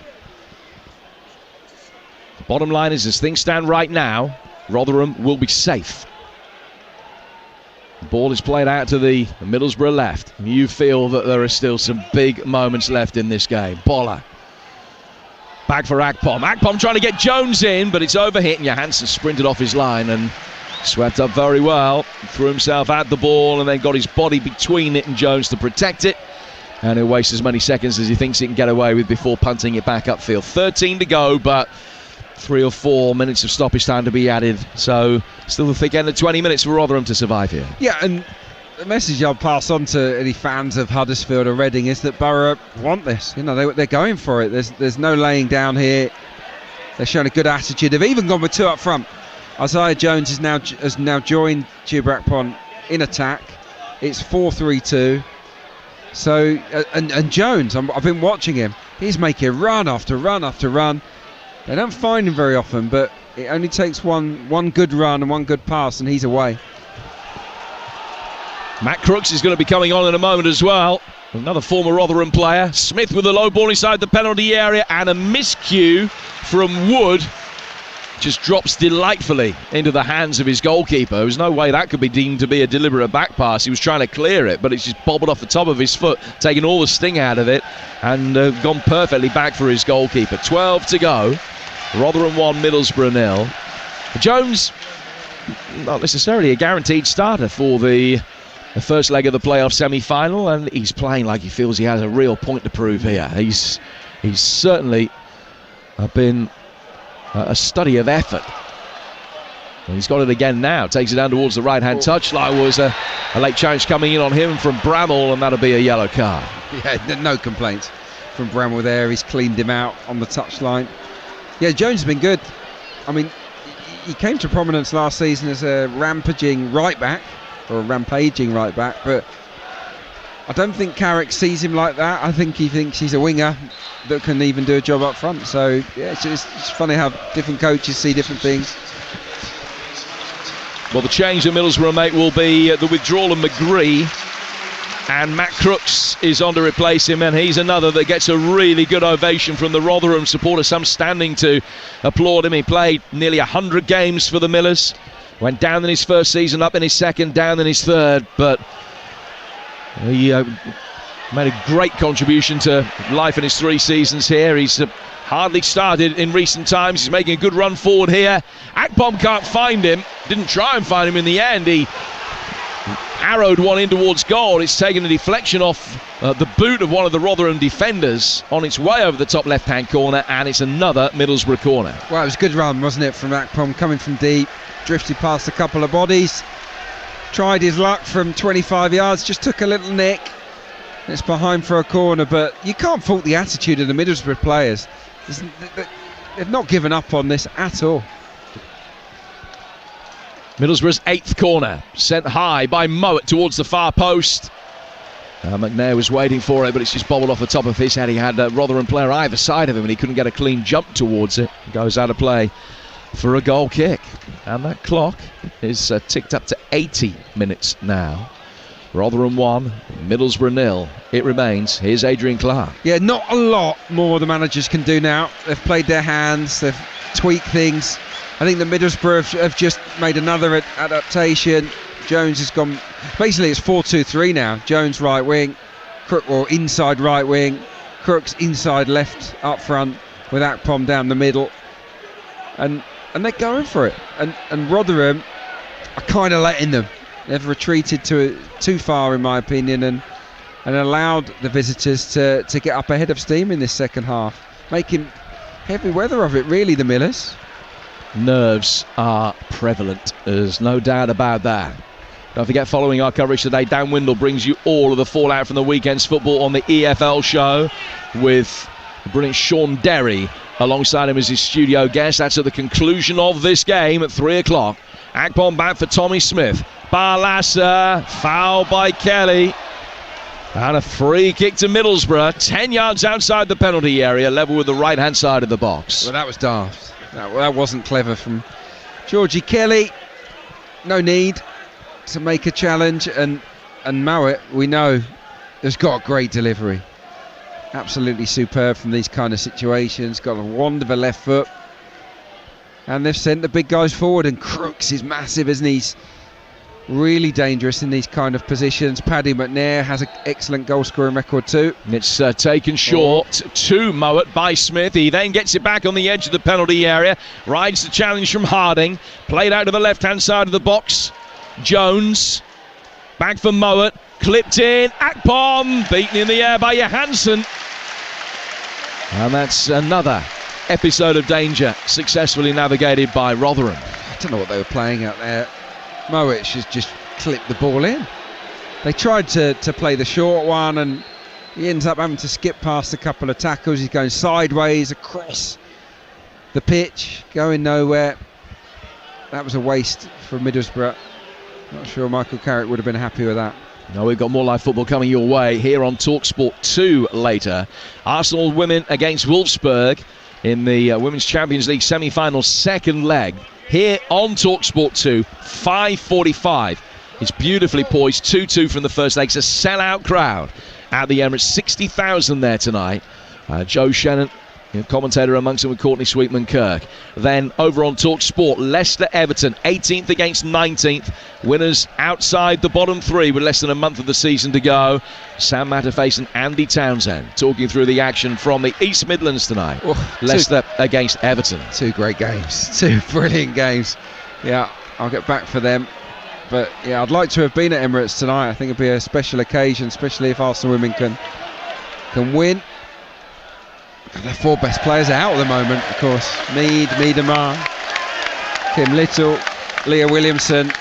The bottom line is, as things stand right now, Rotherham will be safe. The ball is played out to the Middlesbrough left. You feel that there are still some big moments left in this game. Boller. Back for Akpom. Akpom trying to get Jones in, but it's overhit, and Johansson sprinted off his line and swept up very well. Threw himself at the ball and then got his body between it and Jones to protect it. And he'll waste as many seconds as he thinks he can get away with before punting it back upfield. 13 to go, but 3 or 4 minutes of stoppage time to be added. So still the thick end of 20 minutes for Rotherham to survive here. Yeah, and the message I'll pass on to any fans of Huddersfield or Reading is that Borough want this. They're going for it. There's no laying down here. They're showing a good attitude. They've even gone with 2 up front. Isaiah Jones has now joined Chuba Akpom in attack. It's 4-3-2. So, and Jones, I've been watching him. He's making run after run after run. They don't find him very often, but it only takes one good run and one good pass, and he's away. Matt Crooks is going to be coming on in a moment as well. Another former Rotherham player. Smith with a low ball inside the penalty area, and a miscue from Wood. Just drops delightfully into the hands of his goalkeeper. There's no way that could be deemed to be a deliberate back pass. He was trying to clear it, but it's just bobbled off the top of his foot, taking all the sting out of it, and gone perfectly back for his goalkeeper. 12 to go. Rotherham 1, Middlesbrough 0. Jones, not necessarily a guaranteed starter for the first leg of the playoff semi-final, and he's playing like he feels he has a real point to prove here. He's certainly been a study of effort. And he's got it again now. Takes it down towards the right-hand touchline. Was a late challenge coming in on him from Bramall, and that'll be a yellow card. Yeah, no complaints from Bramall there. He's cleaned him out on the touchline. Yeah, Jones has been good. I mean, he came to prominence last season as a rampaging right-back, but I don't think Carrick sees him like that. I think he thinks he's a winger that can even do a job up front. So, yeah, it's funny how different coaches see different things. Well, the change that Middlesbrough make will be the withdrawal of McGree, and Matt Crooks is on to replace him, and he's another that gets a really good ovation from the Rotherham supporters, some standing to applaud him. He played nearly 100 games for the Millers, went down in his first season, up in his second, down in his third, but he made a great contribution to life in his 3 seasons here. He's hardly started in recent times. He's making a good run forward here. Akpom can't find him. Didn't try and find him in the end. He arrowed one in towards goal. It's taken a deflection off the boot of one of the Rotherham defenders on its way over the top left-hand corner, and it's another Middlesbrough corner. Well, it was a good run, wasn't it, from Akpom, coming from deep, drifted past a couple of bodies, tried his luck from 25 yards, just took a little nick. It's behind for a corner, but you can't fault the attitude of the Middlesbrough players. They've not given up on this at all. Middlesbrough's 8th corner, sent high by Mowat towards the far post. McNair was waiting for it, but it's just bobbled off the top of his head. He had a Rotherham player either side of him, and he couldn't get a clean jump towards it. It goes out of play for a goal kick. And that clock is ticked up to 80 minutes now. Rotherham 1, Middlesbrough 0. It remains. Here's Adrian Clark. Yeah, not a lot more the managers can do now. They've played their hands, they've tweaked things. I think the Middlesbrough have just made another adaptation. Jones has gone, basically it's 4-2-3 now. Jones right wing, Crook or inside right wing, Crooks inside left up front with Akpom down the middle. And they're going for it. And Rotherham are kind of letting them. They've retreated too far, in my opinion, and allowed the visitors to get up ahead of steam in this second half, making heavy weather of it, really, the Millers. Nerves are prevalent, there's no doubt about that. Don't forget, following our coverage today, Dan Windle brings you all of the fallout from the weekend's football on the EFL show, with the brilliant Sean Derry alongside him as his studio guest. That's at the conclusion of this game at 3 o'clock. Akpom back for Tommy Smith. Barlassa, foul by Kelly. And a free kick to Middlesbrough, 10 yards outside the penalty area, level with the right-hand side of the box. Well, that was daft. That wasn't clever from Georgie Kelly. No need to make a challenge, and Mowat, we know, has got a great delivery. Absolutely superb from these kind of situations. Got a wand of a left foot. And they've sent the big guys forward, and Crooks is massive, isn't he? He's really dangerous in these kind of positions. Paddy McNair has an excellent goal scoring record too. It's taken short to Mowat by Smith. He then gets it back on the edge of the penalty area, rides the challenge from Harding, played out to the left hand side of the box. Jones back for Mowat, clipped in, Akpom beaten in the air by Johansson, and that's another episode of danger successfully navigated by Rotherham. I don't know what they were playing out there. Mowat has just clipped the ball in. They tried to play the short one, and he ends up having to skip past a couple of tackles. He's going sideways across the pitch, going nowhere. That was a waste for Middlesbrough. Not sure Michael Carrick would have been happy with that. Now we've got more live football coming your way here on Talksport 2 later. Arsenal women against Wolfsburg in the Women's Champions League semi-final second leg. Here on Talksport 2, 5:45. It's beautifully poised, 2-2 from the first leg. It's a sellout crowd at the Emirates. 60,000 there tonight. Joe Shannon, commentator amongst them with Courtney Sweetman-Kirk. Then over on Talksport, Leicester-Everton, 18th against 19th. Winners outside the bottom three with less than a month of the season to go. Sam Matterface and Andy Townsend talking through the action from the East Midlands tonight. Leicester against Everton. Two great games. Two brilliant games. Yeah, I'll get back for them. But yeah, I'd like to have been at Emirates tonight. I think it'd be a special occasion, especially if Arsenal women can win. Their four best players are out at the moment, of course. Mead, Miedemar, Kim Little, Leah Williamson.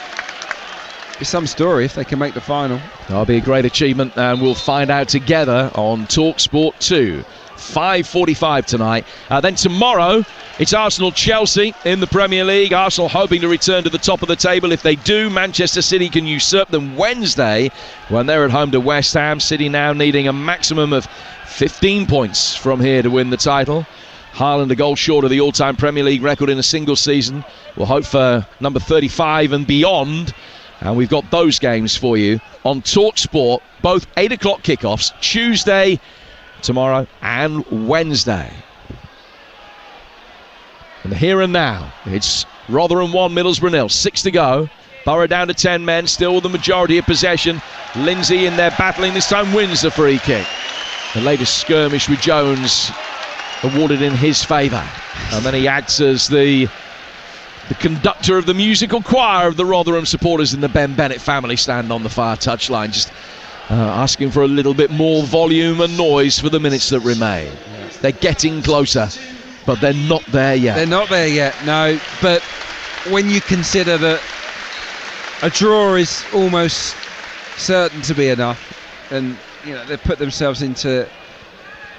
Be some story if they can make the final. That'll be a great achievement, and we'll find out together on Talksport 2. 5:45 tonight. Then tomorrow, it's Arsenal-Chelsea in the Premier League. Arsenal hoping to return to the top of the table. If they do, Manchester City can usurp them Wednesday when they're at home to West Ham. City now needing a maximum of 15 points from here to win the title. Haaland a goal short of the all-time Premier League record in a single season. We'll hope for number 35 and beyond. And we've got those games for you on Talksport, both 8 o'clock kickoffs, Tuesday, tomorrow and Wednesday. And here and now, it's Rotherham 1, Middlesbrough 0, 6 to go. Borough down to 10 men, still with the majority of possession. Lindsay in there battling, this time wins the free kick. The latest skirmish with Jones awarded in his favour. And then he acts as the conductor of the musical choir of the Rotherham supporters in the Ben Bennett family stand on the far touchline, just asking for a little bit more volume and noise for the minutes that remain. They're getting closer, but they're not there yet. They're not there yet, no. But when you consider that a draw is almost certain to be enough, and they've put themselves into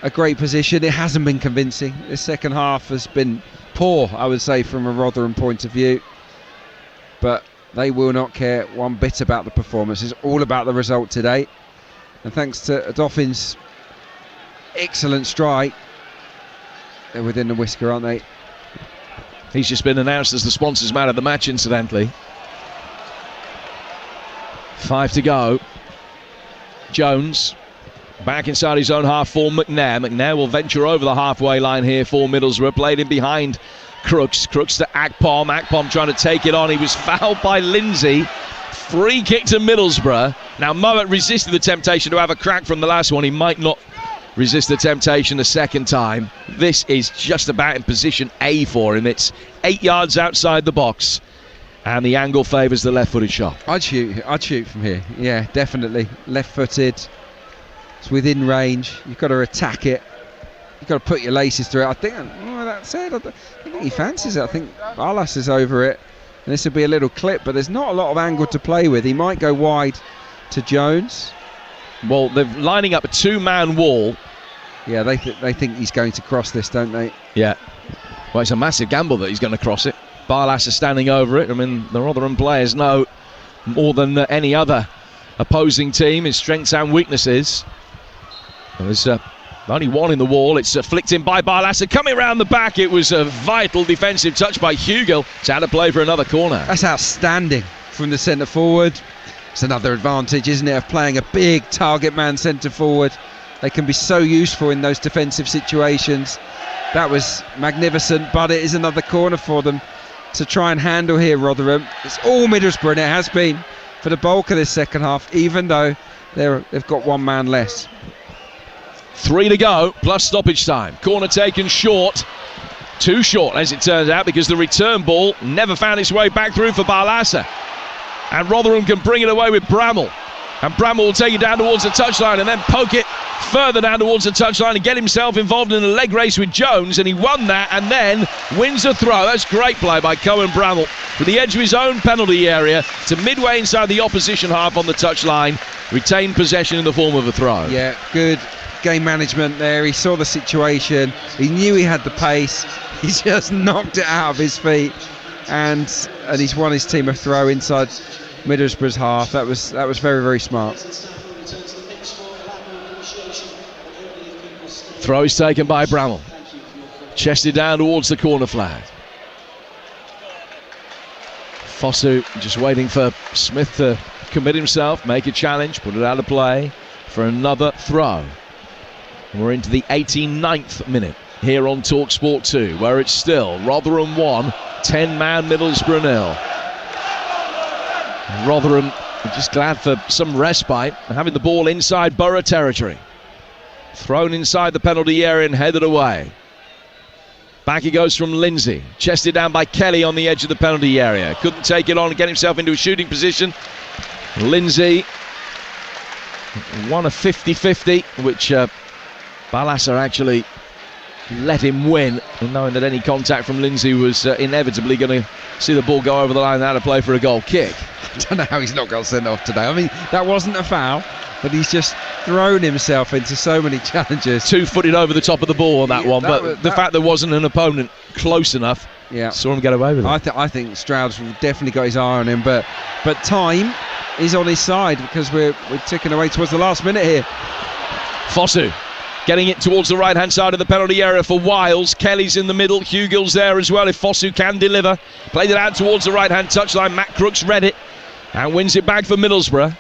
a great position, it hasn't been convincing. The second half has been poor, I would say, from a Rotherham point of view. But they will not care one bit about the performance. It's all about the result today. And thanks to Doffin's excellent strike, they're within the whisker, aren't they? He's just been announced as the sponsors man of the match, incidentally. 5 to go. Jones back inside his own half for McNair. McNair will venture over the halfway line here for Middlesbrough. Played in behind Crooks. Crooks to Akpom. Akpom trying to take it on. He was fouled by Lindsay. Free kick to Middlesbrough. Now Mowat resisted the temptation to have a crack from the last one. He might not resist the temptation the second time. This is just about in position A for him. It's 8 yards outside the box. And the angle favours the left-footed shot. I'd shoot from here. Yeah, definitely. Left-footed. It's within range. You've got to attack it. You've got to put your laces through it. I think, that said, I think he fancies it. I think Barlas is over it. And this will be a little clip, but there's not a lot of angle to play with. He might go wide to Jones. Well, they're lining up a two-man wall. Yeah, they think he's going to cross this, don't they? Yeah. Well, it's a massive gamble that he's going to cross it. Barlas is standing over it. I mean, the Rotherham players know more than any other opposing team his strengths and weaknesses. There's only one in the wall. It's flicked in by Barlas. Coming around the back, it was a vital defensive touch by Hugill. It's out of play for another corner. That's outstanding from the centre forward. It's another advantage, isn't it, of playing a big target man centre forward. They can be so useful in those defensive situations. That was magnificent, but it is another corner for them to try and handle here, Rotherham. It's all Middlesbrough, and it has been for the bulk of this second half, even though they've got one man less. 3 to go, plus stoppage time. Corner taken short. Too short, as it turns out, because the return ball never found its way back through for Barlasa. And Rotherham can bring it away with Bramall. And Bramall will take it down towards the touchline and then poke it further down towards the touchline and get himself involved in a leg race with Jones, and he won that and then wins the throw. That's great play by Cohen Bramall with the edge of his own penalty area to midway inside the opposition half on the touchline. Retained possession in the form of a throw. Yeah, good game management there. He saw the situation, he knew he had the pace, he just knocked it out of his feet, and he's won his team a throw inside Middlesbrough's half. That was very, very smart. Throw is taken by Bramall. Chested down towards the corner flag. Fosu just waiting for Smith to commit himself, make a challenge, put it out of play for another throw. We're into the 89th minute here on Talksport 2, where it's still Rotherham 1, 10-man Middlesbrough 0. Rotherham just glad for some respite, having the ball inside Borough territory. Thrown inside the penalty area and headed away. Back he goes from Lindsay, chested down by Kelly on the edge of the penalty area. Couldn't take it on and get himself into a shooting position. Lindsay won a 50-50, which Balassa actually let him win, knowing that any contact from Lindsay was inevitably going to see the ball go over the line out of play for a goal kick. I don't know how he's not got sent off today. I mean, that wasn't a foul, but he's just thrown himself into so many challenges. Two-footed over the top of the ball on that one, but the fact there wasn't an opponent close enough saw him get away with it. I think Stroud's definitely got his eye on him, but time is on his side because we're ticking away towards the last minute here. Fosu getting it towards the right-hand side of the penalty area for Wiles. Kelly's in the middle. Hugill's there as well if Fosu can deliver. Played it out towards the right-hand touchline. Matt Crooks read it and wins it back for Middlesbrough.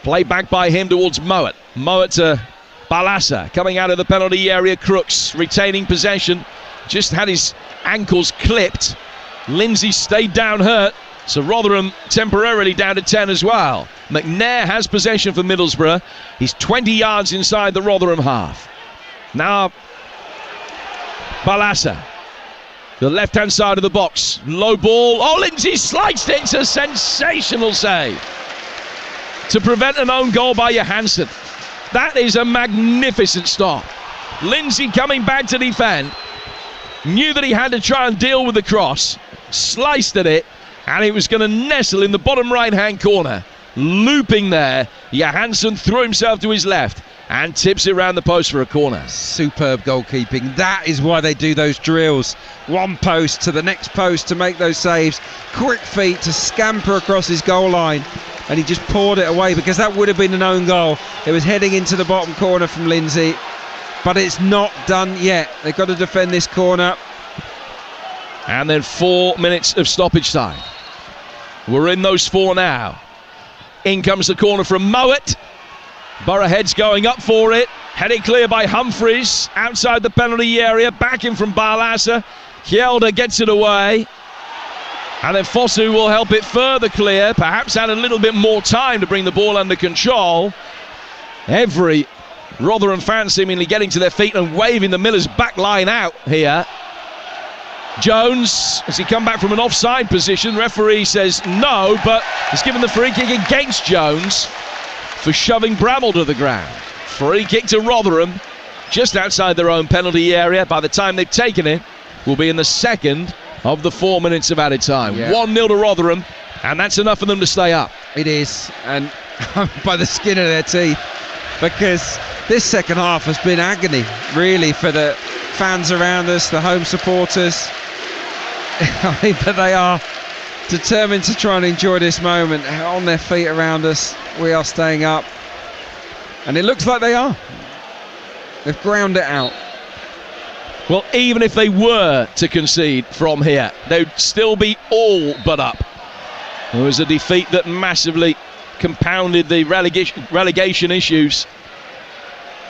Play back by him towards Mowat. Mowat to Balassa. Coming out of the penalty area. Crooks retaining possession. Just had his ankles clipped. Lindsay stayed down hurt. So Rotherham temporarily down to 10 as well. McNair has possession for Middlesbrough. He's 20 yards inside the Rotherham half. Now Balassa, the left-hand side of the box. Low ball. Oh, Lindsay sliced it. It's a sensational save to prevent an own goal by Johansson. That is a magnificent stop. Lindsay coming back to defend. Knew that he had to try and deal with the cross. Sliced at it. And it was going to nestle in the bottom right-hand corner. Looping there. Johansson threw himself to his left and tips it around the post for a corner. Superb goalkeeping. That is why they do those drills. One post to the next post to make those saves. Quick feet to scamper across his goal line. And he just poured it away because that would have been an own goal. It was heading into the bottom corner from Lindsay. But it's not done yet. They've got to defend this corner. And then 4 minutes of stoppage time. We're in those 4 now. In comes the corner from Mowat. Borough heads going up for it. Headed clear by Humphreys. Outside the penalty area. Back in from Balassa. Kjelda gets it away. And then Fosu will help it further clear. Perhaps had a little bit more time to bring the ball under control. Every Rotherham fan seemingly getting to their feet and waving the Millers back line out here. Jones, as he come back from an offside position, referee says no, but he's given the free kick against Jones for shoving Bramall to the ground. Free kick to Rotherham, just outside their own penalty area. By the time they've taken it, we'll be in the second of the 4 minutes of added time. 1-0 to Rotherham, and that's enough for them to stay up. It is, and by the skin of their teeth, because this second half has been agony, really, for the fans around us, the home supporters. I mean, but they are determined to try and enjoy this moment. On their feet around us, we are staying up. And it looks like they are. They've ground it out. Well, even if they were to concede from here, they'd still be all but up. It was a defeat that massively compounded the relegation issues.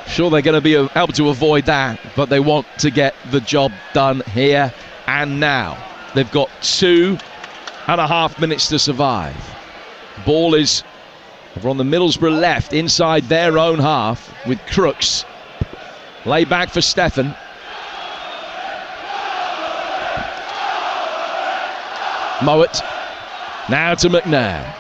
Sure, they're going to be able to avoid that, but they want to get the job done here and now. They've got 2.5 minutes to survive. Ball is over on the Middlesbrough left, inside their own half, with Crooks. Lay back for Stefan. Mowat. Now to McNair.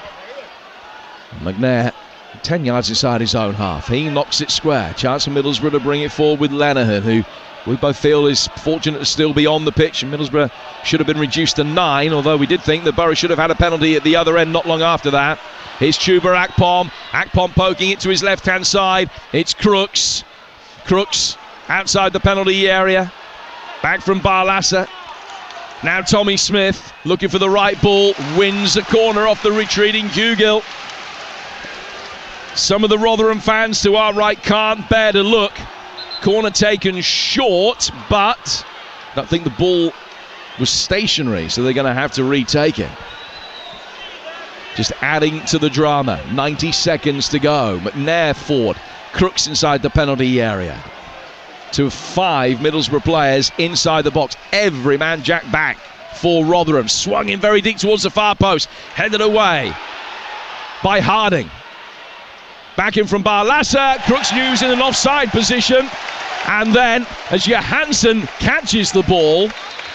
McNair 10 yards inside his own half. He knocks it square. Chance for Middlesbrough to bring it forward with Lenihan, who we both feel is fortunate to still be on the pitch. And Middlesbrough should have been reduced to 9, although we did think that Borough should have had a penalty at the other end not long after that. Here's Chuba Akpom. Akpom poking it to his left-hand side. It's Crooks. Crooks outside the penalty area. Back from Balassa. Now Tommy Smith looking for the right ball, wins a corner off the retreating Hugill. Some of the Rotherham fans to our right can't bear to look. Corner taken short, but I don't think the ball was stationary, so they're going to have to retake it. Just adding to the drama. 90 seconds to go. McNair forward. Crooks inside the penalty area. To 5 Middlesbrough players inside the box. Every man jack back for Rotherham. Swung in very deep towards the far post. Headed away by Harding. Back in from Barlasa. Crooks News in an offside position. And then, as Johansson catches the ball,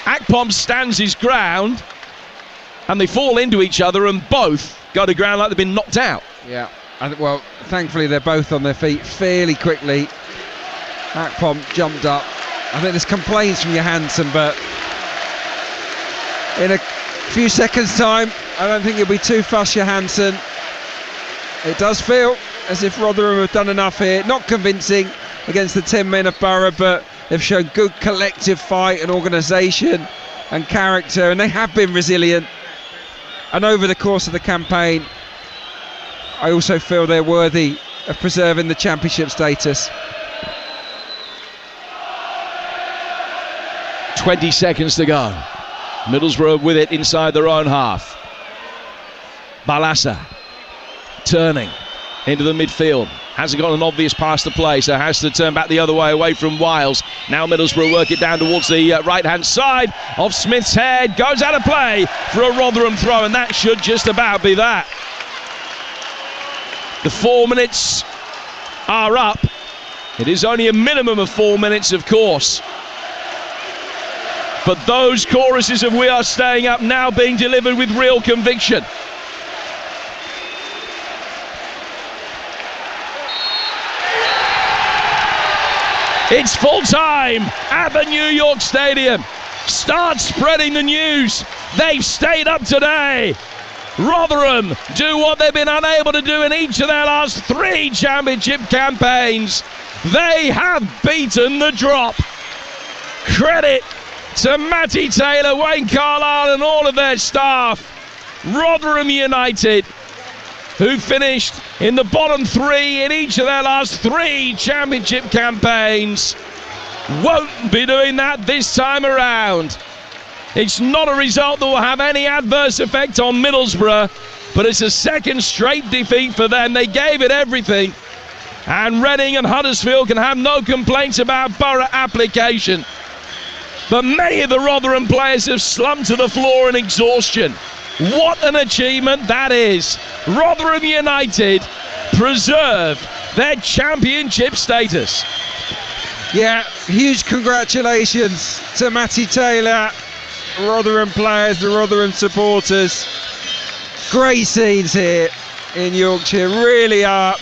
Akpom stands his ground. And they fall into each other and both go to ground like they've been knocked out. Yeah, well, thankfully they're both on their feet fairly quickly. Akpom jumped up. I think there's complaints from Johansson, but in a few seconds' time, I don't think it'll be too fussed, Johansson. It does feel as if Rotherham have done enough here. Not convincing against the 10 men of Borough, but they've shown good collective fight and organisation and character, and they have been resilient. And over the course of the campaign, I also feel they're worthy of preserving the championship status. 20 seconds to go. Middlesbrough with it inside their own half. Barlasa turning into the midfield. Hasn't got an obvious pass to play, so has to turn back the other way away from Wiles. Now Middlesbrough work it down towards the right-hand side of Smith's head. Goes out of play for a Rotherham throw, and that should just about be that. The 4 minutes are up. It is only a minimum of 4 minutes, of course. But those choruses of "We Are Staying Up" now being delivered with real conviction. It's full time at the New York Stadium. Start spreading the news. They've stayed up today. Rotherham do what they've been unable to do in each of their last 3 championship campaigns. They have beaten the drop. Credit to Matty Taylor, Wayne Carlisle and all of their staff. Rotherham United, who finished in the bottom 3 in each of their last 3 championship campaigns, won't be doing that this time around. It's not a result that will have any adverse effect on Middlesbrough, but it's a second straight defeat for them. They gave it everything, and Reading and Huddersfield can have no complaints about Borough application. But many of the Rotherham players have slumped to the floor in exhaustion. What an achievement that is. Rotherham United preserve their championship status. Yeah, huge congratulations to Matty Taylor, Rotherham players, the Rotherham supporters. Great scenes here in Yorkshire, really are.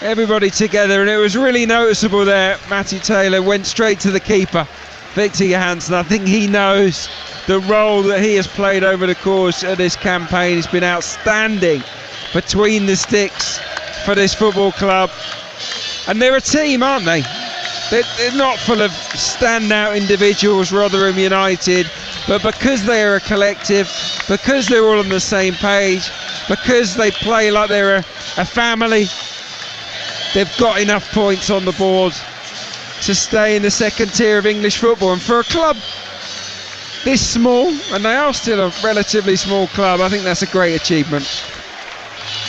Everybody together, and it was really noticeable there. Matty Taylor went straight to the keeper, Victor Johansson. I think he knows the role that he has played over the course of this campaign. He's been outstanding between the sticks for this football club. And they're a team, aren't they? They're not full of standout individuals, Rotherham United, but because they are a collective, because they're all on the same page, because they play like they're a family, they've got enough points on the board to stay in the second tier of English football. And for a club this small, and they are still a relatively small club, I think that's a great achievement.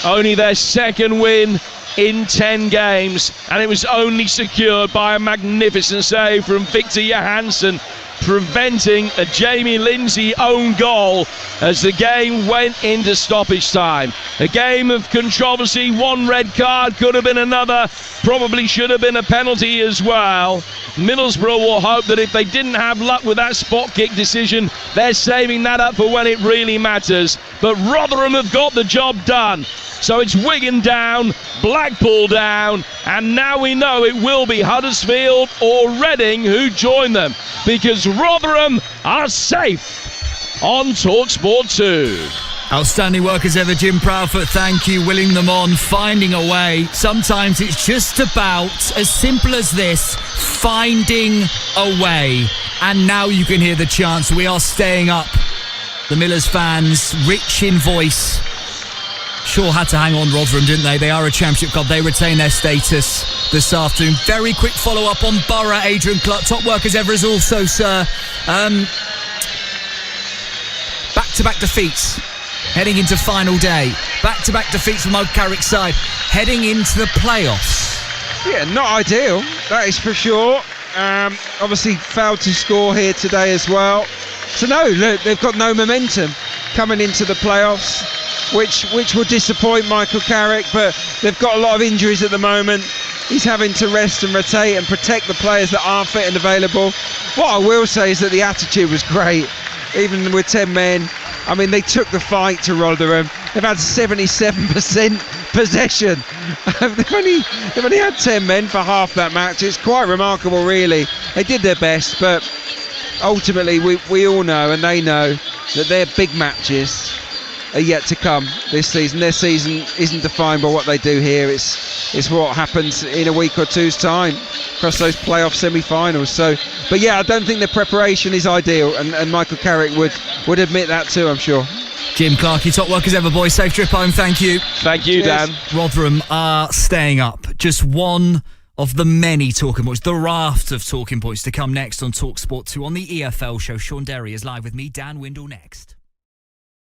Only their second win in 10 games, and it was only secured by a magnificent save from Victor Johansson, preventing a Jamie Lindsay own goal as the game went into stoppage time. A game of controversy, 1 red card, could have been another, probably should have been a penalty as well. Middlesbrough will hope that if they didn't have luck with that spot kick decision, they're saving that up for when it really matters. But Rotherham have got the job done. So it's Wigan down, Blackpool down, and now we know it will be Huddersfield or Reading who join them, because Rotherham are safe on Talksport 2. Outstanding work as ever, Jim Proudfoot. Thank you. Willing them on, finding a way. Sometimes it's just about as simple as this, finding a way. And now you can hear the chants. We are staying up. The Millers fans, rich in voice. Sure had to hang on Rotherham, didn't they? They are a championship club. They retain their status this afternoon. Very quick follow-up on Borough. Adrian Clark, top work as ever as also, sir. Back-to-back defeats. Heading into final day. Back-to-back defeats from Michael Carrick's side. Heading into the playoffs. Yeah, not ideal, that is for sure. Obviously failed to score here today as well. So no, look, they've got no momentum coming into the playoffs, which will disappoint Michael Carrick, but they've got a lot of injuries at the moment. He's having to rest and rotate and protect the players that are fit and available. What I will say is that the attitude was great, even with 10 men. I mean, they took the fight to Rotherham. They've had 77% possession. They've only had 10 men for half that match. It's quite remarkable, really. They did their best, but ultimately we all know, and they know, that their big matches are yet to come this season. Their season isn't defined by what they do here. It's what happens in a week or two's time across those playoff semi-finals. So, but yeah, I don't think the preparation is ideal, and Michael Carrick would admit that too, I'm sure. Jim Clarkey, top work as ever, boys. Safe trip home. Thank you. Thank you, Cheers. Dan. Rotherham are staying up. Just one of the many talking points, the raft of talking points to come next on Talksport 2 on the EFL show. Sean Derry is live with me, Dan Windle, next.